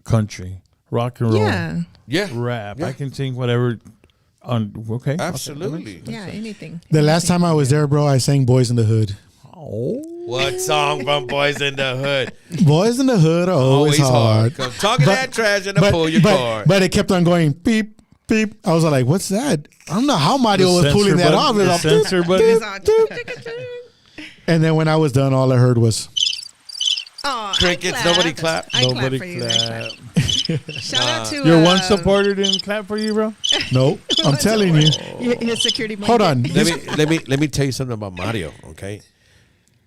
country, rock and roll, Yeah. yeah, rap. Yeah. I can sing whatever. Okay. Absolutely. Yeah, anything. The last time I was there, bro, I sang "Boys in the Hood." Oh. What song from Boys in the Hood? Boys in the Hood are always hard. Come talking that trash and pull your cord. But it kept on going beep beep. I was like, "What's that?" I don't know how Mario was pulling that off. It was like, Censor doop, button. doop, doop. And then when I was done, all I heard was Oh, Crickets, nobody clapped? Nobody for you. I clapped. clap. Shout out to Your one supporter didn't clap for you, bro? nope. I'm telling you. his security. Hold on. Let me tell you something about Mario. Okay,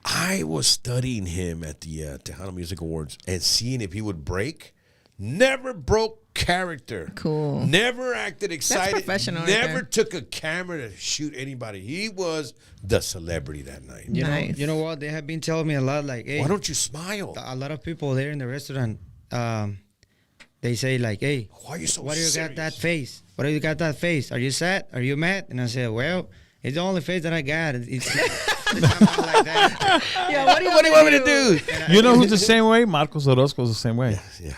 I was studying him at the Tejano Music Awards and seeing if he would break. Never broke character. Cool. Never acted excited. professional right Never there. took a camera to shoot anybody. He was the celebrity that night. Nice. You know what? They have been telling me a lot, like, hey, Why don't you smile? a lot of people there in the restaurant, they say like, hey, Why are you so why do you serious? got that face? Why do you got that face? Are you sad? Are you mad? And I said, well, it's the only face that I got. It's I'm not like that. Yeah, what do you want me to do? You know who's the same way? Marcos Orozco's the same way. Yeah.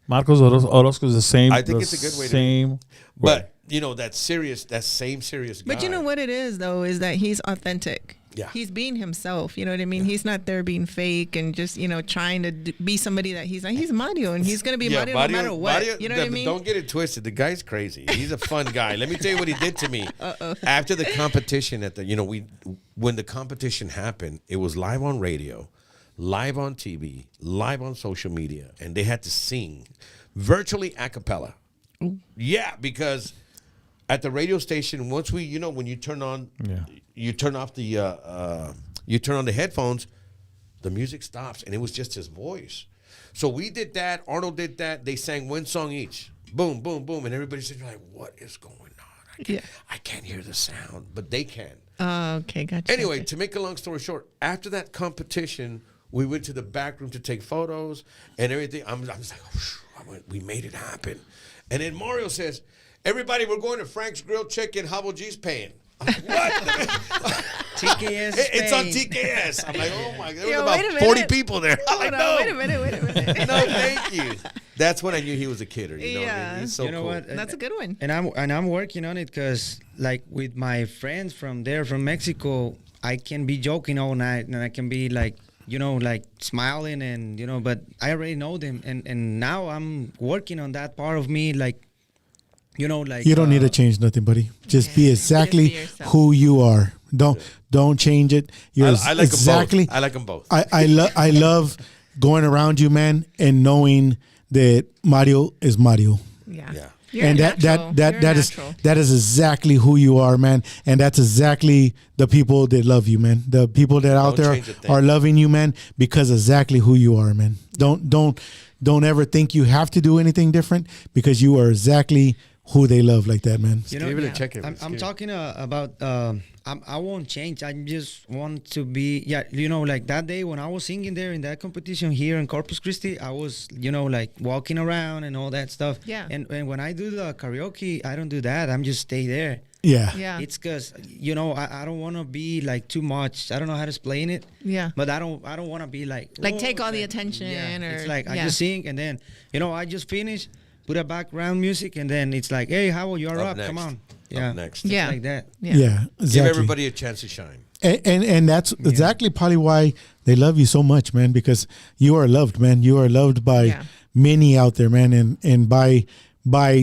Marcos Orozco's the same. I think it's a good way to- same way. But you know that same serious guy. But you know what it is though is that he's authentic. Yeah. He's being himself. You know what I mean? He's not there being fake and just trying to be somebody that he's not. He's Mario and he's gonna be Mario no matter what. You know what I mean? Don't get it twisted. The guy's crazy. He's a fun guy. Let me tell you what he did to me. After the competition when the competition happened, it was live on radio, live on TV, live on social media, and they had to sing virtually a cappella. Yeah, because at the radio station, once when you turn on, you turn off the, you turn on the headphones, the music stops, and it was just his voice. So we did that. Arnold did that. They sang one song each. Boom, boom, boom, and everybody's sitting like, "What is going on? I can't hear the sound," but they can. Okay, gotcha. Anyway, to make a long story short, after that competition, we went to the back room to take photos and everything. I'm just like, we made it happen. And then Mario says, "Everybody, we're going to Frank's Grilled Chicken. Hubble G's paying." I'm like, what? TKS. It's on Spain. TKS. I'm like, oh my God. There Yo, was wait a about 40 minute. people there. I'm like, Hold on, no. wait a minute. No, thank you. That's when I knew he was a kidder. You know what I Yeah. mean? He's so You know cool. what? That's a good one. And I'm working on it because, like, with my friends from Mexico, I can be joking all night and I can be like, like smiling and but I already know them and now I'm working on that part of me, like, like you don't need to change nothing, buddy. Just be exactly Just be yourself. who you are. Don't change it. You're I like exactly. them both. I like them both. I love going around you, man, and knowing that Mario is Mario. Yeah. Yeah. You're And natural. You're that is exactly who you are, man. And that's exactly the people that love you, man. The people that out Don't there change a thing. are loving you, man, because exactly who you are, man. Don't ever think you have to do anything different because you are exactly who they love like that, man. You know, Give it a check. I'm talking about I won't change. I just want to be like that day when I was singing there in that competition here in Corpus Christi, I was like walking around and all that stuff. Yeah. And when I do the karaoke, I don't do that. I'm just stay there. Yeah. Yeah. It's because I don't want to be like too much. I don't know how to explain it. Yeah. But I don't want to be like Take all the like, attention or it's like I just sing and then I just finish, put a background music and then it's like, hey, how you're up? next. Come on. Up next. Yeah. Like that. Yeah. Exactly. Give everybody a chance to shine. And that's exactly probably why they love you so much, man, because you are loved, man. You are loved by many out there, man. And by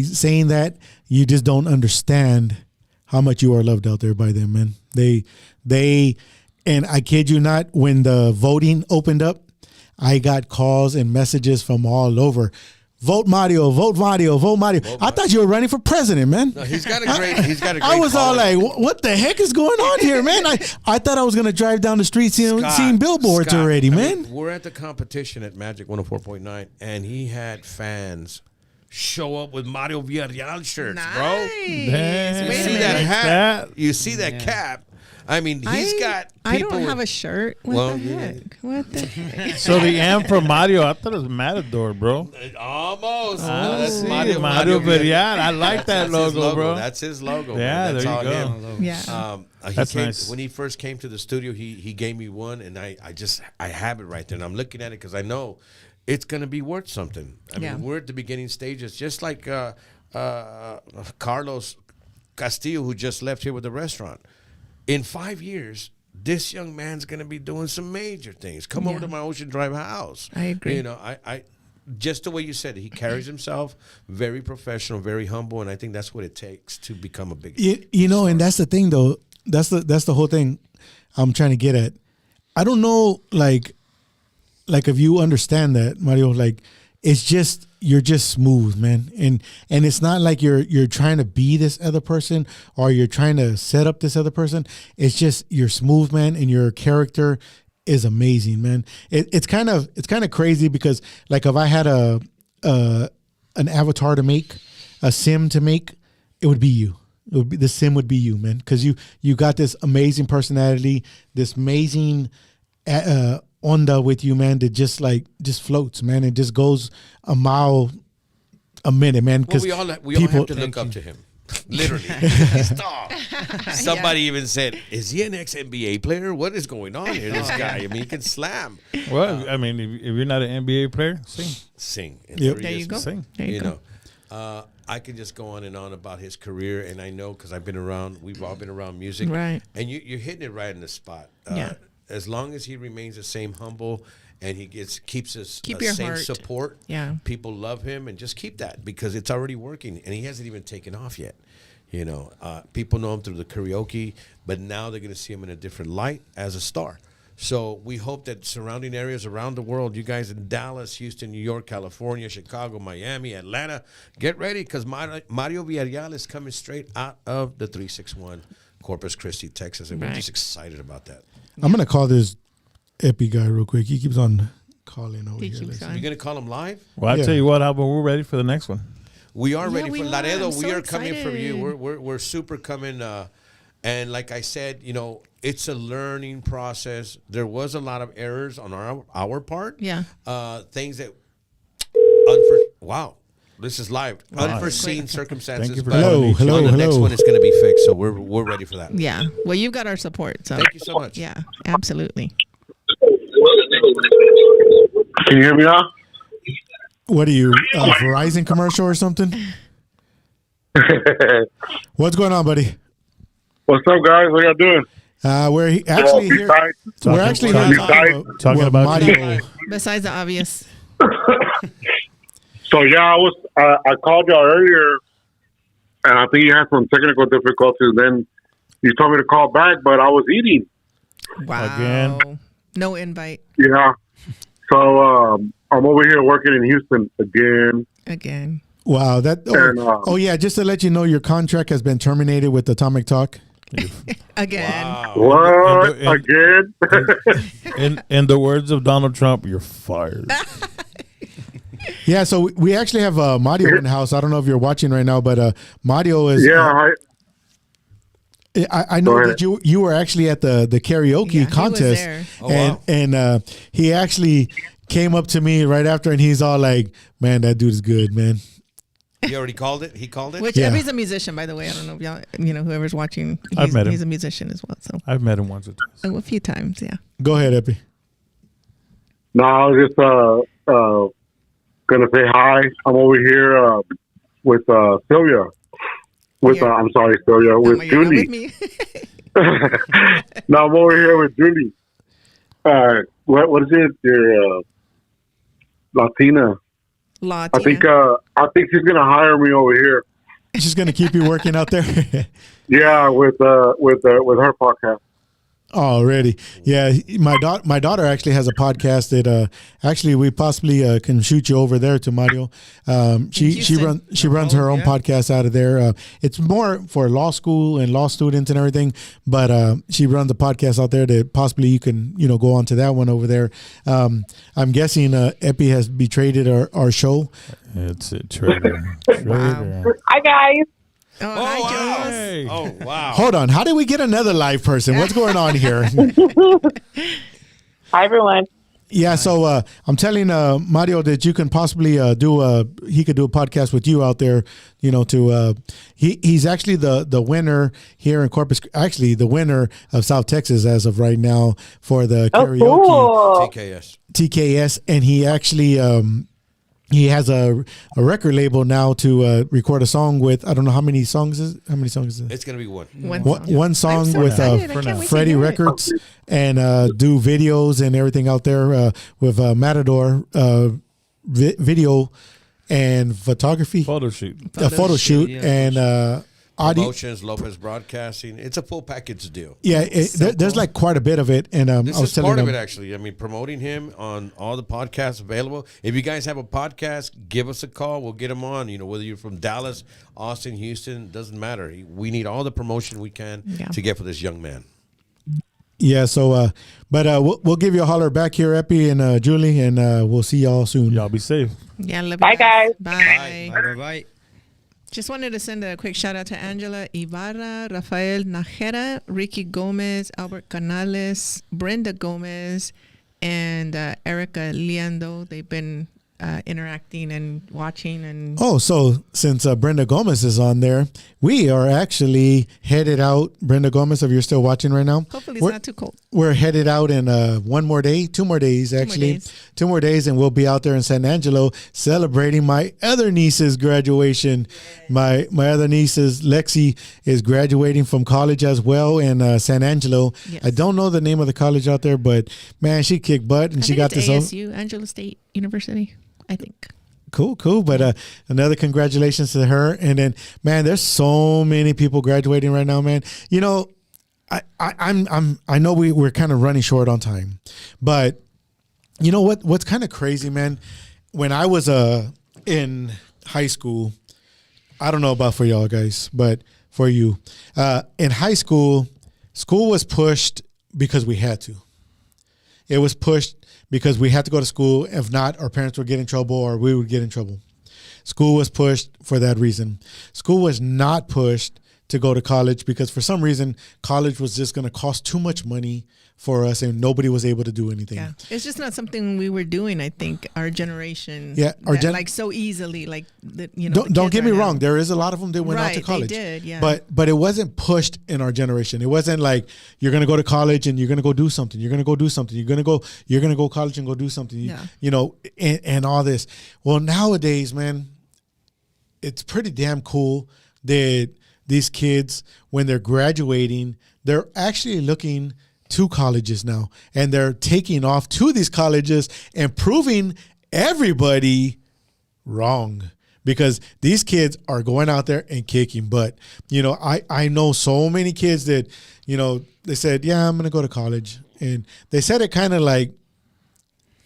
saying that, you just don't understand how much you are loved out there by them, man. They and I kid you not, when the voting opened up, I got calls and messages from all over. Vote Mario, vote Mario, vote Mario. I thought you were running for president, man. No, he's got a great. I was all following. like, what the heck is going on here, man? I thought I was going to drive down the street seeing billboards Scott, already, I man. mean, we're at the competition at Magic 104.9, and he had fans show up with Mario Villarreal shirts, bro. Damn. You Wait a see minute. that hat? That? You see that cap? I mean, he's got people. I don't have a shirt. What Well, the heck? What the heck? So the M for Mario, I thought it was Matador, bro. Almost. I That's see Mario it. Mario Villarreal. Villarreal. I like that That's his logo, bro. That's his logo. Yeah, man. That's there you all go. him. Yeah. That's nice. When he first came to the studio, he gave me one, and I have it right there, and I'm looking at it because I know it's going to be worth something. I Yeah. mean, we're at the beginning stages, just like Carlos Castillo, who just left here with the restaurant. In 5 years, this young man's going to be doing some major things. Come over to my Ocean Drive house. I agree. You know, I just the way you said it, he carries himself very professional, very humble, and I think that's what it takes to become a big. You know, and that's the thing, though. That's the whole thing I'm trying to get at. I don't know, like if you understand that, Mario. Like, it's just you're just smooth, man, and it's not like you're trying to be this other person or you're trying to set up this other person. It's just you're smooth, man, and your character is amazing, man. It's kind of crazy because like if I had an avatar to make, a sim to make, it would be you. It would be, the sim would be you, man, because you got this amazing personality, this amazing onda with you, man, that just floats, man. It just goes a mile a minute, man. Because we all have to look up to him. Literally, he's tall. Somebody even said, "Is he an ex-NBA player? What is going on here? This guy, I mean, he can slam." Well, I mean, if you're not an NBA player, Sing. And Yep. There you go. Sing. There you go. know, I can just go on and on about his career, and I know because I've been around. We've all been around music, Right. And you're hitting it right in the spot. Yeah. As long as he remains the same humble, and he keeps his Keep your same heart. support. Yeah. People love him, and just keep that because it's already working, and he hasn't even taken off yet. You know, people know him through the karaoke, but now they're going to see him in a different light as a star. So we hope that surrounding areas around the world, you guys in Dallas, Houston, New York, California, Chicago, Miami, Atlanta, get ready because Mario Villarreal is coming straight out of the 361 Corpus Christi, Texas, and we're just excited about that. I'm gonna call this Epi guy real quick. He keeps on calling over He here. keeps Listen. on. You're going to call him live? Well, I Yeah. tell you what, Albert, we're ready for the next one. We are ready we for are. Laredo. I'm We so are coming from you. excited. We're super coming. And like I said, you know, it's a learning process. There was a lot of errors on our part. Yeah. Things that wow. This is live. Unforeseen circumstances. Thank you for but calling. Hello, on the next hello. one, it's going to be fixed. So we're ready for that. Yeah. Well, you've got our support. So Thank you so much. yeah, absolutely. Can you hear me now? What are you, Verizon commercial or something? What's going on, buddy? What's up, guys? What y'all doing? We're actually here. We're actually here Talking with about Mario. Besides the obvious. So yeah, I called y'all earlier, and I think you had some technical difficulties. Then you told me to call back, but I was eating. Wow. Again. No invite. Yeah. So I'm over here working in Houston Again. Wow. Oh yeah. Just to let you know, your contract has been terminated with Atomic Talk. Again. Wow. What And- again? In the words of Donald Trump, you're fired. Yeah. So we actually have Mario in the house. I don't know if you're watching right now, but Mario is. Yeah. I know that you were actually at the karaoke Yeah, he was contest, there. Oh, wow. and he actually came up to me right after, and he's all like, "Man, that dude is good, man." You already called it? He called it? Which Yeah. Epi's a musician, by the way. I don't know if y'all, whoever's watching, I've met him. He's a musician as well. So I've met him once or twice. a few times, yeah. Go ahead, Epi. No, I was just gonna say hi. I'm over here with Sylvia. I'm sorry, Sylvia. With You're not Julie. with me. No, I'm over here with Julie. What is it? Your Latina. Latina. I think she's gonna hire me over here. She's gonna keep you working out there. Yeah, with her podcast. Already, yeah. My daughter actually has a podcast that actually we possibly can shoot you over there to Mario. She Houston. runs her own podcast out of there. It's more for law school and law students and everything, but she runs a podcast out there that possibly you can go on to that one over there. I'm guessing Epi has betrayed our show. It's a traitor. Traitor. Hi, guys. Oh, Oh, hi, wow. Jones. Hey. Oh, wow. Hold on, how did we get another live person? What's going on here? Hi, everyone. Yeah, so I'm telling Mario that you can possibly he could do a podcast with you out there, he's actually the winner here in Corpus, actually the winner of South Texas as of right now for the Oh, karaoke cool. TKS. TKS, and he actually he has a record label now to record a song with. I don't know how many songs is it? It's gonna be one. One song I'm with so excited. I can't wait to Freddie hear it. Records, and do videos and everything out there with Matador video and photography, Photo shoot. a photo shoot, yeah, and audio. Promotions, Lopez Broadcasting. It's a full package deal. Yeah, there's like quite a bit of it, and This I was is telling part of them, it, actually. I mean, promoting him on all the podcasts available. If you guys have a podcast, give us a call. We'll get him on. You know, whether you're from Dallas, Austin, Houston, doesn't matter. We need all the promotion we can to get for this young man. yeah. So, but we'll give you a holler back here, Epi and Julie, and we'll see y'all soon. Y'all be safe. Yeah, love you Bye, guys. Bye. Bye-bye. Just wanted to send a quick shout out to Angela Ibarra, Rafael Najera, Ricky Gomez, Albert Canales, Brenda Gomez, and Erica Liando. They've been interacting and watching. And Oh, so since Brenda Gomez is on there, we are actually headed out. Brenda Gomez, if you're still watching right now, hopefully it's not too cold. we're headed out in 2 more days, actually. days. 2 more days, and we'll be out there in San Angelo celebrating my other niece's graduation. My other niece Lexi is graduating from college as well in San Angelo. Yes. I don't know the name of the college out there, but man, she kicked butt, and I she think got it's this. ASU, Angela State University, I think. Cool. But another congratulations to her. And then, man, there's so many people graduating right now, man. You know, I know we're kind of running short on time, but you know what's kind of crazy, man? When I was in high school, I don't know about for y'all guys, but for you, in high school was pushed because we had to. It was pushed because we had to go to school. If not, our parents would get in trouble or we would get in trouble. School was pushed for that reason. School was not pushed to go to college because for some reason, college was just going to cost too much money for us and nobody was able to do anything. Yeah, it's just not something we were doing. I think our generation, Yeah, like so easily, like the, you know. Don't get me wrong. There is a lot of them that went out to Right, college. they did, yeah. But it wasn't pushed in our generation. It wasn't like you're going to go to college and you're going to go do something. You're going to go do something. You're going to go college and go do something. Yeah. You know, and all this. Well, nowadays, man, it's pretty damn cool that these kids, when they're graduating, they're actually looking to colleges now, and they're taking off to these colleges and proving everybody wrong because these kids are going out there and kicking butt. You know, I know so many kids that, you know, they said, yeah, I'm going to go to college. And they said it kind of like,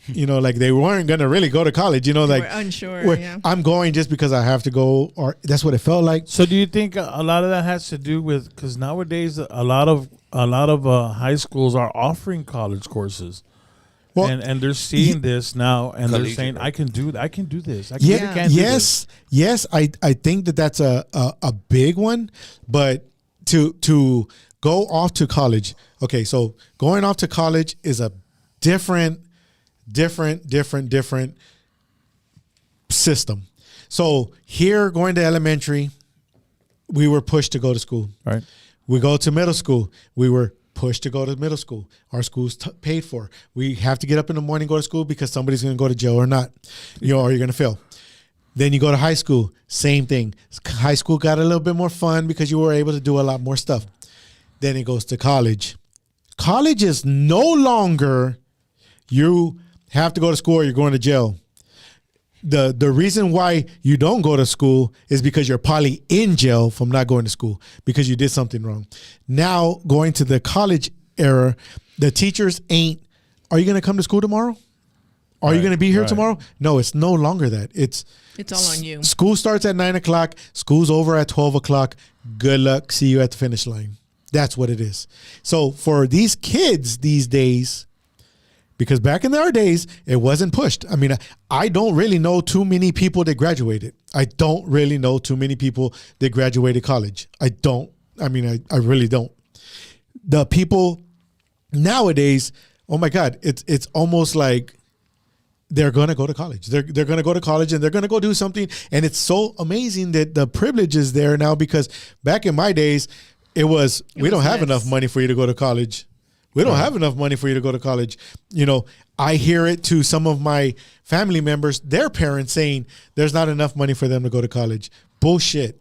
you know, like they weren't going to really go to college, you know, like We're unsure. Yeah. I'm going just because I have to go, or that's what it felt like. So do you think a lot of that has to do with, because nowadays a lot of high schools are offering college courses, Well, and they're seeing this now, and they're Collegiate, saying, right? I can do this. Yeah, yes. I think that's a big one, but to go off to college. Okay, so going off to college is a different system. So here, going to elementary, we were pushed to go to school. Right. We go to middle school. We were pushed to go to middle school. Our school's paid for. We have to get up in the morning, go to school because somebody's going to go to jail or not, you know, or you're going to fail. Then you go to high school, same thing. High school got a little bit more fun because you were able to do a lot more stuff. Then it goes to college. College is no longer you have to go to school or you're going to jail. The reason why you don't go to school is because you're probably in jail from not going to school because you did something wrong. Now, going to the college era, the teachers ain't, are you going to come to school tomorrow? Are you going to be here tomorrow? No, it's no longer that. It's all on you. School starts at 9 o'clock. School's over at 12 o'clock. Good luck. See you at the finish line. That's what it is. So for these kids these days, because back in our days, it wasn't pushed. I mean, I don't really know too many people that graduated. I don't really know too many people that graduated college. I don't. I mean, I really don't. The people nowadays, oh my God, it's almost like they're going to go to college. They're going to go to college and they're going to go do something. And it's so amazing that the privilege is there now because back in my days, we don't have less. enough money for you to go to college. We don't have enough money for you to go to college. You know, I hear it to some of my family members, their parents saying there's not enough money for them to go to college. Bullshit.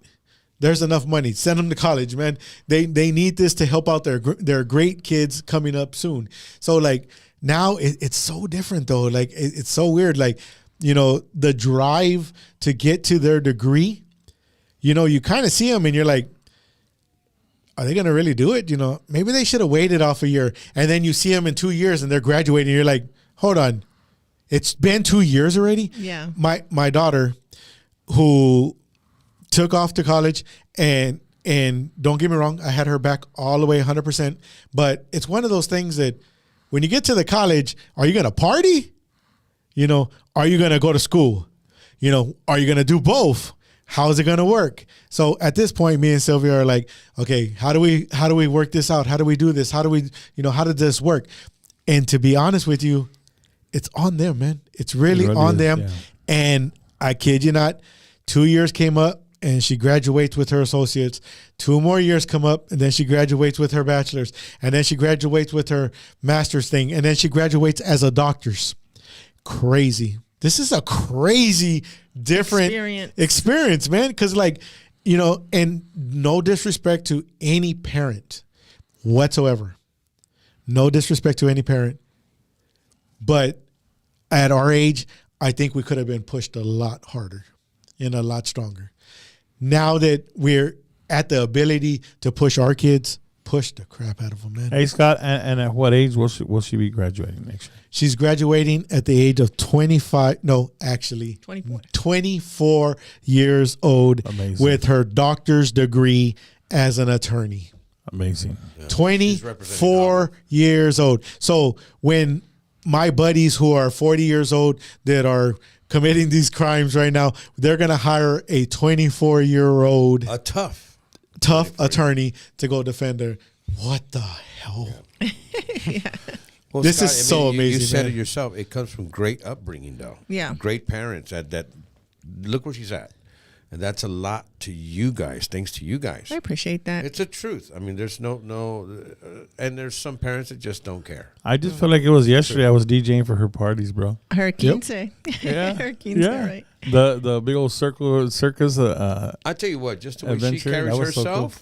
There's enough money. Send them to college, man. They need this to help out their great kids coming up soon. So like now it's so different though. Like it's so weird. Like, you know, the drive to get to their degree, you know, you kind of see them and you're like, are they going to really do it? You know, maybe they should have waited off a year. And then you see them in 2 years and they're graduating. And you're like, hold on. It's been 2 years already? Yeah. My daughter, who took off to college, and don't get me wrong, I had her back all the way 100%. But it's one of those things that when you get to the college, are you going to party? You know, are you going to go to school? You know, are you going to do both? How is it going to work? So at this point, me and Sylvia are like, okay, how do we work this out? How do we do this? How do we, you know, how did this work? And to be honest with you, it's on them, man. It's really on them. Yeah. And I kid you not, 2 years came up and she graduates with her associates. 2 more years come up and then she graduates with her bachelor's. And then she graduates with her master's thing. And then she graduates as a doctor's. Crazy. This is a crazy different experience, man. Because like, you know, and no disrespect to any parent whatsoever. No disrespect to any parent. But at our age, I think we could have been pushed a lot harder and a lot stronger. Now that we're at the ability to push our kids, push the crap out of them, man. Hey, Scott, and at what age will she be graduating next year? She's graduating at the age of 24 years old. Amazing. With her doctor's degree as an attorney. Amazing. Yeah. 24 years old. So when my buddies who are 40 years old that are committing these crimes right now, they're going to hire a 24-year-old. A tough attorney to go defend her. What the hell? Yeah. Well, this Scott, is so amazing. You said it yourself. It comes from great upbringing, though. Yeah. Great parents. That look where she's at. And that's a lot to you guys. Thanks to you guys. I appreciate that. It's the truth. I mean, there's and there's some parents that just don't care. I just feel like it was yesterday. I was DJing for her parties, bro. Her quince. Yeah. Her quince, right. The big old circus. I tell you what, just the way she carries herself. So cool.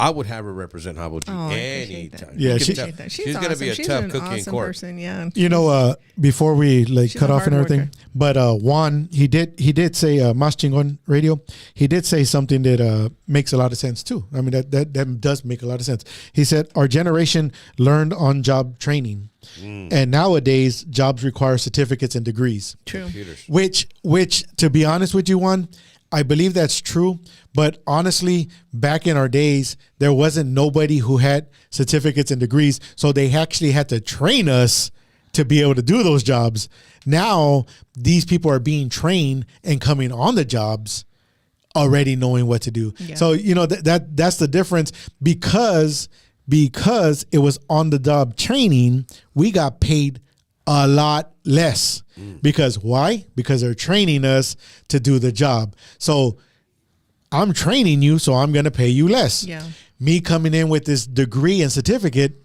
I would have her represent Hobble G anytime. Yeah, she's awesome. going to be a tough cookie awesome in court. Person, yeah. You know, before we cut off and everything, but Juan, he did say Mas Chingon Radio. He did say something that makes a lot of sense too. I mean, that does make a lot of sense. He said our generation learned on job training, and nowadays jobs require certificates and degrees. True. Which to be honest with you, Juan, I believe that's true. But honestly, back in our days, there wasn't nobody who had certificates and degrees. So they actually had to train us to be able to do those jobs. Now, these people are being trained and coming on the jobs already knowing what to do. Yeah. So, you know, that's the difference. Because it was on the job training, we got paid a lot less. Because why? Because they're training us to do the job. So I'm training you, so I'm going to pay you less. Yeah. Me coming in with this degree and certificate,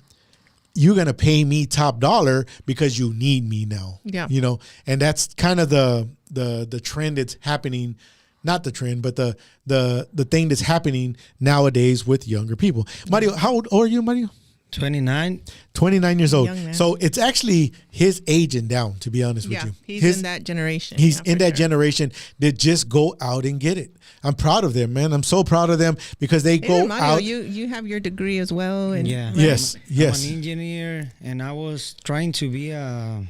you're going to pay me top dollar because you need me now. Yeah. You know, and that's kind of the trend that's happening. Not the trend, but the thing that's happening nowadays with younger people. Mario, how old are you, Mario? 29. 29 years old. So it's actually his age and down, to be honest with you. He's in that generation. He's in that generation that just go out and get it. I'm proud of them, man. I'm so proud of them because they go Mario, out. You have your degree as well. And yeah. Yes. I'm an engineer, and I was trying to be a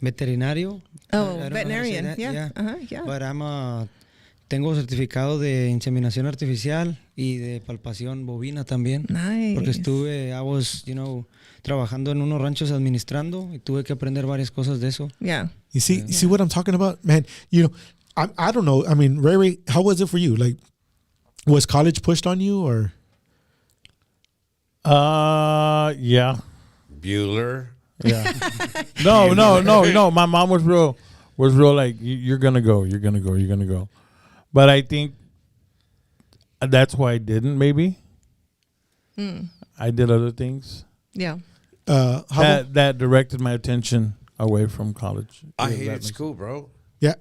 veterinario. Oh, veterinarian. Yeah. Yeah. But tengo certificado de inseminación artificial y de palpación bovina también. Nice. Porque I was, trabajando en unos ranchos administrando y tuve que aprender varias cosas de eso. Yeah. You see what I'm talking about, man? You know, I don't know. I mean, Ray, how was it for you? Like, was college pushed on you or? Yeah. Bueller. Yeah. No. My mom was real like, you're gonna go. But I think that's why I didn't. Maybe I did other things. Yeah. how about- that directed my attention away from college. I If that hated makes school, bro. yeah,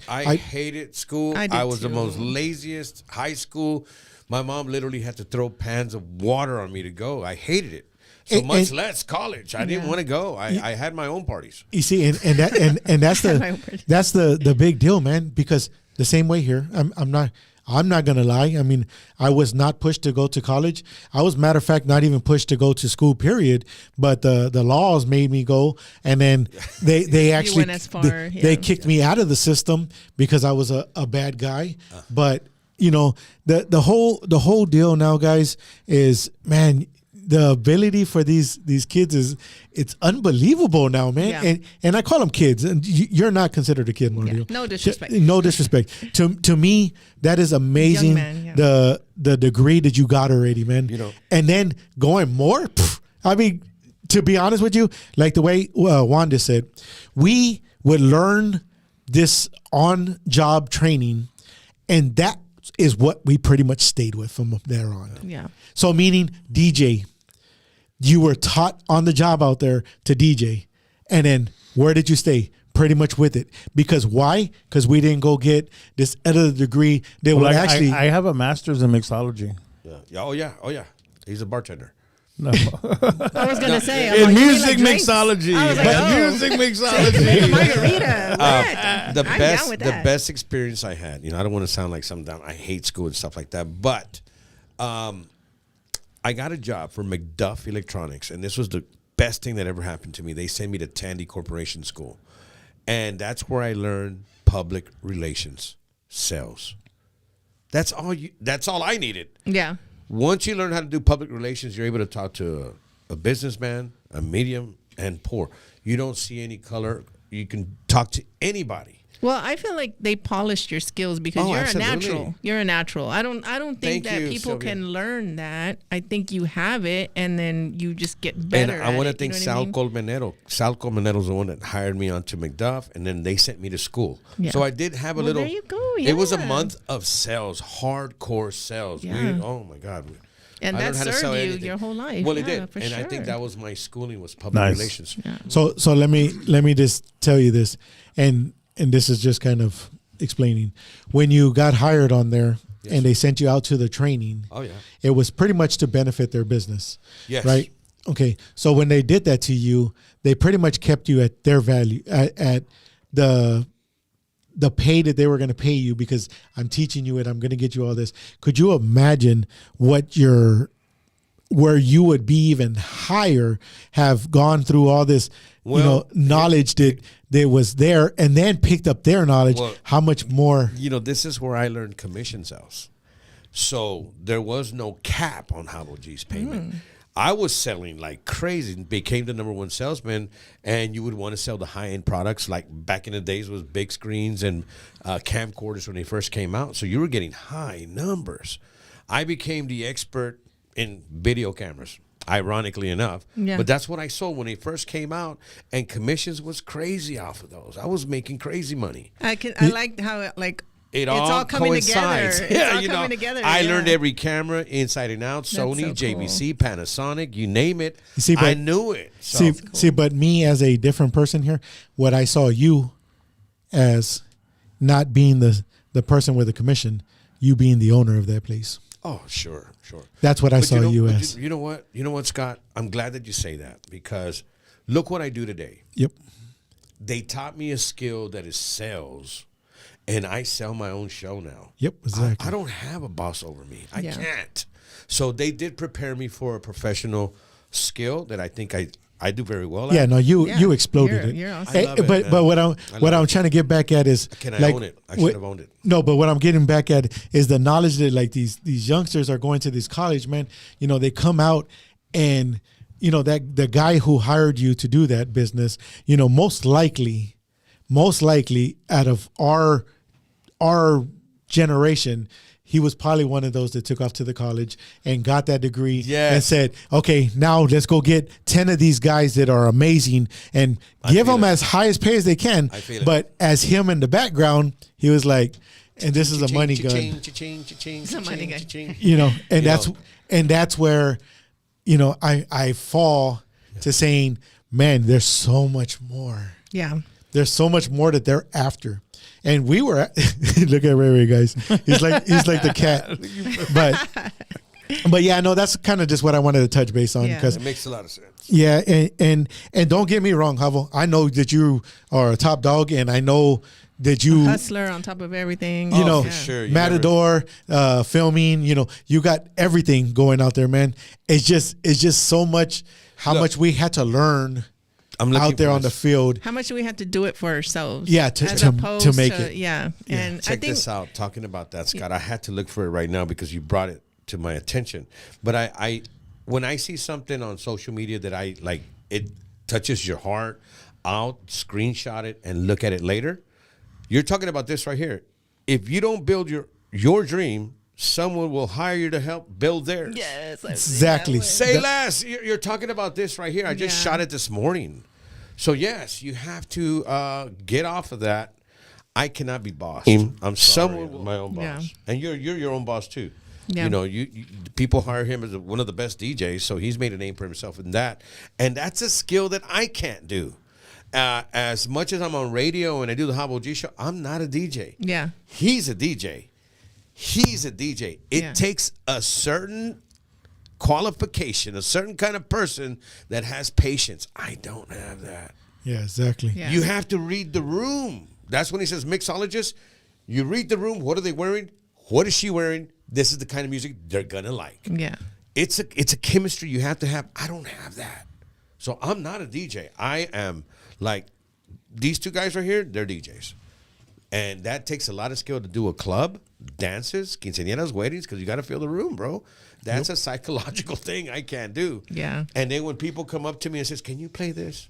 I hated school. I I, did was the too. most laziest. High school, my mom literally had to throw pans of water on me to go. I hated it. So much less college. I didn't want to go. I had my own parties. You see, and that's My word. that's the big deal, man. Because the same way here, I'm not gonna lie. I mean, I was not pushed to go to college. I was, matter of fact, not even pushed to go to school. Period. But the laws made me go, and then they actually went as far, they yeah. kicked me out of the system because I was a bad guy. But you know, the whole deal now, guys, is, man, the ability for these kids it's unbelievable now, man. Yeah. And I call them kids, and you're not considered a kid, Yeah, Mario. no disrespect. No disrespect. To me, that is amazing. Young man, yeah. The degree that you got already, man. You know. And then going more. I mean, to be honest with you, like the way Wanda said, we would learn this on-job training, and that is what we pretty much stayed with from there on. Yeah. So meaning DJ, you were taught on the job out there to DJ. And then where did you stay? Pretty much with it. Because why? Because we didn't go get this other degree that Well, would I actually. I have a master's in mixology. Yeah. Oh yeah. He's a bartender. No. I was gonna say I'm In like, you mean music like drinks? mixology. I was like, oh. Music Make a mixology. margarita. What? The I'm best down with the that. best experience I had. I don't want to sound like some down. I hate school and stuff like that, but I got a job for McDuff Electronics, and this was the best thing that ever happened to me. They sent me to Tandy Corporation School, and that's where I learned public relations, sales. That's all I needed. Yeah. Once you learn how to do public relations, you're able to talk to a businessman, a medium, and poor. You don't see any color. You can talk to anybody. Well, I feel like they polished your skills because Oh, you're absolutely. a natural. You're a natural. I don't think Thank that you, people Sylvia. can learn that. I think you have it, and then you just get better. And I want to thank you know Sal what I mean? Colmenero. Sal Colmenero's the one that hired me onto McDuff, and then they sent me to school. Yeah. So I did have a Well, little. there you go, It was a yeah. month of sales, hardcore sales. Yeah. Oh my God. And I that learned how to served sell you anything. your whole life. Well, it Yeah, did, for and I think sure. that was my schooling was public Nice. relations. Yeah. So let me just tell you this, and this is just kind of explaining. When you got hired on there, Yes. and they sent you out to the training, Oh yeah. it was pretty much to benefit their business. Yes. Right? Okay. So when they did that to you, they pretty much kept you at their value, at the pay that they were going to pay you, because I'm teaching you it. I'm going to get you all this. Could you imagine where you would be even higher, have gone through all this, Well, knowledge that was there, and then picked up their knowledge? Well, how much more? This is where I learned commission sales. So there was no cap on Habo G's payment. I was selling like crazy and became the number one salesman, and you would want to sell the high-end products like back in the days was big screens and camcorders when they first came out. So you were getting high numbers. I became the expert in video cameras, ironically enough. Yeah. But that's what I sold when they first came out, and commissions was crazy off of those. I was making crazy money. I like how it's It all all coming coincides. together. It's all coming together. I yeah. learned every camera inside and out. That's Sony, so cool. JVC, Panasonic, you name it. You see, I but- knew it. So, See, but me as a different person here, what I saw you as not being the person with the commission, you being the owner of that place. oh, sure. That's what I saw you but as. You know what? You know what, Scott? I'm glad that you say that, because look what I do today. Yep. They taught me a skill that is sales, and I sell my own show now. Yep, exactly. I don't have a boss over me. I Yeah. can't. So they did prepare me for a professional skill that I think I do very well at. Yeah, no, you Yeah, exploded it. you're awesome. I love it, but man. but what love I'm it. trying to get back at is, Can I like, own it? I should have owned it. No, but what I'm getting back at is the knowledge that, like, these youngsters are going to this college, man. They come out, and that the guy who hired you to do that business, most likely out of our generation, he was probably one of those that took off to the college and got that degree Yes. and said, okay, now let's go get 10 of these guys that are amazing and give feel them it. as high as pay as they can. I feel it. But as him in the background, he was like, and this is a money gun. It's a money gun. And that's where, I fall to saying, man, there's so much more. Yeah. There's so much more that they're after. And we were look at Ray, guys. He's like the cat. But yeah, no, that's kind of just what I wanted to touch base on, Yeah. because It makes a lot of sense. yeah, and don't get me wrong, Havo. I know that you are a top dog, and I know that you Hustler on top of everything. you know, for sure. You Matador, filming, you know, you got everything going out there, man. It's just so much how Look, much we had to learn I'm looking out there for on the this. field. How much do we have to do it for ourselves? Yeah, as to opposed make it. Yeah. And Check I think this out. Talking about that, Scott, I had to look for it right now because you brought it to my attention. But I when I see something on social media that I like, it touches your heart, I'll screenshot it and look at it later. You're talking about this right here. If you don't build your dream, someone will hire you to help build theirs. yes, Exactly. Say less. You're talking about this right here. I just Yeah. shot it this morning. So yes, you have to get off of that. I cannot be bossed. I'm someone with my own boss, Yeah. and you're your own boss too. Yeah. You know, you people hire him as one of the best DJs, so he's made a name for himself in that, and that's a skill that I can't do. As much as I'm on radio and I do the Hobble G show, I'm not a DJ. Yeah. He's a DJ. He's a DJ. It Yeah. takes a certain qualification, a certain kind of person that has patience. I don't have that. Yeah, exactly. Yeah. You have to read the room. That's when he says mixologist. You read the room. What are they wearing? What is she wearing? This is the kind of music they're gonna like. Yeah. It's a chemistry you have to have. I don't have that. So I'm not a DJ. I am like these two guys right here, they're DJs. And that takes a lot of skill to do a club, dances, quinceañeras, weddings, because you got to feel the room, bro. That's a psychological thing I can't do. Yeah. And then when people come up to me and says, "Can you play this?"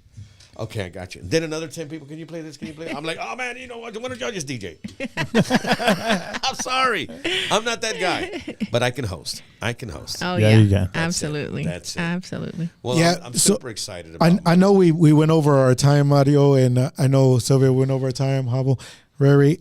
Okay, I got you. Then another 10 people, "Can you play this? Can you play?" I'm like, "Oh man, you know what? Why don't y'all just DJ?" I'm sorry, I'm not that guy, but I can host. I can host. Oh Yeah, yeah. you can. Absolutely. That's it. Absolutely. Well, Yeah, I'm so super excited about. I know we went over our time, Mario, and I know Sylvia went over our time. Hobble, Rary,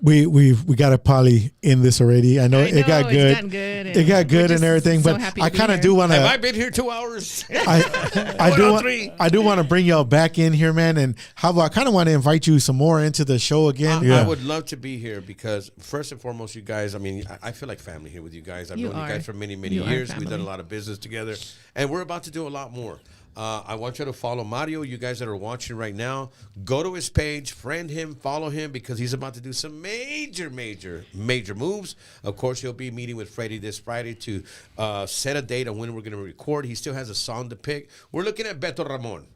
we got to probably end this already. I know, it got it's good. gotten good. It got good and everything, so but happy I to be kind of here. do want Have I to. been here 2 hours? I do Going on want. 3. I do want to bring y'all back in here, man. And Hobble, I kind of want to invite you some more into the show again. I would love to be here because first and foremost, you guys, I mean, I feel like family here with you guys. I've You known you are. guys for many, many You are years. We've done a family. lot of business together, and we're about to do a lot more. I want you to follow Mario. You guys that are watching right now, go to his page, friend him, follow him, because he's about to do some major, major, major moves. Of course, he'll be meeting with Freddie this Friday to set a date on when we're going to record. He still has a song to pick. We're looking at Beto Ramon.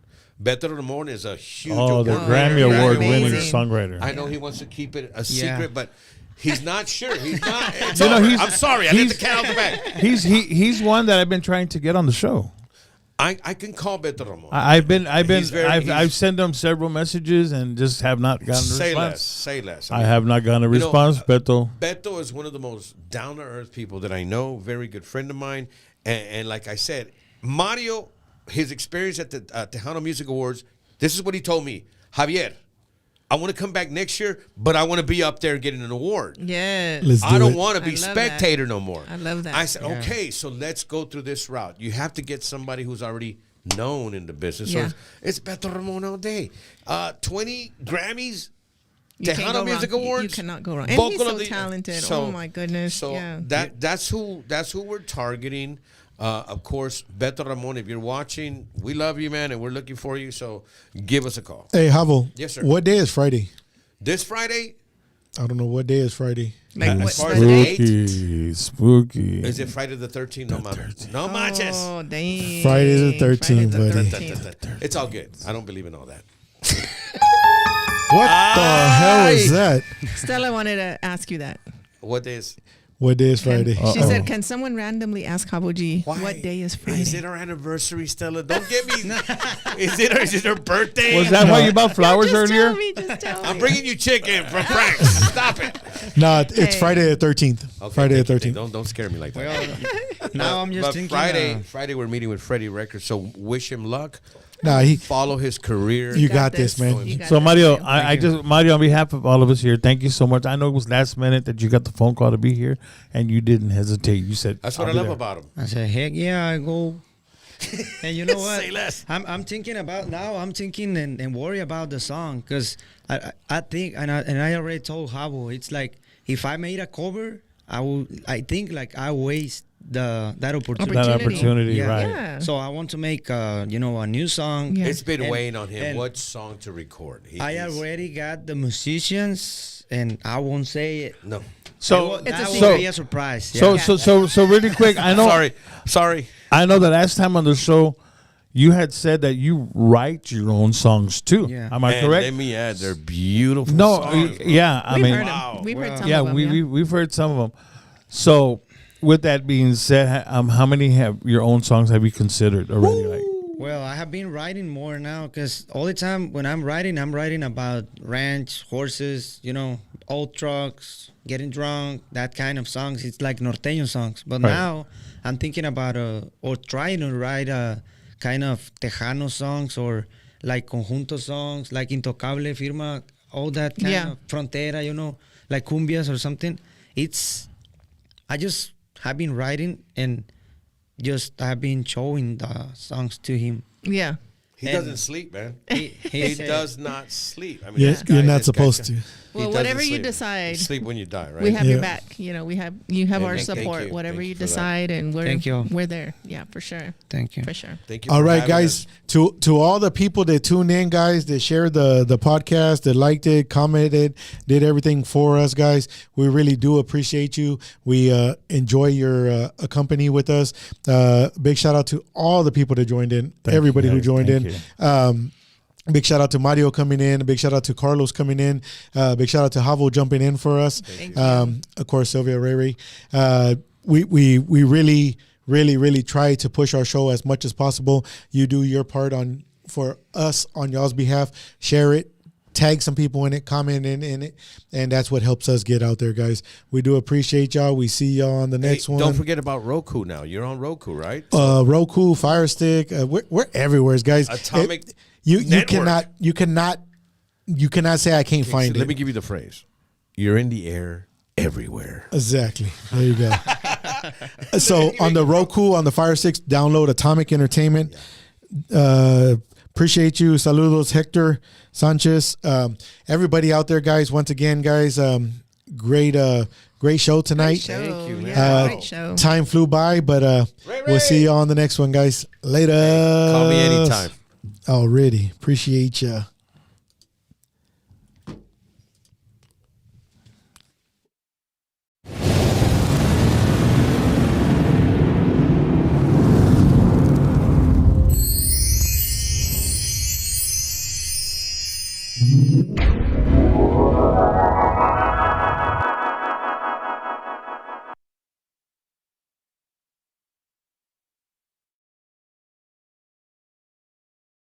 Beto Ramon is a huge the award. Grammy yeah, Award-winning amazing. songwriter. I know he wants to keep it a Yeah. secret, but he's not sure. He's not. It's You know, over. he's- I'm sorry. I let the he's- cat out the bag. He's one that I've been trying to get on the show. I can call Beto Ramon. I've sent him several messages and just have not gotten a Say response. less. Say less. I have not gotten a You know, response, Beto. Beto is one of the most down to earth people that I know. Very good friend of mine, and like I said, Mario, his experience at the Tejano Music Awards. This is what he told me, Javier. I want to come back next year, but I want to be up there and getting an award. Yeah. Let's do I don't it. want to be I love spectator no more. I love that. I said, okay, so let's go through this route. You have to get somebody who's already known in the business. Yeah. So it's Beto Ramon all day. 20 Grammys, You can't Tejano go Music wrong. You Awards. cannot go wrong. And Vocal he's so of the- talented. So- Oh my goodness. So yeah. that's who we're targeting. Of course, Beto Ramon, if you're watching, we love you, man, and we're looking for you. So give us a call. Hey, Hobble. Yes, sir. What day is Friday? This Friday, I don't know what day is Friday. Like what? as far the as date? Spooky, spooky. is it Friday the 13th? No, no manches. Oh, dang. Friday the 13th, Friday the buddy. 13th. It's all good. I don't believe in all that. What the hell is that? Stella wanted to ask you that. What day is? What day is Friday? She said, "Can someone randomly ask Haboji what day is Friday?" Is it our anniversary, Stella? Don't get me. Is it her birthday? Was that why you bought flowers just earlier? Tell me, just tell me. I'm bringing you chicken from Frank's. Stop it. No, it's Hey. Friday the 13th. Okay, Friday the thank you. 13th. Don't scare me like that. Well, now I'm just But thinking. Friday we're meeting with Freddie Records. So wish him luck. Nah, he. Follow his career. You got this, man. You got So this, Mario, man. I just Mario, on behalf of all of us here, thank you so much. I know it was last minute that you got the phone call to be here, and you didn't hesitate. You said That's what "I'll I be love there." about him. I said, heck yeah, I go. And you know what? Say less. I'm thinking about now. I'm thinking and worry about the song because I think and I already told Habo. It's like if I made a cover, I think like I waste that opportunity. That opportunity, Yeah. right? Yeah. So I want to make a new song. Yeah. It's been And- weighing on him. and What song to record? I already got the musicians, and I won't say it. No. So It's a that secret. will be a surprise. So Yeah. so really quick, I know. Sorry. I know the last time on the show, you had said that you write your own songs too. Yeah. Am I And correct? let me add, they're beautiful No, songs, bro. yeah. I We've mean, heard wow. them. We've heard Wow. some yeah, of them. we've heard some of them. So, with that being said, how many have your own songs have you considered already? Like, Well, I have been writing more now because all the time when I'm writing about ranch, horses, old trucks, getting drunk, that kind of songs. It's like norteño songs. But Right. now I'm thinking about or trying to write a kind of tejano songs or like conjunto songs, like Intocable, Firma, all that kind Yeah. of frontera, like cumbias or something. I just have been writing and just have been showing the songs to him. Yeah. He And- doesn't sleep, man. He He said- does not sleep. I mean, Yeah, this guy- you're not this guy- supposed to. he Well, doesn't whatever you sleep. decide, You sleep when you die, right? we have your Yeah. back. You have our Thank support. you. Whatever Thank you you for that. decide, and Thank you. we're there. Yeah, for sure. Thank you. For sure. Thank you. All for right, having guys. us. To all the people that tuned in, guys, that shared the podcast, that liked it, commented, did everything for us, guys. We really do appreciate you. We enjoy your company with us. Big shout out to all the people that joined in, everybody you, who guys. joined Thank in. Big shout out to Mario coming in. Big shout out to Carlos coming in. Big shout out to Havo jumping in for us. Of course, Sylvia Ray. We really, really, really try to push our show as much as possible. You do your part for us on y'all's behalf. Share it. Tag some people in it. Comment in it. And that's what helps us get out there, guys. We do appreciate y'all. We see y'all on the Hey, next one. don't forget about Roku now. You're on Roku, right? Roku, Fire Stick. We're everywhere, guys. Atomic You Network. you cannot say I can't Okay, find so it. let me give you the phrase. You're in the air everywhere. Exactly. There you go. So on the Roku, on the Fire Stick, download Atomic Entertainment. Appreciate you. Saludos, Hector Sanchez. Everybody out there, guys. Once again, guys, great show tonight. Great show. Thank you, man. Yeah, great show. Time flew by, but we'll see you on the next one, guys. Later. Call me anytime. Already. Appreciate ya.